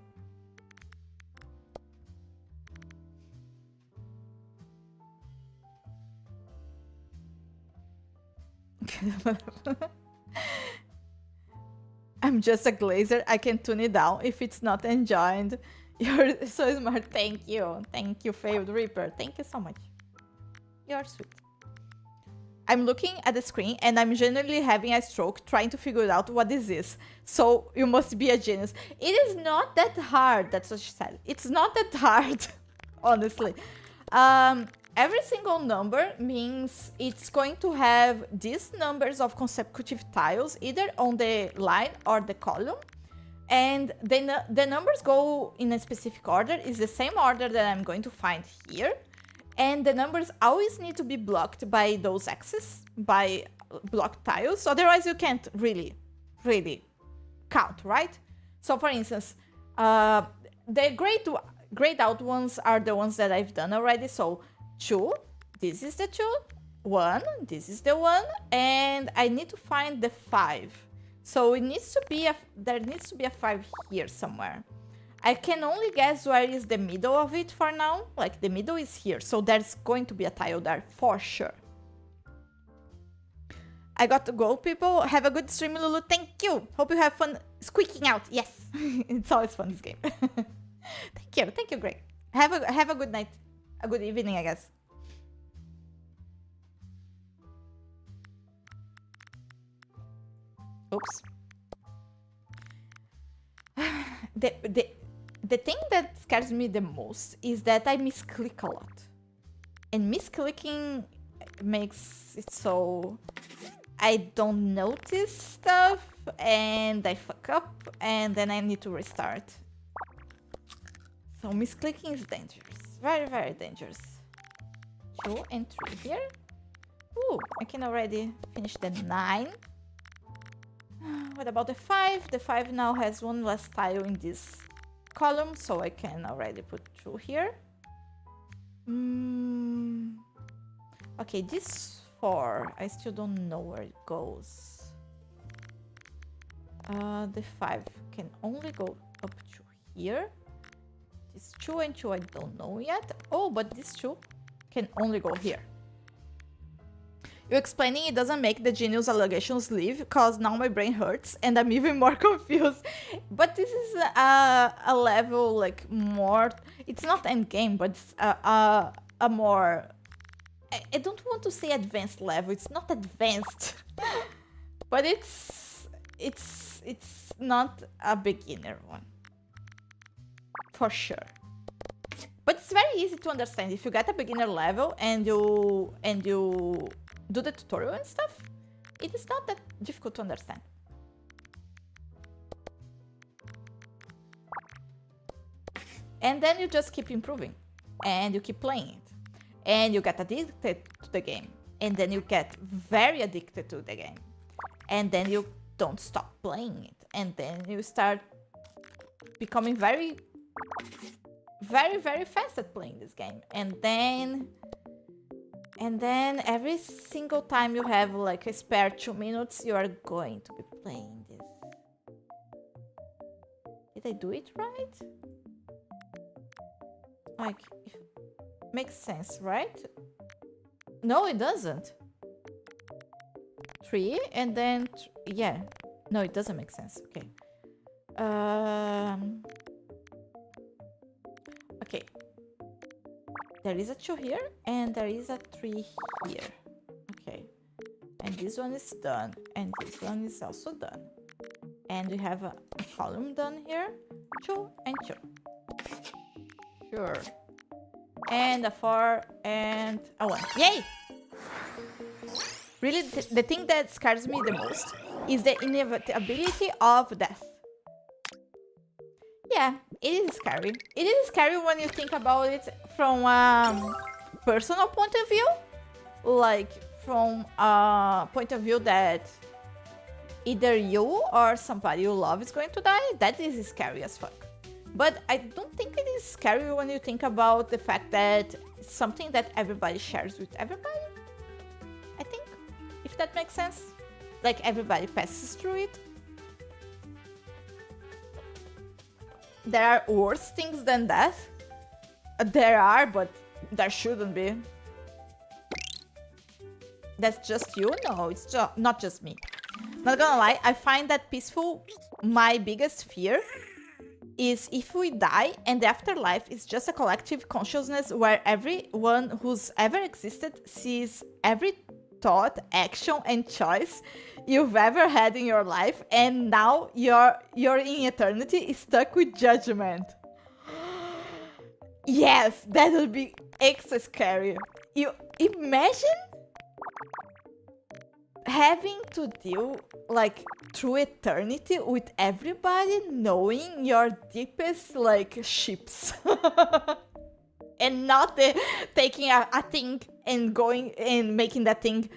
I'm just a glazer. I can tune it down if it's not enjoined. You're so smart. Thank you. Thank you, Failed Reaper. Thank you so much. You're sweet. I'm looking at the screen and I'm genuinely having a stroke trying to figure out what this is. So you must be a genius. It is not that hard. That's what she said. It's not that hard, honestly. Every single number means it's going to have these numbers of consecutive tiles either on the line or the column. And the numbers go in a specific order. It's the same order that I'm going to find here. And the numbers always need to be blocked by those axes, by blocked tiles. Otherwise, you can't really count, right? So, for instance, the grayed out ones are the ones that I've done already. So, 2, this is the 2, 1, this is the 1, and I need to find the 5. So there needs to be a 5 here somewhere. I can only guess where is the middle of it for now. Like the middle is here, so there's going to be a tile there for sure. I got to go, people. Have a good stream, Lulu. Thank you. Hope you have fun squeaking out. Yes, it's always fun this game. Thank you, Greg. Have a good night, a good evening, I guess. Oops. The thing that scares me the most is that I misclick a lot. And misclicking makes it so I don't notice stuff and I fuck up and then I need to restart. So misclicking is dangerous. Very, very dangerous. 2 and 3 here. Ooh, I can already finish the 9. What about the 5? The 5 now has 1 less tile in this column, so I can already put 2 here. Okay, this 4, I still don't know where it goes. The 5 can only go up to here. This 2 and 2 I don't know yet. Oh, but this 2 can only go here. You explaining it doesn't make the genius allegations leave, because now my brain hurts and I'm even more confused. But this is a level like more... It's not endgame, but it's a more... I don't want to say advanced level. It's not advanced. But it's not a beginner one. For sure. But it's very easy to understand. If you get a beginner level and you do the tutorial and stuff, it is not that difficult to understand. And then you just keep improving and you keep playing it. And you get addicted to the game. And then you get very addicted to the game. And then you don't stop playing it. And then you start becoming very fast at playing this game. And then every single time you have like a spare 2 minutes, you are going to be playing this. Did I do it right? Like, makes sense, right? No, it doesn't. 3 and then yeah. No, it doesn't make sense. Okay. Okay. There is a 2 here and there is a 3 here. Okay. And this one is done. And this one is also done. And we have a column done here. 2 and 2. Sure. And a 4 and a 1. Yay! Really, the thing that scares me the most is the inevitability of death. Yeah, it is scary. It is scary when you think about it from a personal point of view. Like, from a point of view that either you or somebody you love is going to die. That is scary as fuck. But I don't think it is scary when you think about the fact that it's something that everybody shares with everybody. I think, if that makes sense. Like, everybody passes through it. There are worse things than death. There are, but there shouldn't be. That's just you? No, it's not just me. Not gonna lie, I find that peaceful. My biggest fear is if we die and the afterlife is just a collective consciousness where everyone who's ever existed sees every thought, action, and choice you've ever had in your life, and now you're in eternity stuck with judgment. Yes, that would be extra scary. You imagine having to deal like through eternity with everybody knowing your deepest like ships. And not taking a thing and going and making that thing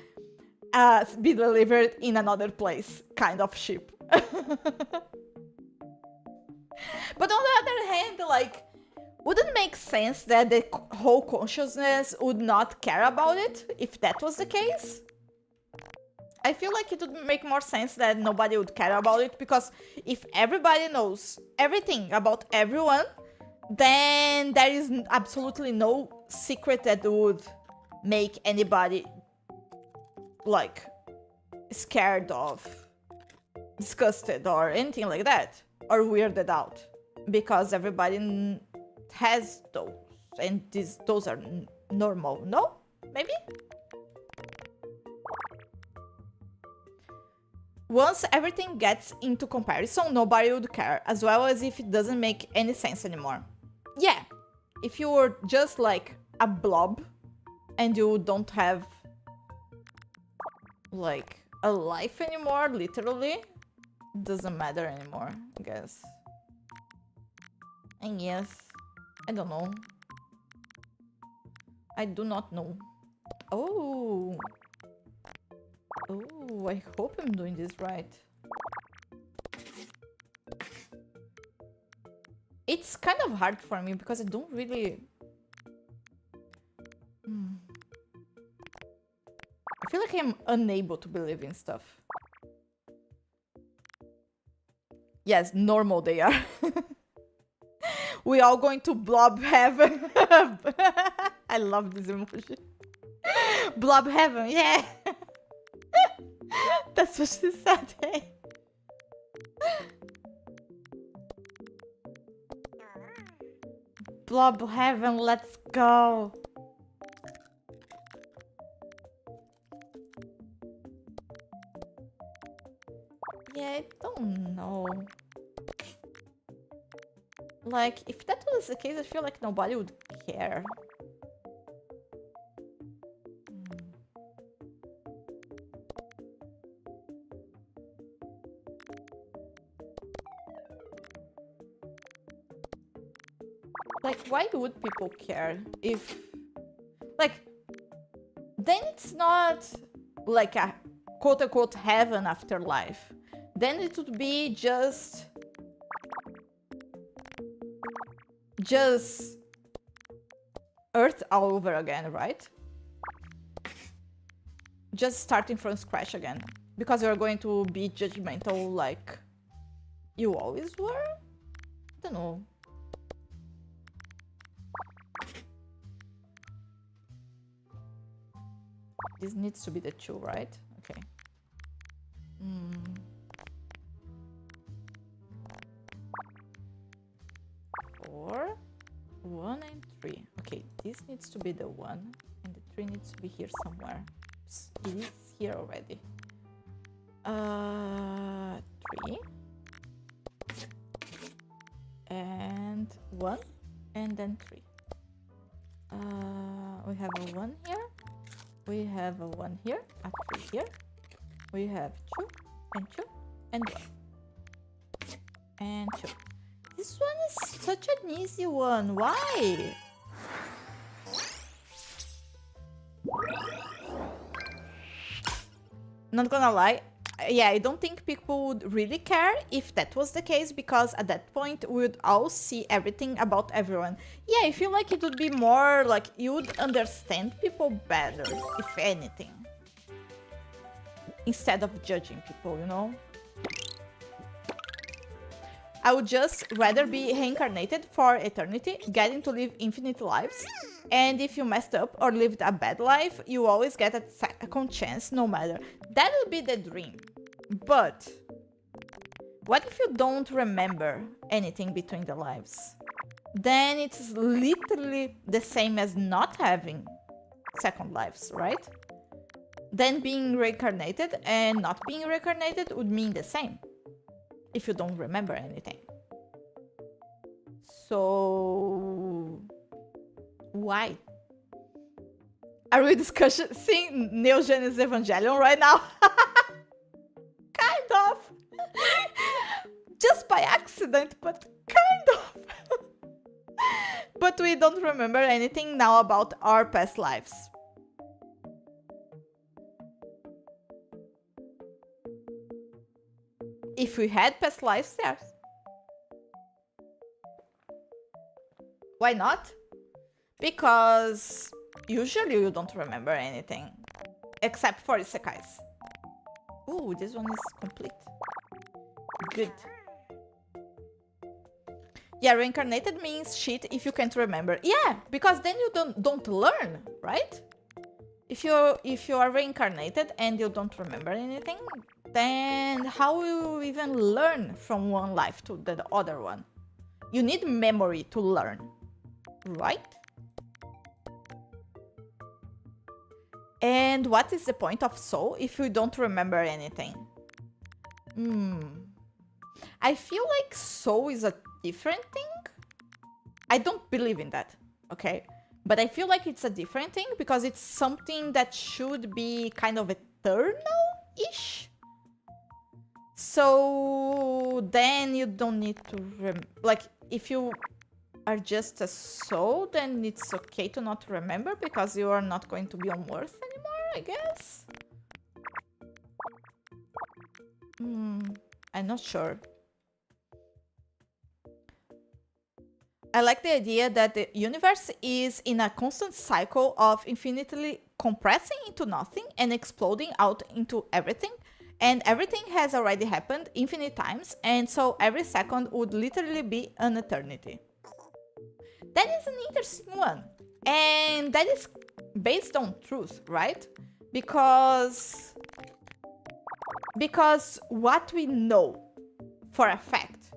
be delivered in another place kind of ship. But on the other hand, like, wouldn't it make sense that the whole consciousness would not care about it if that was the case? I feel like it would make more sense that nobody would care about it, because if everybody knows everything about everyone, then there is absolutely no secret that would make anybody like scared of, disgusted, or anything like that, or weirded out, because everybody has those, and those are normal. No? Maybe? Once everything gets into comparison, nobody would care, as well as if it doesn't make any sense anymore. Yeah, if you were just like a blob and you don't have like a life anymore, literally, doesn't matter anymore, I guess. And yes, I don't know. I do not know. Oh. Oh, I hope I'm doing this right. It's kind of hard for me because I don't really... I feel like I'm unable to believe in stuff. Yes, normal they are. We all going to blob heaven. I love this emoji. Blob heaven, yeah. That's what she said, hey. Blob heaven, let's go. Yeah, I don't know. Like, if that was the case, I feel like nobody would care. Like, why would people care if... Like, then it's not like a quote-unquote heaven afterlife. Then it would be just Earth all over again, right? Just starting from scratch again. Because you're going to be judgmental like you always were? I don't know. This needs to be the 2, right? Okay. 4, 1 and 3. Okay, this needs to be the 1 and the 3 needs to be here somewhere. Oops, it is here already. 3 and 1 and then 3. We have a 1 here. We have a 1 here, a 3 here. We have 2 and 2 and 1 and 2. This one is such an easy one. Why? Not gonna lie. Yeah, I don't think people would really care if that was the case, because at that point we would all see everything about everyone. Yeah, I feel like it would be more like you would understand people better, if anything. Instead of judging people, you know? I would just rather be reincarnated for eternity, getting to live infinite lives. And if you messed up or lived a bad life, you always get a second chance no matter. That would be the dream. But what if you don't remember anything between the lives? Then it's literally the same as not having second lives, right? Then being reincarnated and not being reincarnated would mean the same. If you don't remember anything. So... why? Are we discussing Neo Genesis Evangelion right now? Kind of. Just by accident, but kind of. But we don't remember anything now about our past lives. If we had past lives, yes. Why not? Because usually you don't remember anything. Except for isekais. Ooh, this one is complete. Good. Yeah, reincarnated means shit if you can't remember. Yeah, because then you don't learn, right? If you are reincarnated and you don't remember anything, then how will you even learn from one life to the other one? You need memory to learn, right? And what is the point of soul if you don't remember anything? I feel like soul is a different thing. I don't believe in that, okay? But I feel like it's a different thing because it's something that should be kind of eternal-ish. So then you don't need to like, if you are just a soul, then it's okay to not remember because you are not going to be on Earth anymore, I guess. I'm not sure. I like the idea that the universe is in a constant cycle of infinitely compressing into nothing and exploding out into everything. And everything has already happened infinite times, and so every second would literally be an eternity. That is an interesting one. And that is based on truth, right? Because what we know for a fact,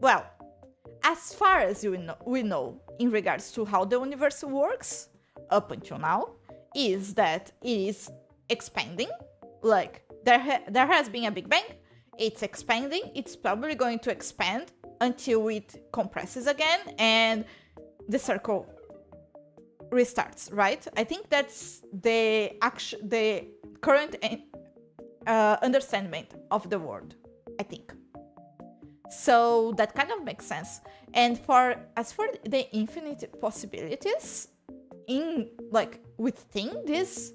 well, as far as we know in regards to how the universe works up until now, is that it is expanding. Like, there has been a Big Bang, it's expanding, it's probably going to expand until it compresses again and the circle restarts, right? I think that's the current understanding of the world, I think. So that kind of makes sense. And as for the infinite possibilities in like within this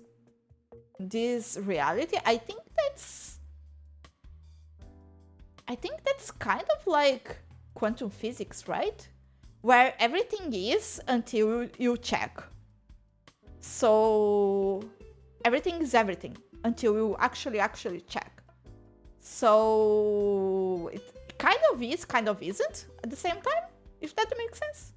reality, I think that's kind of like quantum physics, right? Where everything is until you check. So everything is everything until you actually check. So it kind of is, kind of isn't at the same time, if that makes sense.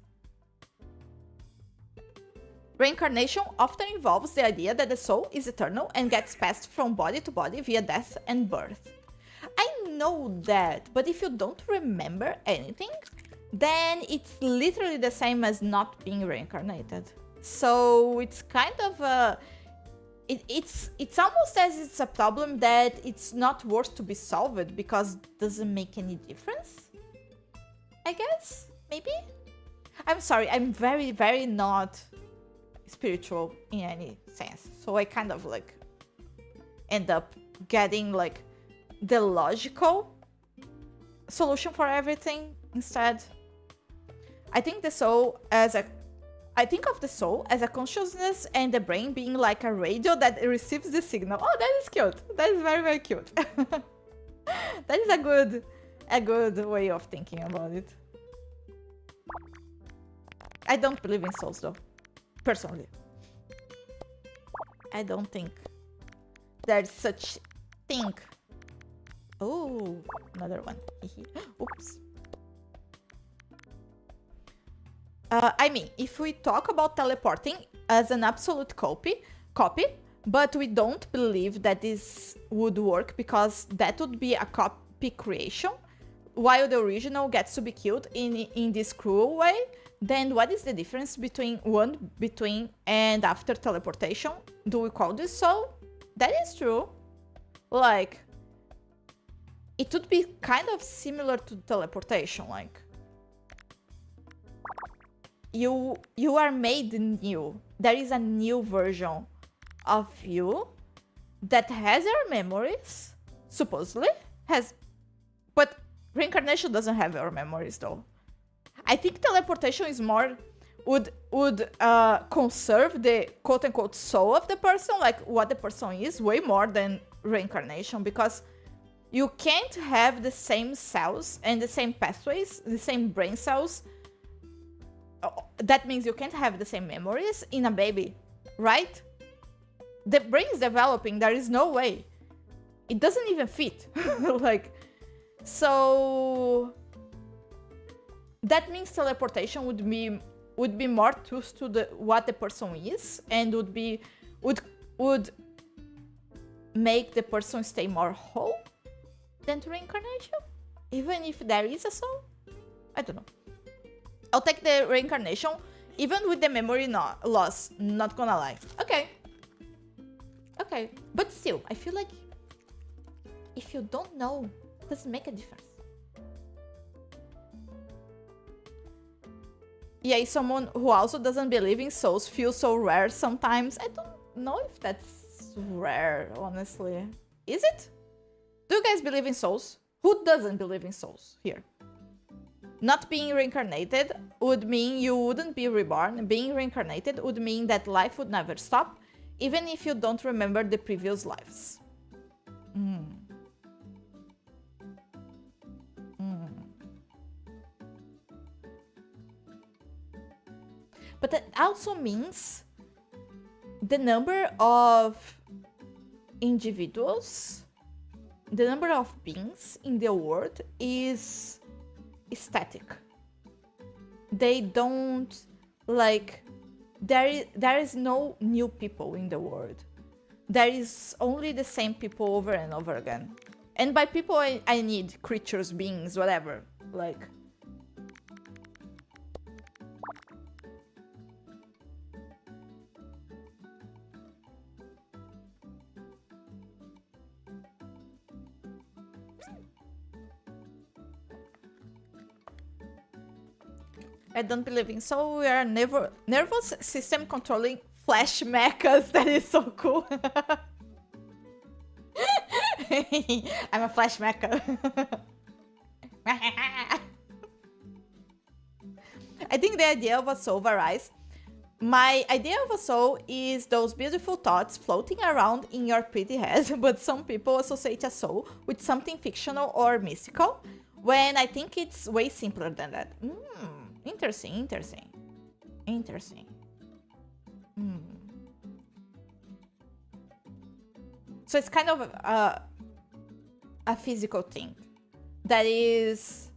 Reincarnation often involves the idea that the soul is eternal and gets passed from body to body via death and birth. I know that, but if you don't remember anything, then it's literally the same as not being reincarnated. So it's kind of it's almost as it's a problem that it's not worth to be solved because it doesn't make any difference, I guess, maybe? I'm sorry, I'm very, very not spiritual in any sense. So I kind of like end up getting like the logical solution for everything instead. I think of the soul as a consciousness and the brain being like a radio that receives the signal. Oh, that is cute. That is very, very cute. That is a good way of thinking about it. I don't believe in souls though, personally. I don't think there's such thing. Oh, another one. Oops. I mean, if we talk about teleporting as an absolute copy, but we don't believe that this would work because that would be a copy creation, while the original gets to be killed in this cruel way, then what is the difference between and after teleportation? Do we call this soul? That is true. Like, it would be kind of similar to teleportation, like you are made new. There is a new version of you that has your memories, supposedly but reincarnation doesn't have your memories though. I think teleportation is more would conserve the quote-unquote soul of the person, like what the person is, way more than reincarnation, because you can't have the same cells and the same pathways, the same brain cells. That means you can't have the same memories in a baby, right? The brain is developing, there is no way. It doesn't even fit. Like, so that means teleportation would be more true to what the person is, and would make the person stay more whole than reincarnation, even if there is a soul. I don't know. I'll take the reincarnation, even with the memory loss, not gonna lie. Okay. But still, I feel like if you don't know, it doesn't make a difference. Yeah, someone who also doesn't believe in souls feels so rare sometimes. I don't know if that's rare, honestly. Is it? Do you guys believe in souls? Who doesn't believe in souls here? Not being reincarnated would mean you wouldn't be reborn. Being reincarnated would mean that life would never stop, even if you don't remember the previous lives. But that also means the number of individuals the number of beings in the world is static. They don't like there is no new people in the world. There is only the same people over and over again. And by people I need creatures, beings, whatever. Like I don't believe in soul. We are nervous system controlling flash mechas. That is so cool. I'm a flash mecha. I think the idea of a soul varies. My idea of a soul is those beautiful thoughts floating around in your pretty head, but some people associate a soul with something fictional or mystical, when I think it's way simpler than that. Interesting. So it's kind of a physical thing that is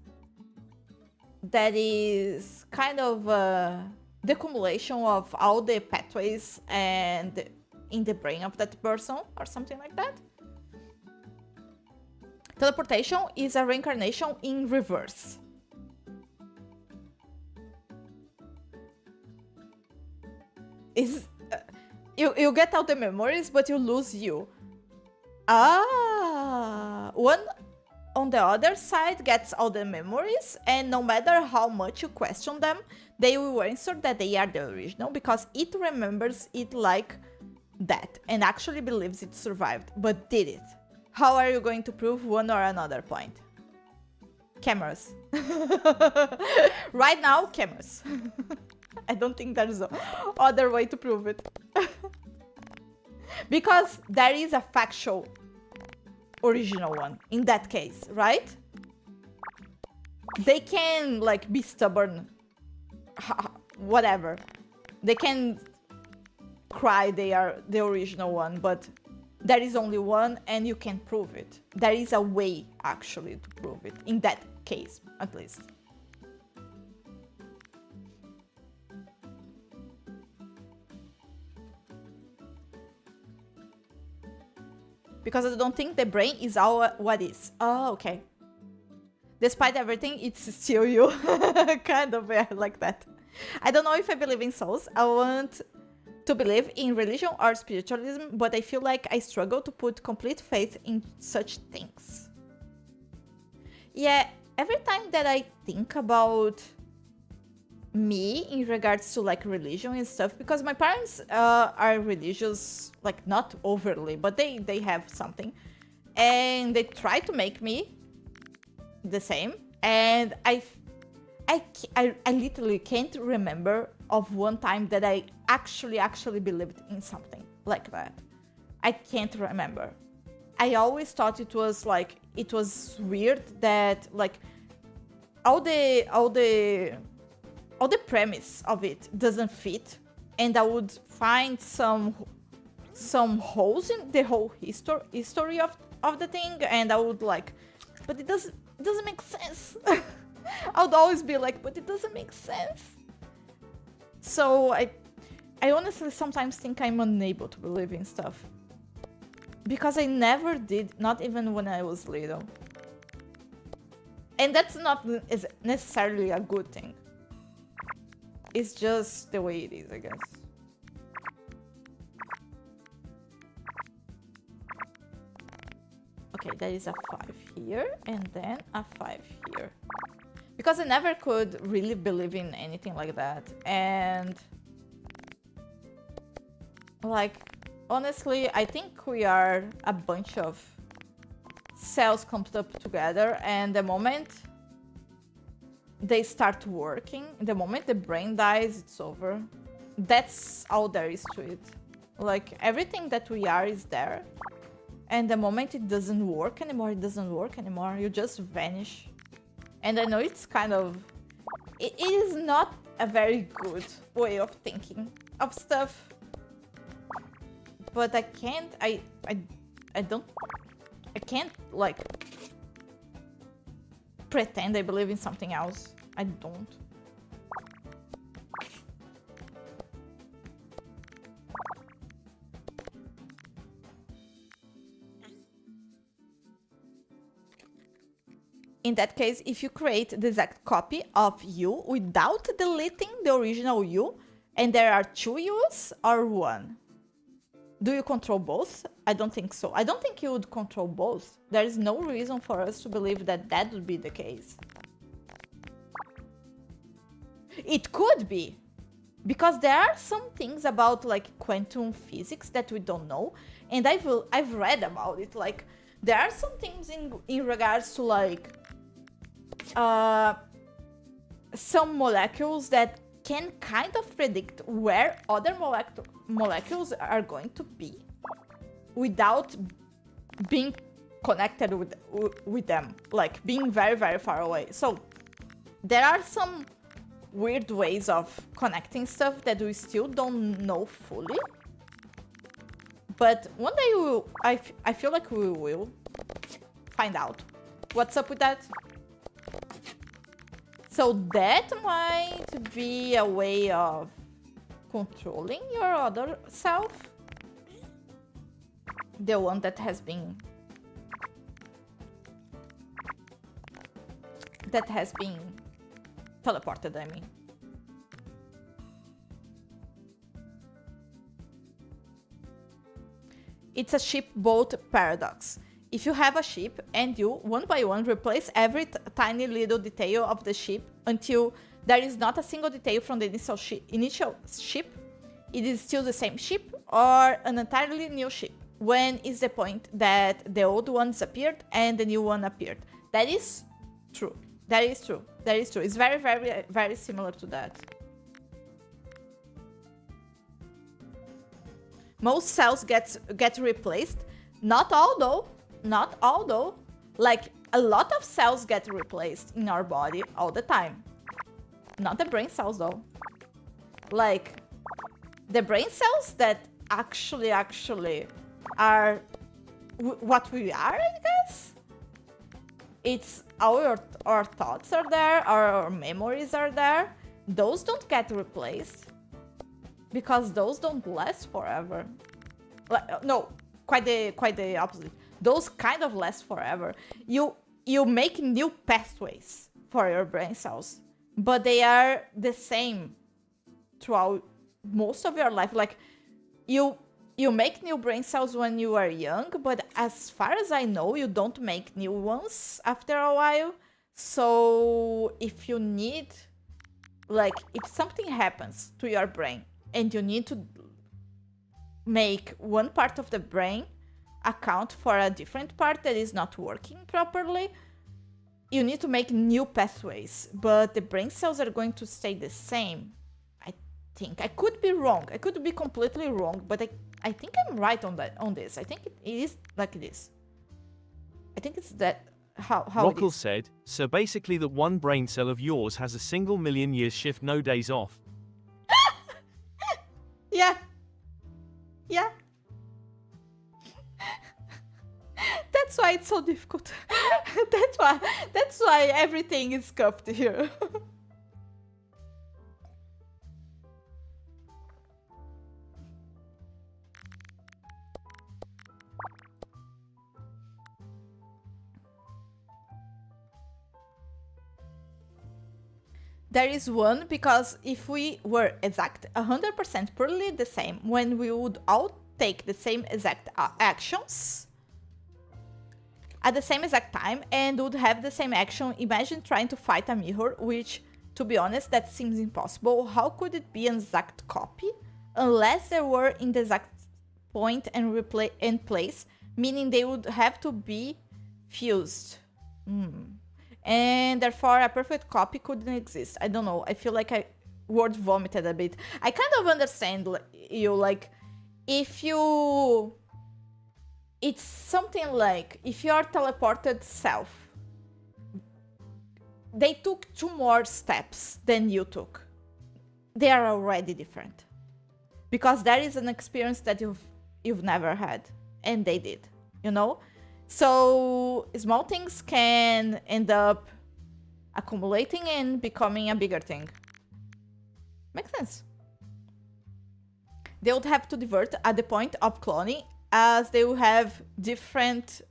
kind of the accumulation of all the pathways and in the brain of that person or something like that. Teleportation is a reincarnation in reverse. You get all the memories, but you lose you. One on the other side gets all the memories, and no matter how much you question them, they will answer that they are the original because it remembers it like that and actually believes it survived. But did it? How are you going to prove one or another point? Cameras. Right now, cameras. I don't think there's other way to prove it. Because there is a factual original one in that case, right? They can like be stubborn, whatever. They can cry they are the original one, but there is only one and you can prove it. There is a way actually to prove it, in that case at least. Because I don't think the brain is all what is. Oh, okay. Despite everything, it's still you. Kind of, yeah, like that. I don't know if I believe in souls. I want to believe in religion or spiritualism, but I feel like I struggle to put complete faith in such things. Yeah, every time that I think about me in regards to like religion and stuff, because my parents are religious, like not overly, but they have something, and they try to make me the same, and I literally can't remember of one time that I actually believed in something like that. I can't remember. I always thought it was weird that like all the premise of it doesn't fit, and I would find some holes in the whole history of the thing, and I would like, but it doesn't make sense. I would always be like, but it doesn't make sense. So I honestly sometimes think I'm unable to believe in stuff, because I never did, not even when I was little. And that's not necessarily a good thing. It's just the way it is, I guess. Okay, there is a 5 here, and then a 5 here. Because I never could really believe in anything like that. And like, honestly, I think we are a bunch of cells clumped up together, and the moment they start working, the moment the brain dies, it's over. That's all there is to it. Like, everything that we are is there, and the moment it doesn't work anymore, it doesn't work anymore. You just vanish. And I know it's kind of... It is not a very good way of thinking of stuff. But I can't... I don't I can't like pretend I believe in something else. I don't. In that case, if you create the exact copy of you without deleting the original you, and there are 2 yous or 1, do you control both? I don't think so. I don't think you would control both. There is no reason for us to believe that that would be the case. It could be, because there are some things about like quantum physics that we don't know, and I've read about it. Like there are some things in regards to like some molecules that can kind of predict where other molecules are going to be without being connected with them, like being very, very far away. So there are some weird ways of connecting stuff that we still don't know fully. But one day I feel like we will find out what's up with that. So that might be a way of controlling your other self. The one that has been teleported, I mean. It's a ship-boat paradox. If you have a ship and you, one by one, replace every tiny little detail of the ship until there is not a single detail from the initial ship, it is still the same ship or an entirely new ship. When is the point that the old one disappeared and the new one appeared? That is true. That is true. That is true. It's very, very, very similar to that. Most cells get replaced. Not all though. Not all though. Like a lot of cells get replaced in our body all the time. Not the brain cells though. Like the brain cells that actually are what we are, I guess. It's our thoughts are there, our memories are there. Those don't get replaced because those don't last forever. Like, no, quite the opposite. Those kind of last forever. You make new pathways for your brain cells, but they are the same throughout most of your life. Like you make new brain cells when you are young, but as far as I know, you don't make new ones after a while. So if you need, like, if something happens to your brain and you need to make one part of the brain account for a different part that is not working properly, you need to make new pathways, but the brain cells are going to stay the same. I think I could be wrong. I could be completely wrong, but I think I'm right on this. I think it is like this. I think it's that how Rockle it is. said, so basically that one brain cell of yours has a single million years shift, no days off. Yeah. Yeah. That's why it's so difficult. That's why everything is scuffed here. There is one, because if we were exact 100% purely the same, when we would all take the same exact actions at the same exact time and would have the same action. Imagine trying to fight a mirror, which, to be honest, that seems impossible. How could it be an exact copy? Unless they were in the exact point and place, meaning they would have to be fused. And therefore a perfect copy couldn't exist. I don't know. I feel like I word vomited a bit. I kind of understand you, like, if you... It's something like, if your teleported self, they took 2 more steps than you took, they are already different. Because that is an experience that you've never had, and they did, you know? So small things can end up accumulating and becoming a bigger thing. Makes sense. They would have to divert at the point of cloning, as they will have different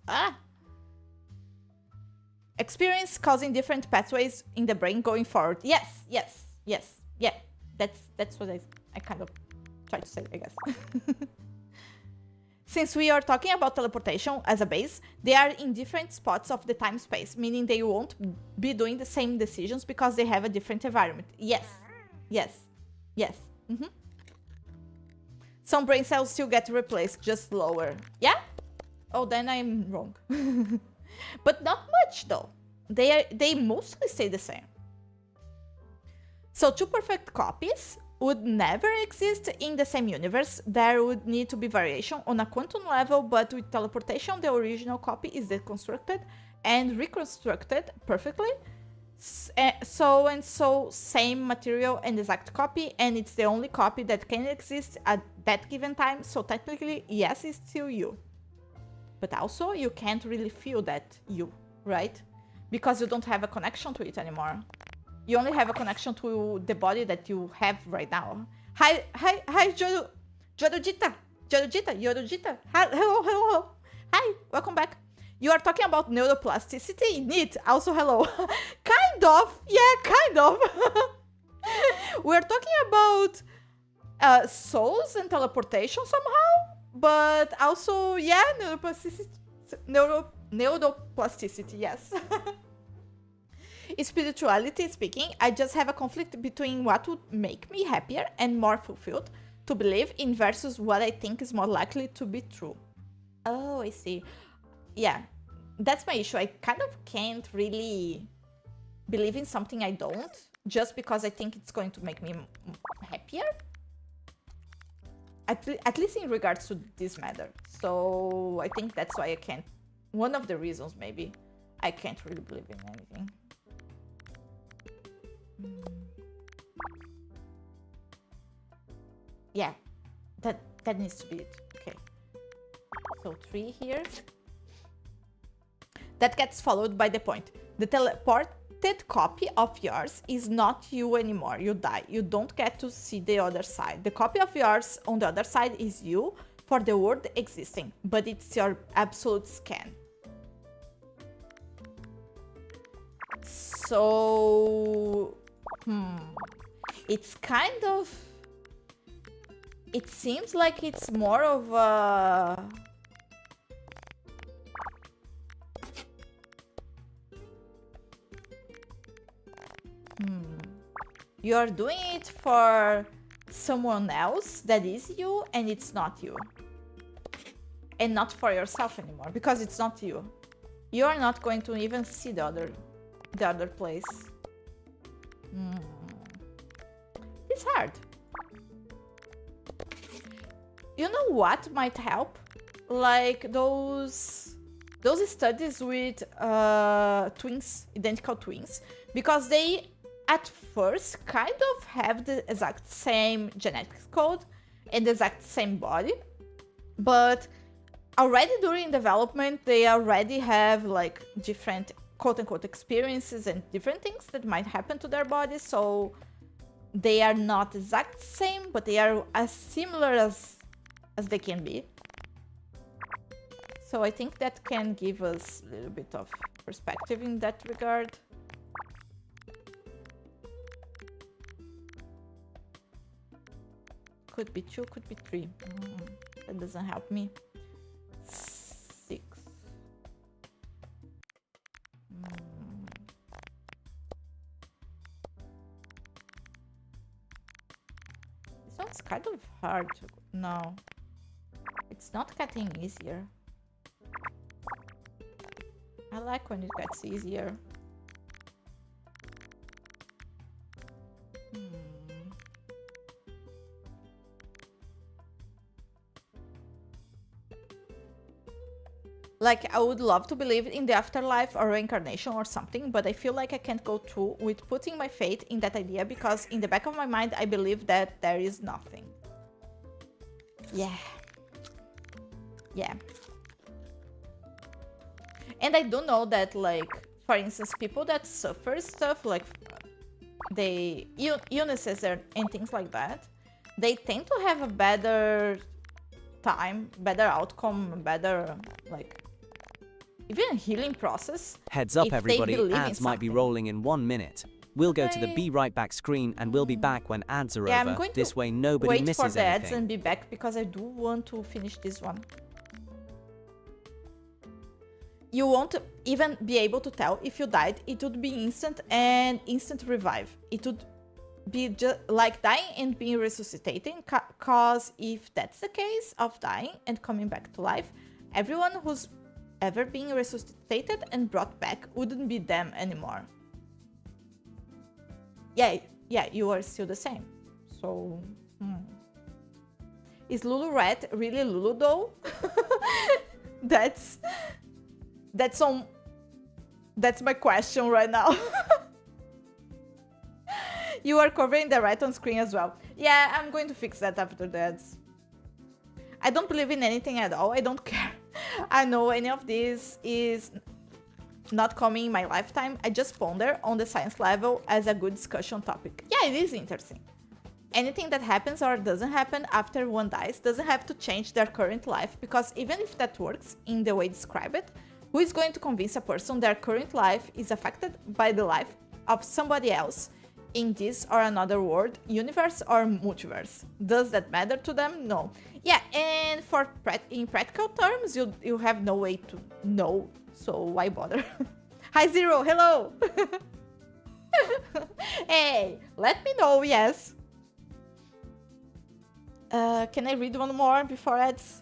experience causing different pathways in the brain going forward. Yes, yes, yes, yeah. That's what I kind of tried to say, I guess. Since we are talking about teleportation as a base, they are in different spots of the time-space, meaning they won't be doing the same decisions because they have a different environment. Yes, yes, yes. Some brain cells still get replaced, just lower. Yeah? Oh, then I'm wrong. But not much, though. They mostly stay the same. So 2 perfect copies would never exist in the same universe. There would need to be variation on a quantum level, but with teleportation, the original copy is deconstructed and reconstructed perfectly. So same material and exact copy, and it's the only copy that can exist at that given time. So technically, yes, it's still you. But also, you can't really feel that you, right? Because you don't have a connection to it anymore. You only have a connection to the body that you have right now. Hi, Jorujita, Yorujita. Hello. Hi, welcome back. You are talking about neuroplasticity? Neat. Also, hello. Kind of. Yeah, kind of. We're talking about souls and teleportation somehow, but also, yeah, neuroplasticity, yes. Spirituality speaking, I just have a conflict between what would make me happier and more fulfilled to believe in versus what I think is more likely to be true. Oh, I see. Yeah, that's my issue. I kind of can't really believe in something I don't, just because I think it's going to make me happier. At least in regards to this matter. So I think that's why I can't. One of the reasons, maybe, I can't really believe in anything. Yeah, that needs to be it. Okay. So 3 here. That gets followed by the point. The teleported copy of yours is not you anymore. You die. You don't get to see the other side. The copy of yours on the other side is you for the world existing, but it's your absolute scan. So, it's kind of... It seems like it's more of a... You're doing it for someone else that is you, and it's not you. And not for yourself anymore, because it's not you. You're not going to even see the other place. It's hard. You know what might help? Like those studies with twins, identical twins, because they at first kind of have the exact same genetics code and the exact same body, but already during development they already have like different quote-unquote experiences and different things that might happen to their bodies, so they are not exact same, but they are as similar as they can be. So I think that can give us a little bit of perspective in that regard. Could be 2, could be 3. That doesn't help me. 6. This one's kind of hard to... No. It's not getting easier. I like when it gets easier. Like, I would love to believe in the afterlife or reincarnation or something, but I feel like I can't go through with putting my faith in that idea because in the back of my mind, I believe that there is nothing. Yeah. Yeah. And I do know that, like, for instance, people that suffer stuff like illnesses and things like that, they tend to have a better time, better outcome, better, like, even healing process. Heads up, if they everybody, believe in ads might be something. rolling in 1 minute. We'll go to the Bye. Be Right Back screen and we'll be back when ads are Yeah, I'm over. going This to way nobody wait misses for the ads anything. and be back because I do want to finish this one. You won't even be able to tell if you died. It would be instant and instant revive. It would be just like dying and being resuscitating, cause if that's the case of dying and coming back to life, everyone who's ever been resuscitated and brought back wouldn't be them anymore. Yeah, you are still the same. So, Is Lulu Rat really Lulu though? That's my question right now. You are covering the right on screen as well. Yeah, I'm going to fix that after that. I don't believe in anything at all. I don't care. I know any of this is not coming in my lifetime. I just ponder on the science level as a good discussion topic. Yeah, it is interesting. Anything that happens or doesn't happen after one dies doesn't have to change their current life, because even if that works in the way described it, who is going to convince a person their current life is affected by the life of somebody else in this or another world, universe or multiverse? Does that matter to them? No. Yeah, and in practical terms, you have no way to know, so why bother? Hi Zero, hello! Hey, let me know, yes. Can I read one more before ads?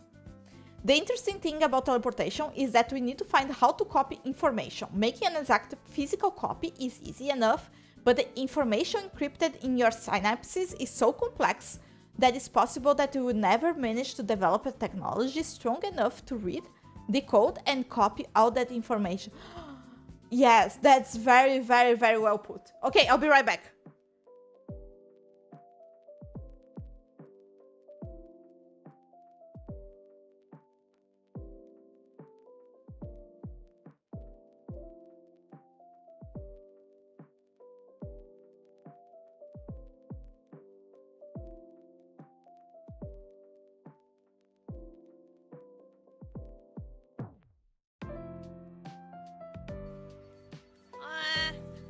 The interesting thing about teleportation is that we need to find how to copy information. Making an exact physical copy is easy enough, but the information encrypted in your synapses is so complex that it's possible that we will never manage to develop a technology strong enough to read, decode, and copy all that information. Yes, that's very, very, very well put. Okay, I'll be right back.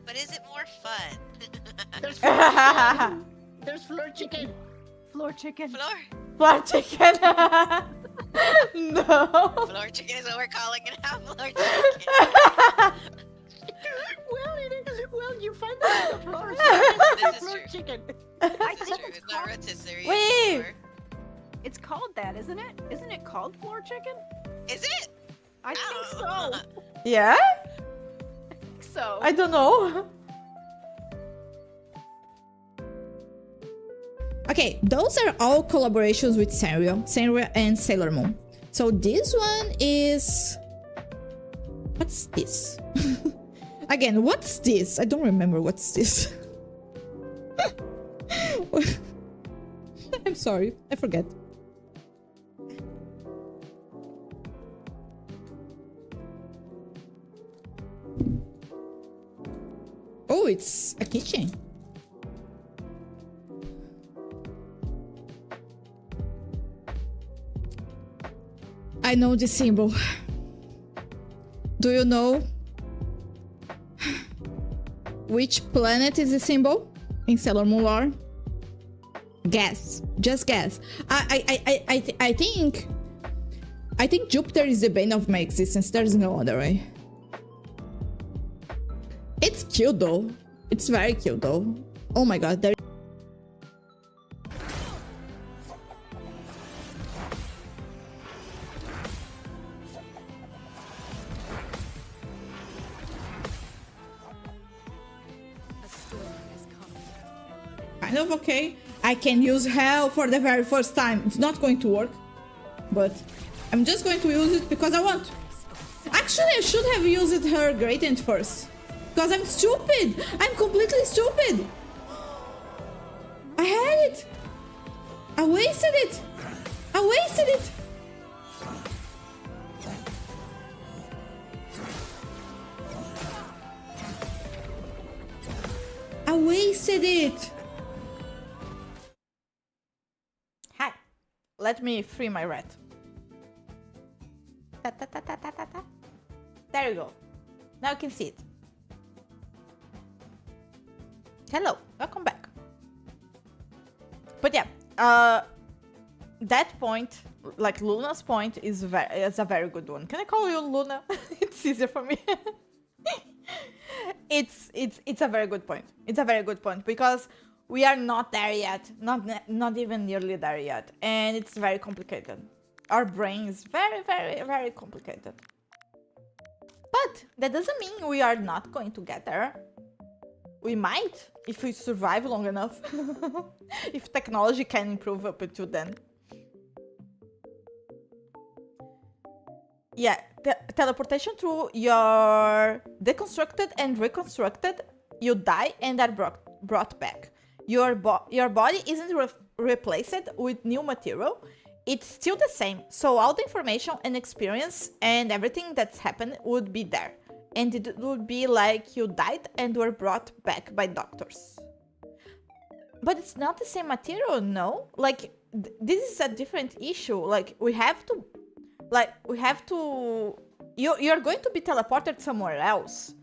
But is it more fun? There's floor chicken. There's floor chicken. Floor chicken. Floor chicken. No. Floor chicken is what we're calling it now. Floor chicken. Well, you find that on the floor. This is Floor true. chicken. I This is think true. It's not rotisserie. Wait. anymore. it's called that, isn't it? Isn't it called floor chicken? Is it? I think Oh. so. Yeah? So. I don't know. Okay, those are all collaborations with Sanrio and Sailor Moon. So this one is... What's this? Again, what's this? I don't remember what's this. I'm sorry, I forget. Oh, it's a kitchen. I know the symbol. Do you know which planet is the symbol in Sailor Moon lore? Guess. Just guess. I think Jupiter is the bane of my existence. There's no other way. It's cute though. It's very cute though. Oh my god, there. Kind of okay. I can use hell for the very first time. It's not going to work, but I'm just going to use it because I want. Actually, I should have used her gradient first. Because I'm stupid! I'm completely stupid! I had it! I wasted it! I wasted it! wasted it. Hi. Let me free my rat. Ta, ta, ta, ta, ta, ta, ta. There you go. Now you can see it. Hello, welcome back. But yeah, that point, like Luna's point, is a very good one. Can I call you Luna? It's easier for me. It's a very good point. It's a very good point because we are not there yet, not even nearly there yet, and it's very complicated. Our brain is very, very, very complicated. But that doesn't mean we are not going to get there. We might, if we survive long enough. If technology can improve up until then. Yeah, teleportation through your deconstructed and reconstructed, you die and are brought back. Your body isn't replaced with new material. It's still the same, so all the information and experience and everything that's happened would be there. And it would be like you died and were brought back by doctors. But it's not the same material, no? Like, this is a different issue. Like, you're going to be teleported somewhere else.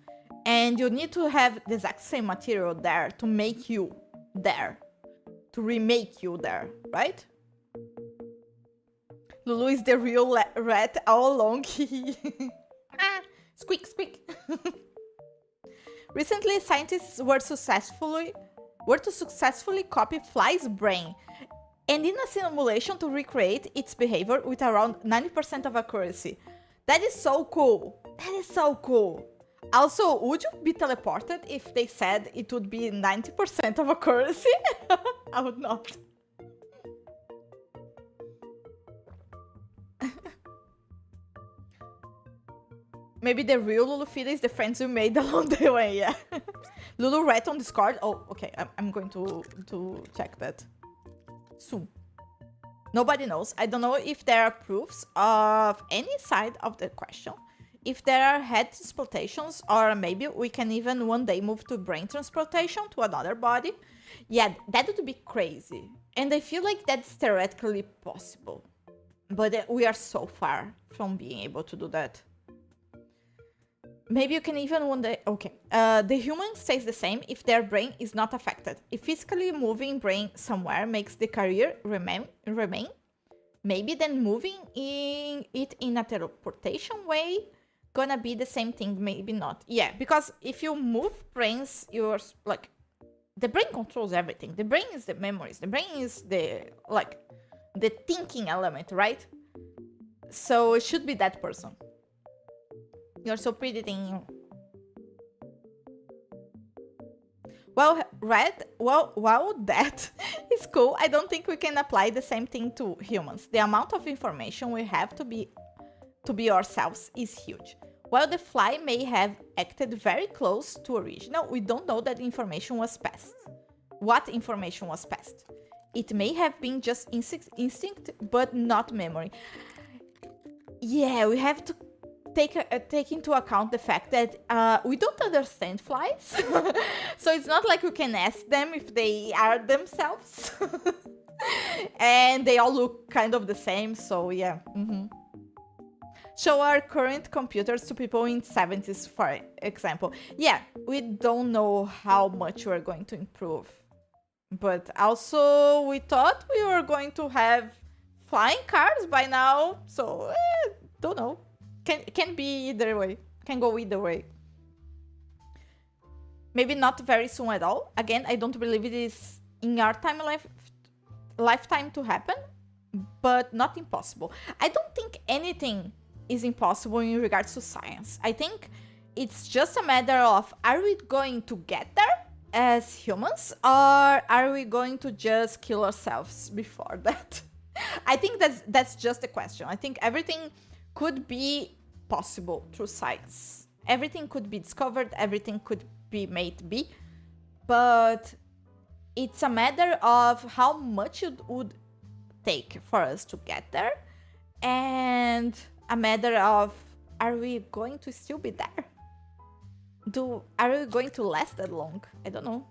And you need to have the exact same material there to make you there. To remake you there, right? Lulu is the real rat all along. Ah, squeak, squeak. Recently, scientists were to successfully copy fly's brain, and in a simulation to recreate its behavior with around 90% of accuracy. That is so cool. That is so cool. Also, would you be teleported if they said it would be 90% of accuracy? I would not. Maybe the real Lulufyra is the friends we made along the way, yeah. Lulu Rat on Discord. Oh, okay, I'm going to check that soon. Nobody knows. I don't know if there are proofs of any side of the question. If there are head transplantations, or maybe we can even one day move to brain transplantation to another body. Yeah, that would be crazy. And I feel like that's theoretically possible. But we are so far from being able to do that. Maybe you can even one day... Okay. The human stays the same if their brain is not affected. If physically moving brain somewhere makes the career remain, maybe then moving it in a teleportation way gonna be the same thing, maybe not. Yeah, because if you move brains, you're like... The brain controls everything. The brain is the memories. The brain is the thinking element, right? So it should be that person. You're so pretty, thing. Well, Red, wow, that is cool. I don't think we can apply the same thing to humans. The amount of information we have to be ourselves is huge. While the fly may have acted very close to original, we don't know that information was passed. What information was passed? It may have been just instinct, but not memory. Yeah, we have to take into account the fact that we don't understand flies. So it's not like we can ask them if they are themselves. And they all look kind of the same, so yeah. Show our current computers to people in 70s, for example. Yeah, we don't know how much we're going to improve. But also, we thought we were going to have flying cars by now, so don't know. Can be either way. Can go either way. Maybe not very soon at all. Again, I don't believe it is in our lifetime to happen, but not impossible. I don't think anything is impossible in regards to science. I think it's just a matter of, are we going to get there as humans, or are we going to just kill ourselves before that? I think that's just the question. I think everything could be possible through science. Everything could be discovered, everything could be made to be, but it's a matter of how much it would take for us to get there, and a matter of, are we going to still be there? Are we going to last that long? I don't know.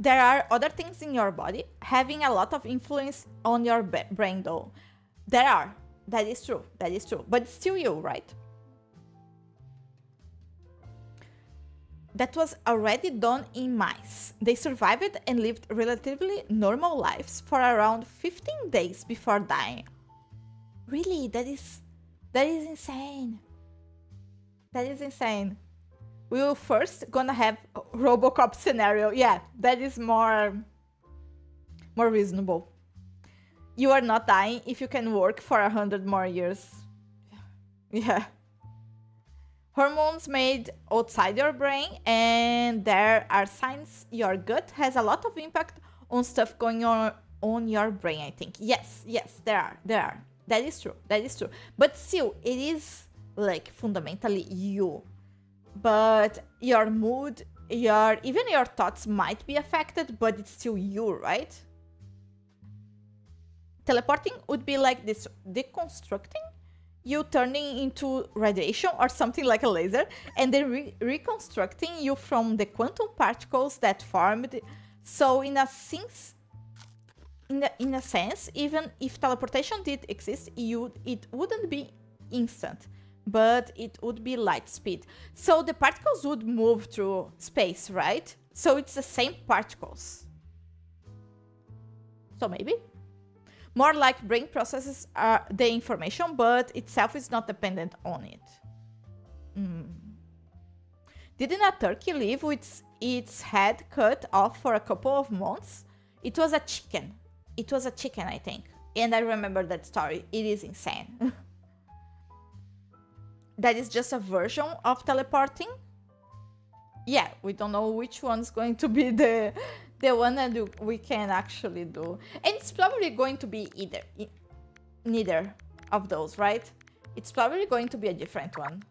there are other things in your body having a lot of influence on your brain, though. There are. That is true. That is true. But it's still you, right? That was already done in mice. They survived and lived relatively normal lives for around 15 days before dying. Really? That is insane. That is insane. We will first gonna have RoboCop scenario. Yeah, that is more reasonable. You are not dying if you can work for 100 more years. Yeah. Hormones made outside your brain, and there are signs your gut has a lot of impact on stuff going on your brain, I think. Yes, there are. That is true. But still, it is like fundamentally you. But your mood, even your thoughts might be affected, but it's still you, right? Teleporting would be like this deconstructing, you turning into radiation or something like a laser, and then reconstructing you from the quantum particles that formed. So in a sense, even if teleportation did exist, it wouldn't be instant, but it would be light speed. So the particles would move through space, right? So it's the same particles. So maybe more like brain processes the information, but itself is not dependent on it. Didn't a turkey live with its head cut off for a couple of months? It was a chicken. I think. And I remember that story. It is insane. That is just a version of teleporting. Yeah, we don't know which one's going to be the one that we can actually do. And it's probably going to be neither of those, right? It's probably going to be a different one.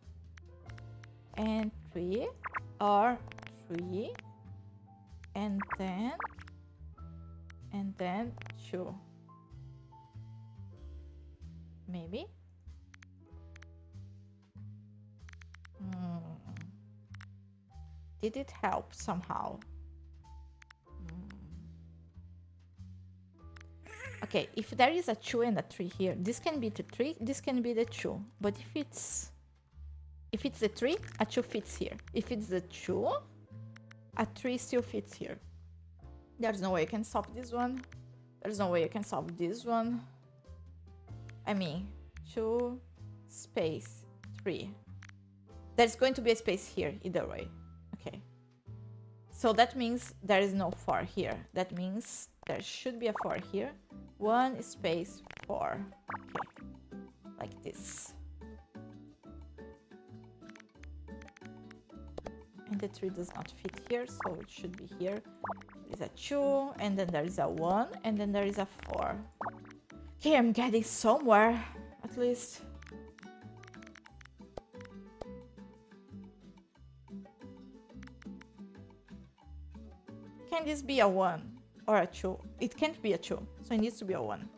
And 3 or 3 and then 2. Maybe. Did it help somehow? Okay, if there is a 2 and a 3 here, this can be the 3, this can be the 2. But if it's the 3, a 2 fits here. If it's the 2, a 3 still fits here. There's no way I can solve this one. There's no way I can solve this one. I mean, 2 space 3. There's going to be a space here either way. Okay. So that means there is no 4 here. That means there should be a 4 here. 1 space 4. Okay. Like this. And the 3 does not fit here, so it should be here. There is a 2, and then there is a 1, and then there is a 4. Okay, I'm getting somewhere, at least. Can this be a 1 or a 2? It can't be a 2, so it needs to be a 1.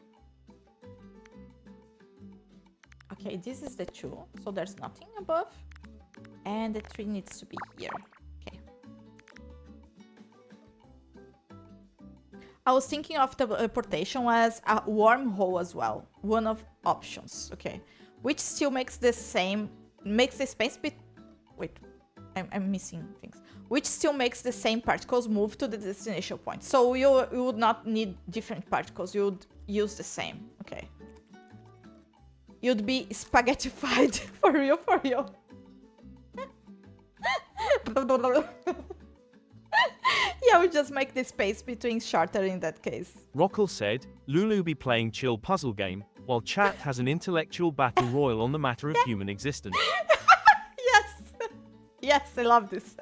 Okay, this is the 2, so there's nothing above. And the 3 needs to be here. Okay. I was thinking of teleportation as a wormhole as well. One of options. Okay. Which still makes the same... Makes the space bit... Wait. I'm missing things. Which still makes the same particles move to the destination point. So you would not need different particles. You would use the same. Okay. You'd be spaghettified. For real. Yeah, we just make the space between shorter in that case. Rockle said, Lulu be playing chill puzzle game, while chat has an intellectual battle royal on the matter of human existence. Yes, I love this.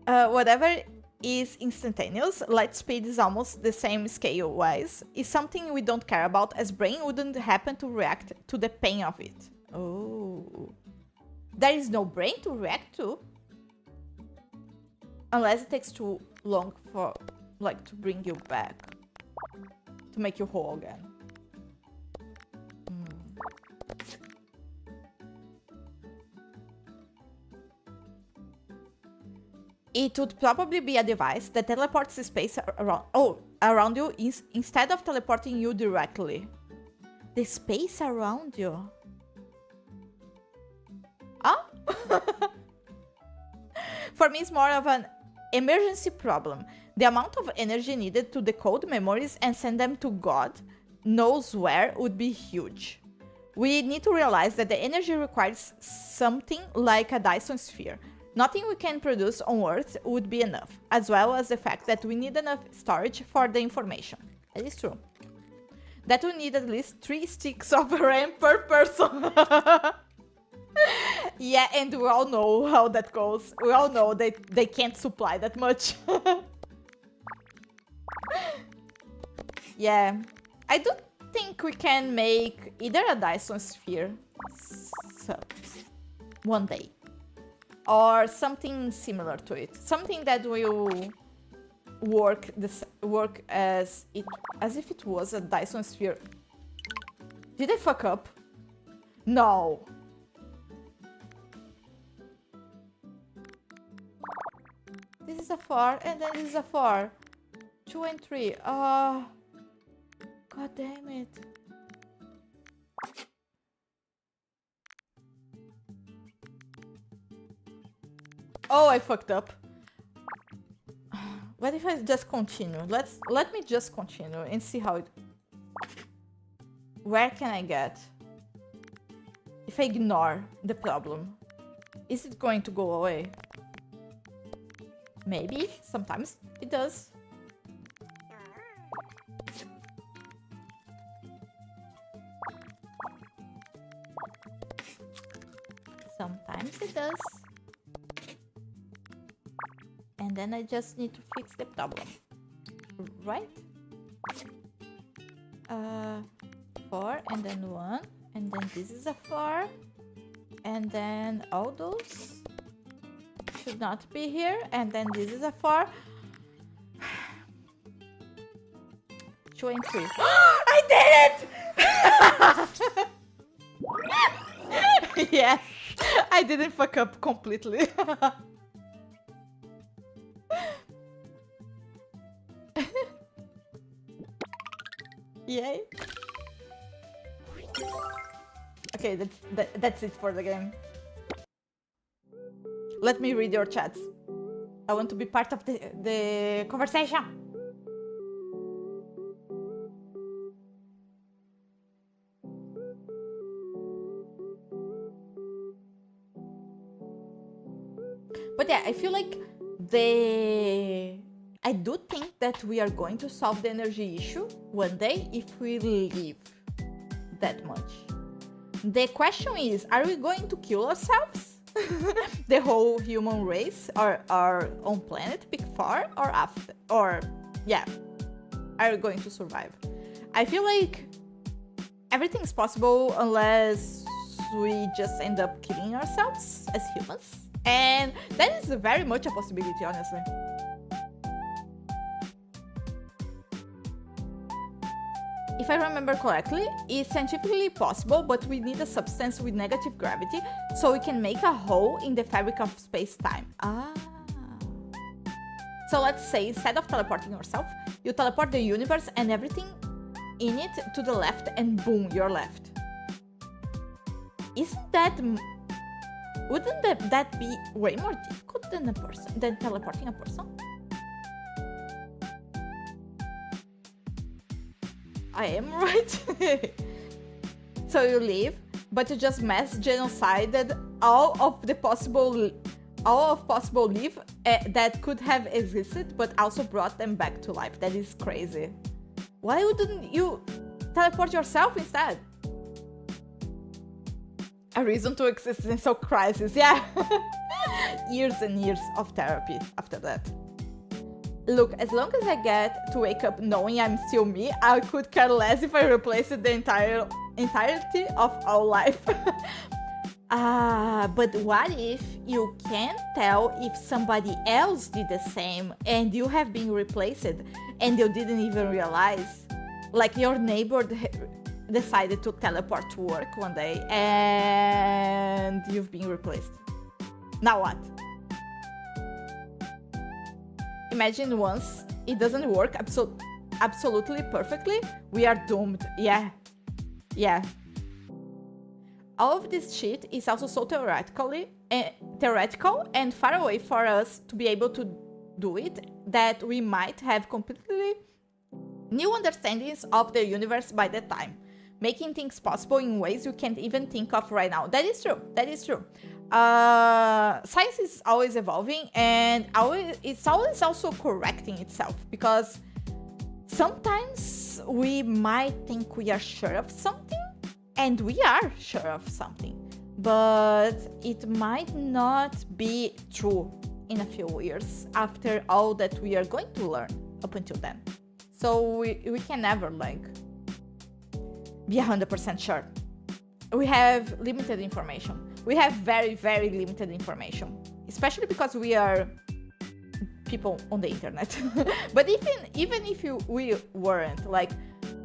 Whatever is instantaneous, light speed is almost the same scale-wise, is something we don't care about, as brain wouldn't happen to react to the pain of it. Oh. There is no brain to react to? Unless it takes too long for, like, to bring you back. To make you whole again. it would probably be a device that teleports the space around you instead of teleporting you directly. The space around you. Huh? For me, it's more of an emergency problem. The amount of energy needed to decode memories and send them to God knows where would be huge. We need to realize that the energy requires something like a Dyson sphere. Nothing we can produce on Earth would be enough, as well as the fact that we need enough storage for the information. That is true. That we need at least 3 sticks of RAM per person. Yeah, and we all know how that goes. We all know that they can't supply that much. Yeah, I do think we can make either a Dyson sphere one day, or something similar to it, something that will work as if it was a Dyson sphere. Did I fuck up? No. This is a 4, and then this is a 4. 2 and 3. God damn it. Oh, I fucked up. What if I just continue? Let me just continue and see how it... Where can I get? If I ignore the problem, is it going to go away? Maybe. Sometimes it does. Sometimes it does. And then I just need to fix the problem. Right? 4 and then 1. And then this is a 4. And then all those should not be here. And then this is a 4. 2 and 3. I did it! Yes, I didn't fuck up completely. Yay. Okay, that's it for the game. Let me read your chats. I want to be part of the conversation. But yeah, I feel like I do think that we are going to solve the energy issue one day if we live that much. The question is, are we going to kill ourselves? The whole human race or our own planet, pick 4 or after, or yeah, are we going to survive? I feel like everything's possible unless we just end up killing ourselves as humans. And that is very much a possibility, honestly. If I remember correctly, it's scientifically possible, but we need a substance with negative gravity so we can make a hole in the fabric of space-time. Ah. So let's say instead of teleporting yourself, you teleport the universe and everything in it to the left and boom, you're left. Isn't that... Wouldn't that be way more difficult than teleporting a person? I am right. So you leave, but you just mass genocided all of possible life that could have existed, but also brought them back to life. That is crazy. Why wouldn't you teleport yourself instead? A reason to existential crisis, yeah. Years and years of therapy after that. Look, as long as I get to wake up knowing I'm still me, I could care less if I replaced the entirety of all life. But what if you can't tell if somebody else did the same and you have been replaced and you didn't even realize? Like your neighbor decided to teleport to work one day and you've been replaced. Now what? imagine once it doesn't work absolutely perfectly, we are doomed. Yeah. All of this shit is also so theoretical and far away for us to be able to do it that we might have completely new understandings of the universe by that time, making things possible in ways you can't even think of right now. That is true. Science is always evolving, and it's always also correcting itself, because sometimes we might think we are sure of something, and we are sure of something, but it might not be true in a few years after all that we are going to learn up until then. So we can never like be 100% sure. We have limited information. We have very, very limited information, especially because we are people on the internet. But even if we weren't, like,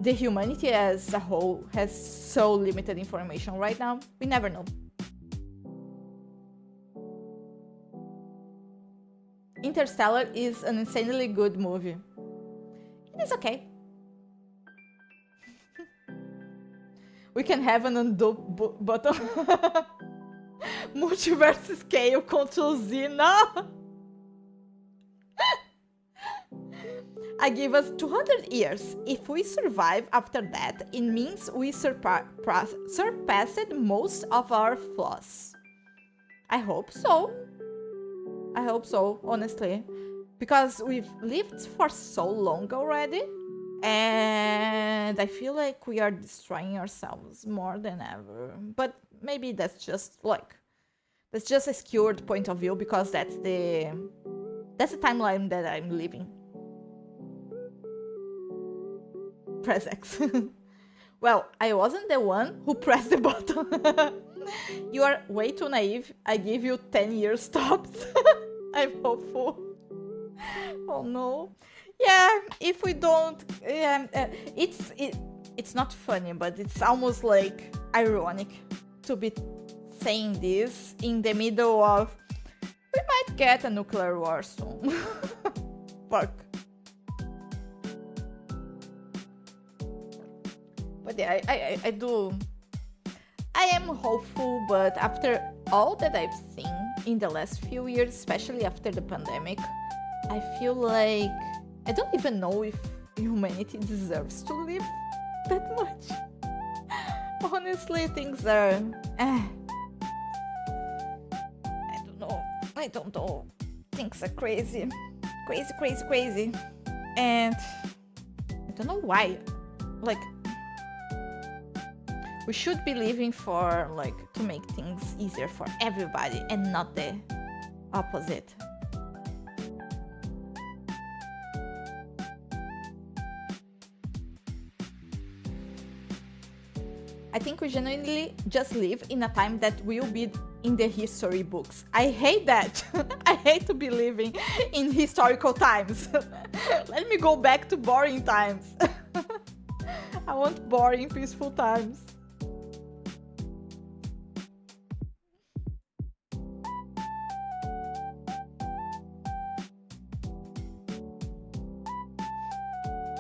the humanity as a whole has so limited information right now, we never know. Interstellar is an insanely good movie. It is okay. We can have an undo button. Multiverse scale, Ctrl Z, no! I give us 200 years. If we survive after that, it means we surpassed most of our flaws. I hope so. I hope so, honestly. Because we've lived for so long already, and I feel like we are destroying ourselves more than ever. But maybe that's just a skewed point of view, because that's the timeline that I'm living. Press X. Well, I wasn't the one who pressed the button. You are way too naive. I give you 10 years tops. I'm hopeful. Oh no. Yeah, if we don't, it's not funny, but it's almost like ironic to be saying this in the middle of, we might get a nuclear war soon. Fuck. But yeah, I am hopeful, but after all that I've seen in the last few years, especially after the pandemic, I feel like I don't even know if humanity deserves to live that much. Honestly, things are... I don't know. Things are crazy. Crazy. And I don't know why. Like, we should be living for, like, to make things easier for everybody and not the opposite. I think we genuinely just live in a time that will be in the history books. I hate that. I hate to be living in historical times. Let me go back to boring times. I want boring, peaceful times.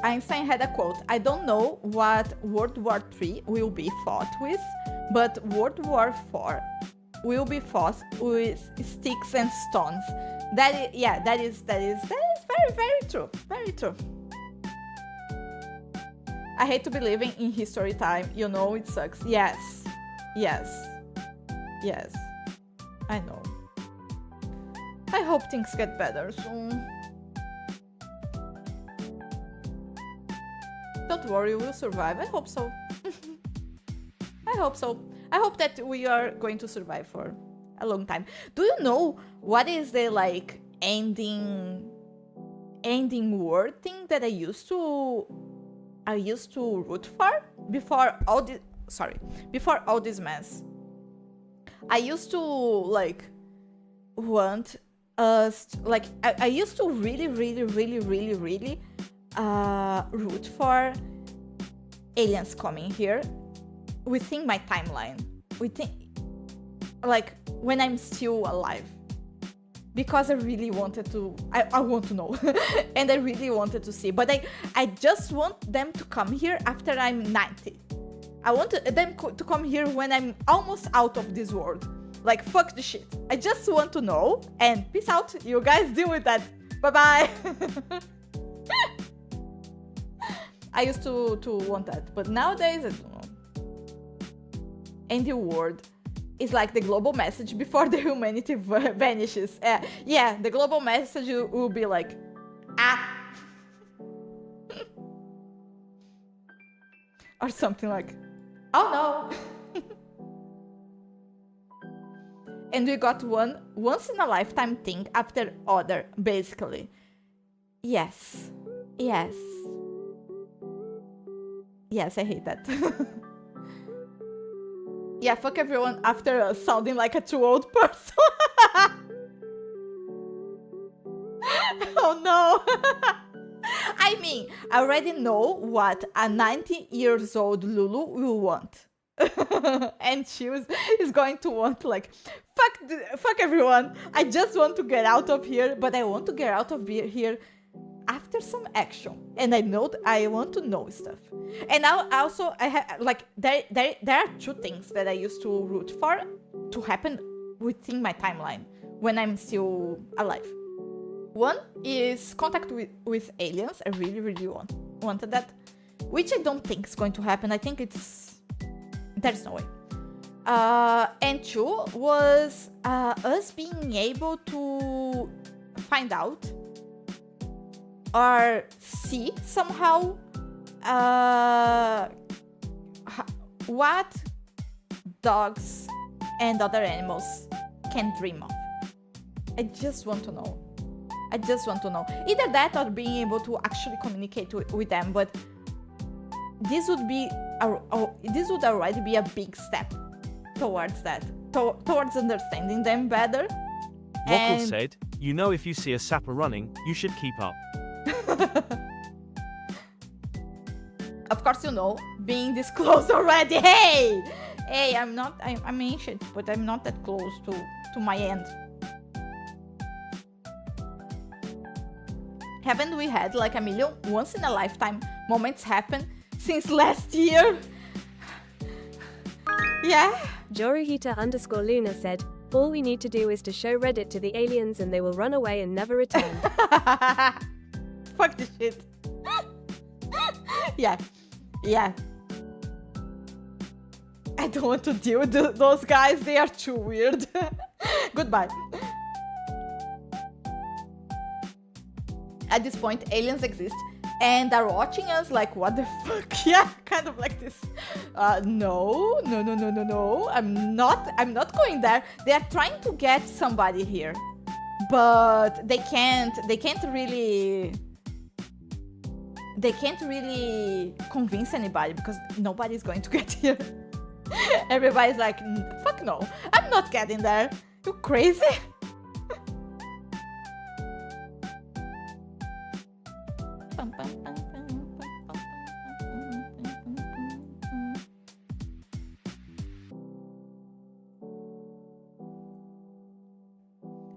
Einstein had a quote, "I don't know what World War III will be fought with, but World War IV will be fought with sticks and stones." That is very, very true. Very true. I hate to be living in history time. You know, it sucks. Yes. I know. I hope things get better soon. Don't worry, we'll survive. I hope so. I hope so. I hope that we are going to survive for a long time. Do you know what is the, like, ending word thing that I used to root for before all this mess? I used to, like, want us, like, I used to really root for aliens coming here within my timeline, like when I'm still alive. because I really wanted to. I want to know, and I really wanted to see. But I just want them to come here after I'm 90. I want them to come here when I'm almost out of this world. Like, fuck the shit. I just want to know, and peace out. You guys deal with that. Bye-bye. I used to want that, but nowadays, I don't know. And the world is like the global message before the humanity vanishes. Yeah, the global message will be like, or something like, oh no. And we got one once in a lifetime thing after other, basically. Yes. Yes. Yes, I hate that. Yeah, fuck everyone after sounding like a too old person. Oh no. I mean, I already know what a 90 years old Lulu will want. And she is going to want like, fuck everyone. I just want to get out of here, but I want to get out of here after some action. And I want to know stuff. And now also I have like there are two things that I used to root for to happen within my timeline when I'm still alive. One is contact with aliens. I really wanted that, which I don't think is going to happen. I think there's no way. And two was us being able to find out or see somehow what dogs and other animals can dream of. I just want to know. I just want to know. Either that or being able to actually communicate with them, but this would already be a big step towards that, towards understanding them better. Rockle said, you know, if you see a sapper running, you should keep up. Of course, you know, being this close already. Hey, I'm ancient, but I'm not that close to my end. Haven't we had like a million once in a lifetime moments happen since last year? Yeah. Joruhita_Luna said, all we need to do is to show Reddit to the aliens and they will run away and never return. Fuck this shit. Yeah. I don't want to deal with those guys. They are too weird. Goodbye. At this point, aliens exist and are watching us like, what the fuck? Yeah, kind of like this. No. I'm not going there. They are trying to get somebody here, but they can't really convince anybody because nobody's going to get here. Everybody's like, fuck no, I'm not getting there. You crazy?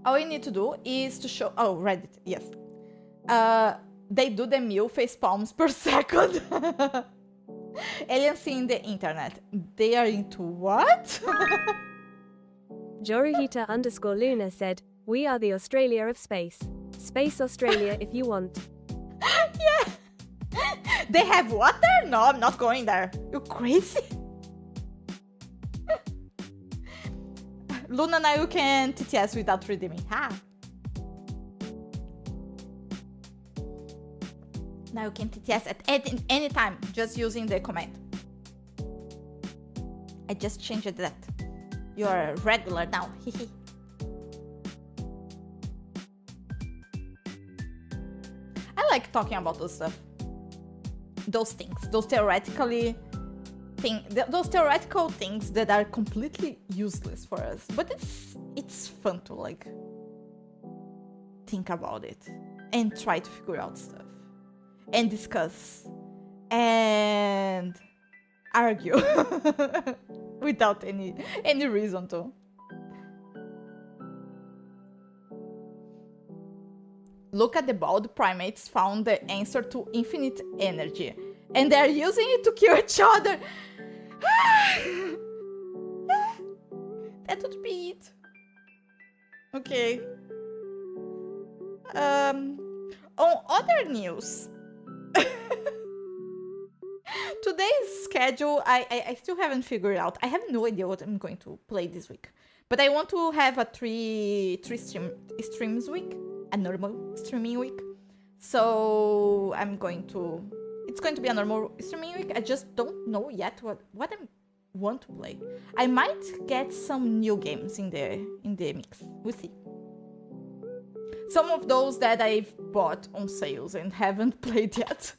All you need to do is to show... Oh, Reddit, yes. They do the mil face palms per second. Aliens seeing the internet. They are into what? Joruhita_Luna said, we are the Australia of space. Space Australia if you want. Yeah. They have water? No, I'm not going there. You crazy? Luna, now you can TTS without redeeming. Ha! Now you can TTS at any time, just using the command. I just changed that. You're a regular now. I like talking about those stuff. Those things. Those theoretical things that are completely useless for us. But it's fun to like think about it and try to figure out stuff. And discuss and argue without any reason to. Look at the bald primates found the answer to infinite energy. And they're using it to kill each other. That would be it. Okay. On other news. Today's schedule, I still haven't figured out. I have no idea what I'm going to play this week. But I want to have a three streams week. A normal streaming week. So it's going to be a normal streaming week. I just don't know yet what I want to play. I might get some new games in the mix. We'll see. Some of those that I've bought on sales and haven't played yet.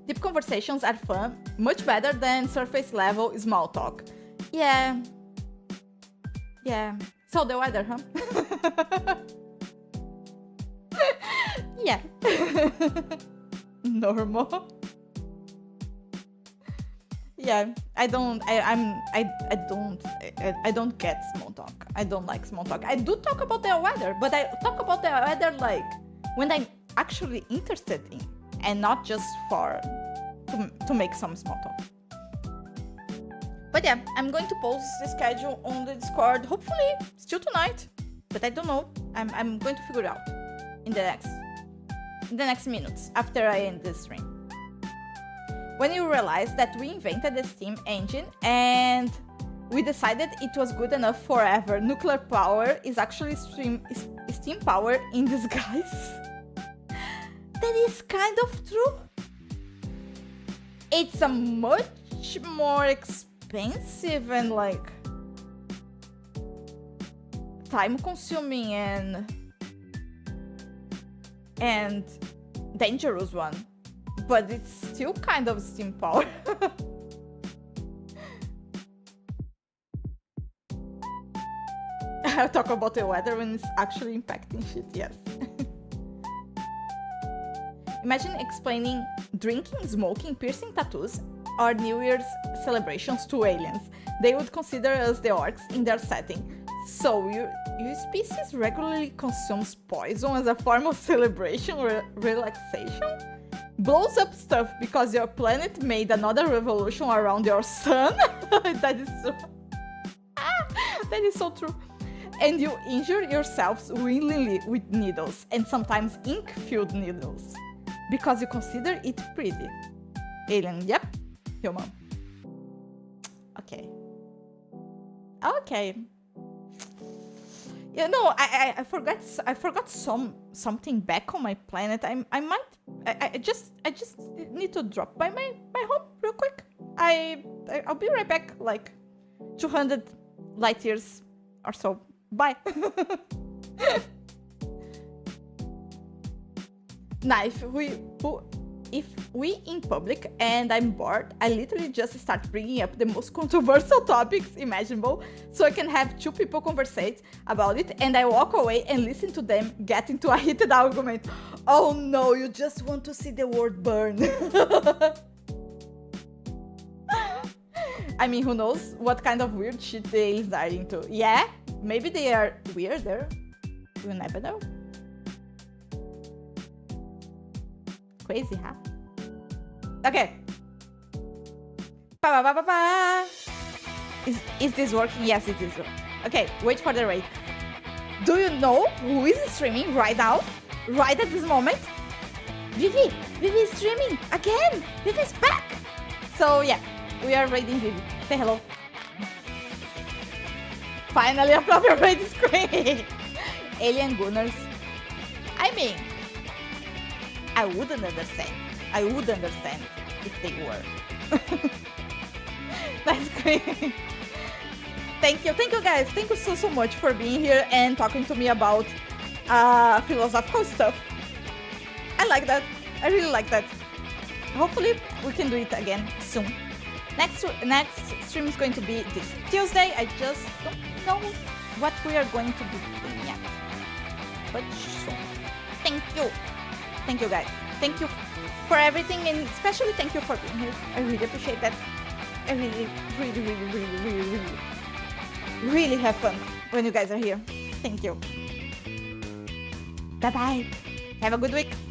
Deep conversations are fun, much better than surface level small talk. Yeah. So the weather, huh? Yeah. Normal. Yeah, I don't get small talk. I don't like small talk. I do talk about the weather, but I talk about the weather like when I'm actually interested in, and not just to make some small talk. But yeah, I'm going to post the schedule on the Discord, hopefully still tonight, but I don't know. I'm going to figure it out in the next minutes after I end the stream. When you realize that we invented the steam engine and we decided it was good enough forever, nuclear power is actually steam power in disguise. That is kind of true. It's a much more expensive and like time-consuming and dangerous one, but it's still kind of steam power. I'll talk about the weather when it's actually impacting shit, yes. Imagine explaining drinking, smoking, piercing tattoos, or New Year's celebrations to aliens. They would consider us the orcs in their setting. So, your species regularly consumes poison as a form of celebration or relaxation? Blows up stuff because your planet made another revolution around your sun? That is so... that is so true. And you injure yourselves willingly with needles, and sometimes ink-filled needles, because you consider it pretty. Alien, yep. Human. Okay. You know, I forgot something back on my planet. I just need to drop by my home real quick. I'll be right back, like 200 light years or so. Bye. Now, if we in public and I'm bored, I literally just start bringing up the most controversial topics imaginable so I can have two people conversate about it, and I walk away and listen to them get into a heated argument. Oh no, you just want to see the world burn. I mean, who knows what kind of weird shit they are into. Yeah, maybe they are weirder. You never know. Crazy, huh? Okay. Is this working? Yes, it is. Okay, wait for the raid. Do you know who is streaming right now? Right at this moment? Vivi! Vivi is streaming again! Vivi is back! So yeah, we are raiding Vivi. Say hello. Finally a proper raid screen! Alien Gunners. I mean, I would understand if they were. That's great. Thank you guys. Thank you so much for being here and talking to me about philosophical stuff. I like that. I really like that. Hopefully we can do it again soon. Next stream is going to be this Tuesday. I just don't know what we are going to be doing yet. But soon. Thank you guys. Thank you for everything, and especially thank you for being here. I really appreciate that. I really have fun when you guys are here. Thank you. Bye bye. Have a good week.